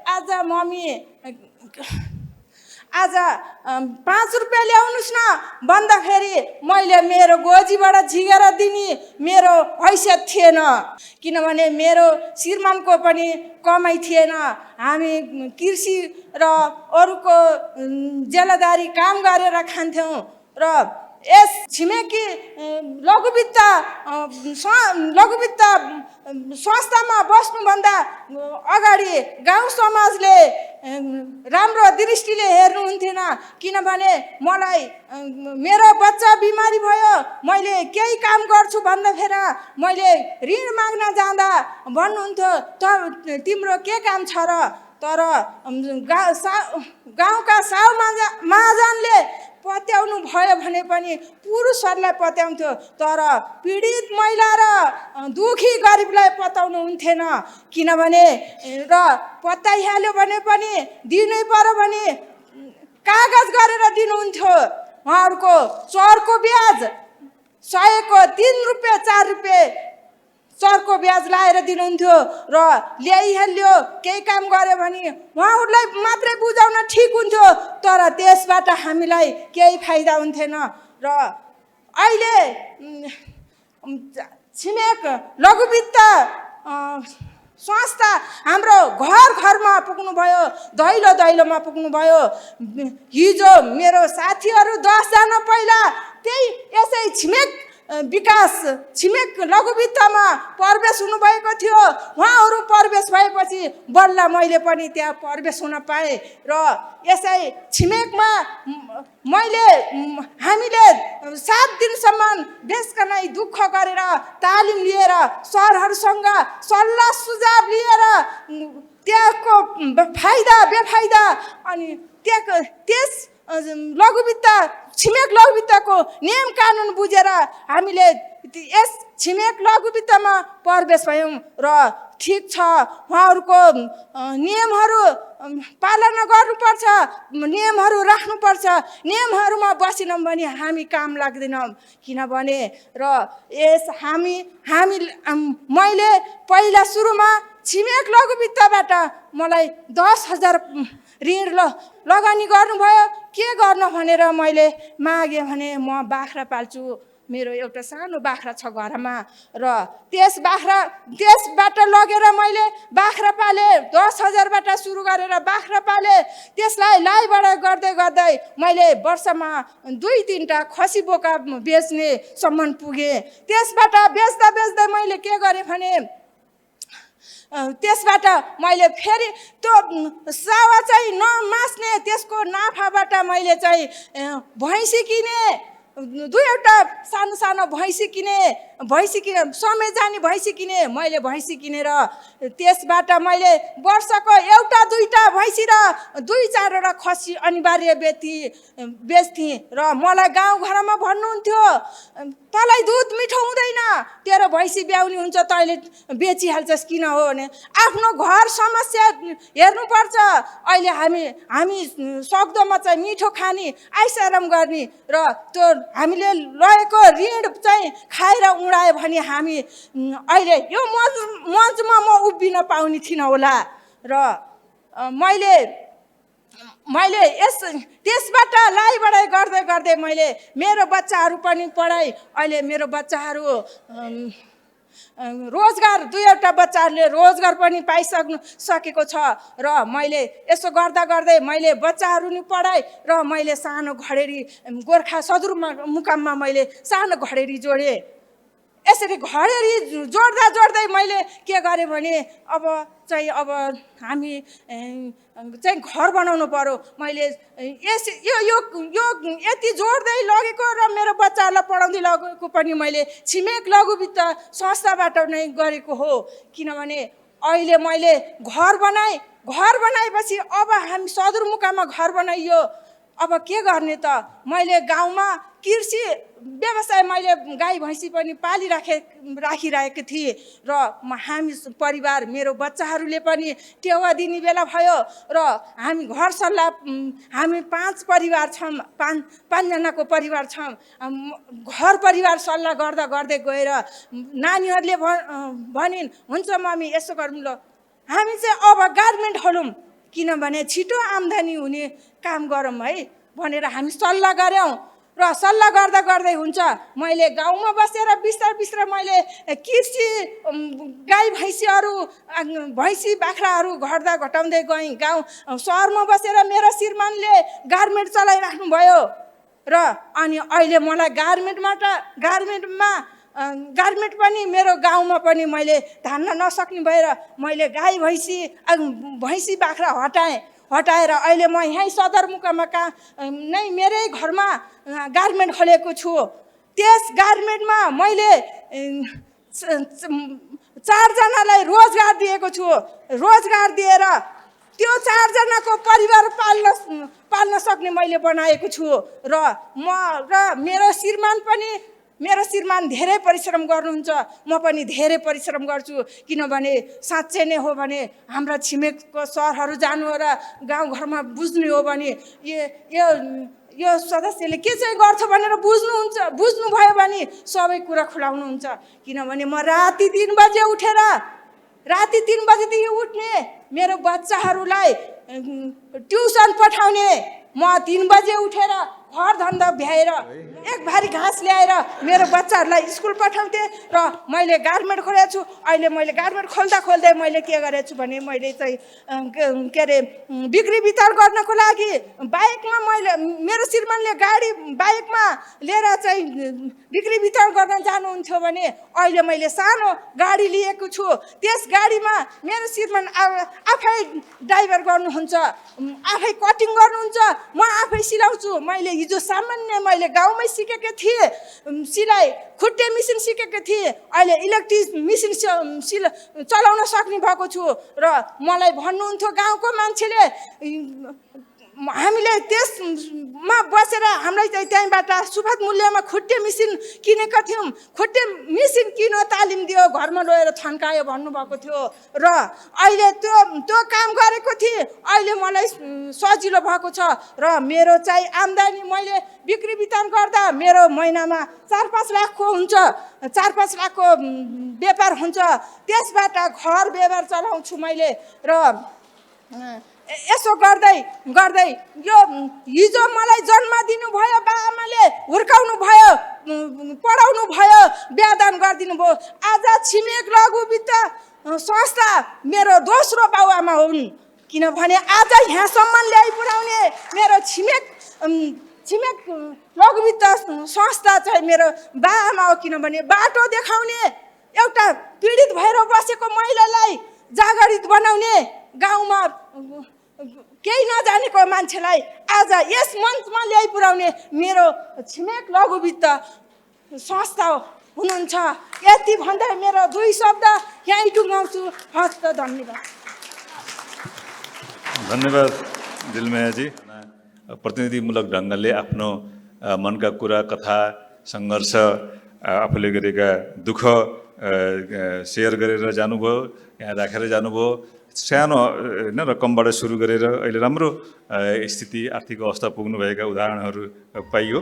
आज मम्मी आज 5 रुपियाँ ल्याउनुहोस् न भन्दाखेरि मैले मेरो गोजीबाट झिकेर दिने मेरो हैसियत थिएन, किनभने मेरो श्रीमानको पनि कमाइ थिएन। हामी कृषि र अरूको जेलादारी काम गरेर खान्थ्यौँ र यस छिमेकी लघुवित्त संस्थामा बस्नुभन्दा अगाडि गाउँ समाजले राम्रो दृष्टिले हेर्नुहुन्थेन, किनभने मलाई मेरो बच्चा बिमारी भयो, मैले केही काम गर्छु भन्दाखेरि मैले ऋण माग्न जाँदा भन्नुहुन्थ्यो तिम्रो के काम छ र। तर गाउँका साउ महाजनले पत्याउनु भयो भने पनि पुरुषहरूलाई पत्याउँथ्यो, तर पीडित महिला र दुखी गरिबलाई पत्याउनु हुन्थेन। किनभने र पत्याइहाल्यो भने पनि दिनै पर्यो भने कागज गरेर दिनुहुन्थ्यो। उहाँहरूको चोरको ब्याज 100 को 3 रुपियाँ 4 रुपियाँ चर्को ब्याज लाएर दिनुहुन्थ्यो र ल्याइहाल्यो केही काम गर्यो भने उहाँहरूलाई मात्रै बुझाउन ठिक हुन्थ्यो, तर त्यसबाट हामीलाई केही फाइदा हुन्थेन। र अहिले छिमेक लघुवित्त संस्था हाम्रो घर घरमा पुग्नुभयो, दैलो दैलोमा पुग्नुभयो। हिजो मेरो साथीहरू 10 जना पहिला त्यही यसै छिमेक विकास छिमेक लघुवित्तमा प्रवेश हुनुभएको थियो। उहाँहरू प्रवेश भएपछि बल्ल मैले पनि त्यहाँ प्रवेश हुन पाएँ र यसै छिमेकमा हामीले 7 दिनसम्म बेसकनै दुःख गरेर तालिम लिएर सरहरूसँग सल्लाह सुझाव लिएर त्यहाँको फाइदा बेफाइदा अनि त्यस लघुवित्त छिमेक लघुवित्तको नियम कानुन बुझेर हामीले यस छिमेक लघुवित्तमा प्रवेश भयौँ र ठिक छ, उहाँहरूको नियमहरू पालना गर्नुपर्छ, नियमहरू राख्नुपर्छ। नियमहरूमा बसेनौँ भने हामी काम लाग्दैनौँ, किनभने र मैले पहिला सुरुमा छिमेक लघुवित्तबाट मलाई 10,000 ऋण लगानी गर्नुभयो। के गर्न भनेर मैले मागेँ भने म बाख्रा पाल्छु, मेरो एउटा सानो बाख्रा छ घरमा र त्यसबाट लगेर मैले बाख्रा पालेँ। 10,000बाट सुरु गरेर बाख्रा पालेँ, त्यसलाई लाइबढाइ गर्दै गर्दै मैले वर्षमा 2-3टा खसी बोका बेच्ने सम्म पुगेँ। त्यसबाट बेच्दा मैले के गरेँ भने त्यसबाट मैले फेरि त्यो सावा चाहिँ नमास्ने त्यसको नाफाबाट मैले चाहिँ भैँसी किने, 2वटा सानो भैँसी किने, समय जाने भैँसी किने। मैले भैँसी किनेर त्यसबाट मैले वर्षको 1-2टा भैँसी र 2-4वटा खसी अनिवार्य बेच्थेँ र मलाई गाउँघरमा भन्नुहुन्थ्यो, तँलाई दुध मिठो हुँदैन, तेरो भैँसी ब्याउने हुन्छ, तैँले बेचिहाल्छस् किन हो भने आफ्नो घर समस्या हेर्नुपर्छ। अहिले हामी सक्दोमा चाहिँ मिठो खाने, आइसाराम गर्ने र त्यो हामीले लगेको ऋण चाहिँ खाएर उडायो भने हामी अहिले यो मञ्चमा म उभिन पाउने थिइनँ होला। र मैले त्यसबाट लाइबढाइ गर्दै गर्दै मैले मेरो बच्चाहरू पनि पढाएँ। अहिले मेरो बच्चाहरू रोजगार 2वटा बच्चाहरूले रोजगार पनि पाइसकेको छ र मैले यसो गर्दा गर्दै मैले बच्चाहरू नि पढाएँ र मैले सानो घडेरी गोर्खा सदरमुकाममा मैले सानो घडेरी जोडेँ। यसरी घडेरी जोड्दै मैले के गरेँ भने अब हामी चाहिँ घर बनाउनु पर्यो। मैले यति जोड्दै लगेको र मेरो बच्चाहरूलाई पढाउँदै लगेको पनि मैले छिमेक लघुवित्त संस्थाबाट नै गरेको हो। किनभने अहिले मैले घर बनाएपछि अब हामी सदरमुकाममा घर बनाइयो, अब के गर्ने त? मैले गाउँमा कृषि व्यवसाय मैले गाई भैँसी पनि राखिरहेको थिएँ र हामी परिवार मेरो बच्चाहरूले पनि टेवा दिने बेला भयो र हामी घर सल्लाह हामी 5 परिवार छौँ, 5जनाको परिवार छौँ। घर परिवार सल्लाह गर्दै गएर नानीहरूले भनिन्, हुन्छ मम्मी यसो गरौँ ल, हामी चाहिँ अब गार्मेन्ट खोलौँ, किनभने छिटो आम्दानी हुने काम गरौँ है भनेर हामी सल्लाह गऱ्यौँ। र सल्लाह गर्दा गर्दै हुन्छ, मैले गाउँमा बसेर बिस्तारै मैले कृषि गाई भैँसी बाख्राहरू घटाउँदै गएँ। सहरमा बसेर मेरो श्रीमानले गार्मेन्ट चलाइराख्नु भयो र अनि अहिले मलाई गार्मेन्ट पनि मेरो गाउँमा पनि मैले धान्न नसक्ने भएर मैले गाई भैँसी बाख्रा हटाएर अहिले म यहीँ सदरमुकाममा नै मेरै घरमा गार्मेन्ट खोलेको छु। त्यस गार्मेन्टमा मैले 4जनालाई रोजगार दिएको छु। रोजगार दिएर त्यो 4जनाको परिवार पाल्न सक्ने मैले बनाएको छु र मेरो श्रीमान धेरै परिश्रम गर्नुहुन्छ, म पनि धेरै परिश्रम गर्छु। किनभने साँच्चै नै हो भने हाम्रा छिमेकको सहरहरू जानु र गाउँघरमा बुझ्ने हो भने यो यो सदस्यले के चाहिँ गर्छ भनेर बुझ्नुभयो भने सबै कुरा खुलाउनुहुन्छ। किनभने म राति 3 बजे उठेर राति 3 बजेदेखि उठ्ने, मेरो बच्चाहरूलाई ट्युसन पठाउने, म 3 बजे उठेर घर धन्दा भ्याएर एक भारी घाँस ल्याएर मेरो बच्चाहरूलाई स्कुल पठाउँथेँ र मैले गार्मेन्ट खोलेको छु। अहिले मैले गार्मेन्ट खोल्दै मैले के गरेको छु भने मैले चाहिँ के अरे बिक्री वितरण गर्नको लागि बाइकमा मैले मेरो श्रीमानले गाडी बाइकमा लिएर चाहिँ बिक्री वितरण गर्न जानुहुन्थ्यो भने अहिले मैले सानो गाडी लिएको छु। त्यस गाडीमा मेरो श्रीमान आफै ड्राइभर गर्नुहुन्छ, आफै कटिङ गर्नुहुन्छ, म आफै सिलाउँछु। मैले हिजो सामान्य मैले गाउँमै सिकेको थिएँ सिलाइ, खुट्टे मेसिन सिकेको थिएँ, अहिले इलेक्ट्रिक मेसिन चलाउन सक्ने भएको छु। र मलाई भन्नुहुन्थ्यो गाउँको मान्छेले, हामीले त्यसमा बसेर हामीलाई चाहिँ त्यहीँबाट सुपथ मूल्यमा खुट्टे मेसिन किनेका थियौँ, खुट्टे मेसिन किन तालिम दियो, घरमा लगेर थन्कायो भन्नुभएको थियो। र अहिले त्यो काम गरेको थिएँ, अहिले मलाई सजिलो भएको छ। र मेरो चाहिँ आम्दानी मैले बिक्री वितरण गर्दा मेरो महिनामा 4-5 लाखको हुन्छ, 4-5 लाखको व्यापार हुन्छ। त्यसबाट घर व्यवहार चलाउँछु मैले। र यसो गर्दै यो हिजो मलाई जन्म दिनुभयो, बाआमाले हुर्काउनु भयो, पढाउनु भयो, बिहादान गरिदिनु भयो। आज छिमेक लघु वित्त संस्था मेरो दोस्रो बाउआमा हुन्। किनभने आज यहाँसम्म ल्याइ पुर्याउने मेरो छिमेक लघु वित्त संस्था चाहिँ मेरो बाआमा हो। किनभने बाटो देखाउने, एउटा पीडित भएर बसेको महिलालाई जागरित बनाउने, गाउँमा केही नजानेको मान्छेलाई आज यस मञ्चमा ल्याइ पुर्याउने मेरो छिमेक लघु वित्त संस्था हुनुहुन्छ। यति भन्दै मेरो 2 शब्द यहीँ टुङ्गाउँछु। हस्त धन्यवाद। धन्यवाद दिलमायाजी। प्रतिनिधिमूलक ढङ्गले आफ्नो मनका कुरा, कथा, सङ्घर्ष, आफूले गरेका दुःख सेयर गरेर जानुभयो, यहाँ राखेर जानुभयो। सानो होइन रकमबाट सुरु गरेर अहिले राम्रो स्थिति, आर्थिक अवस्था पुग्नुभएका उदाहरणहरू पाइयो।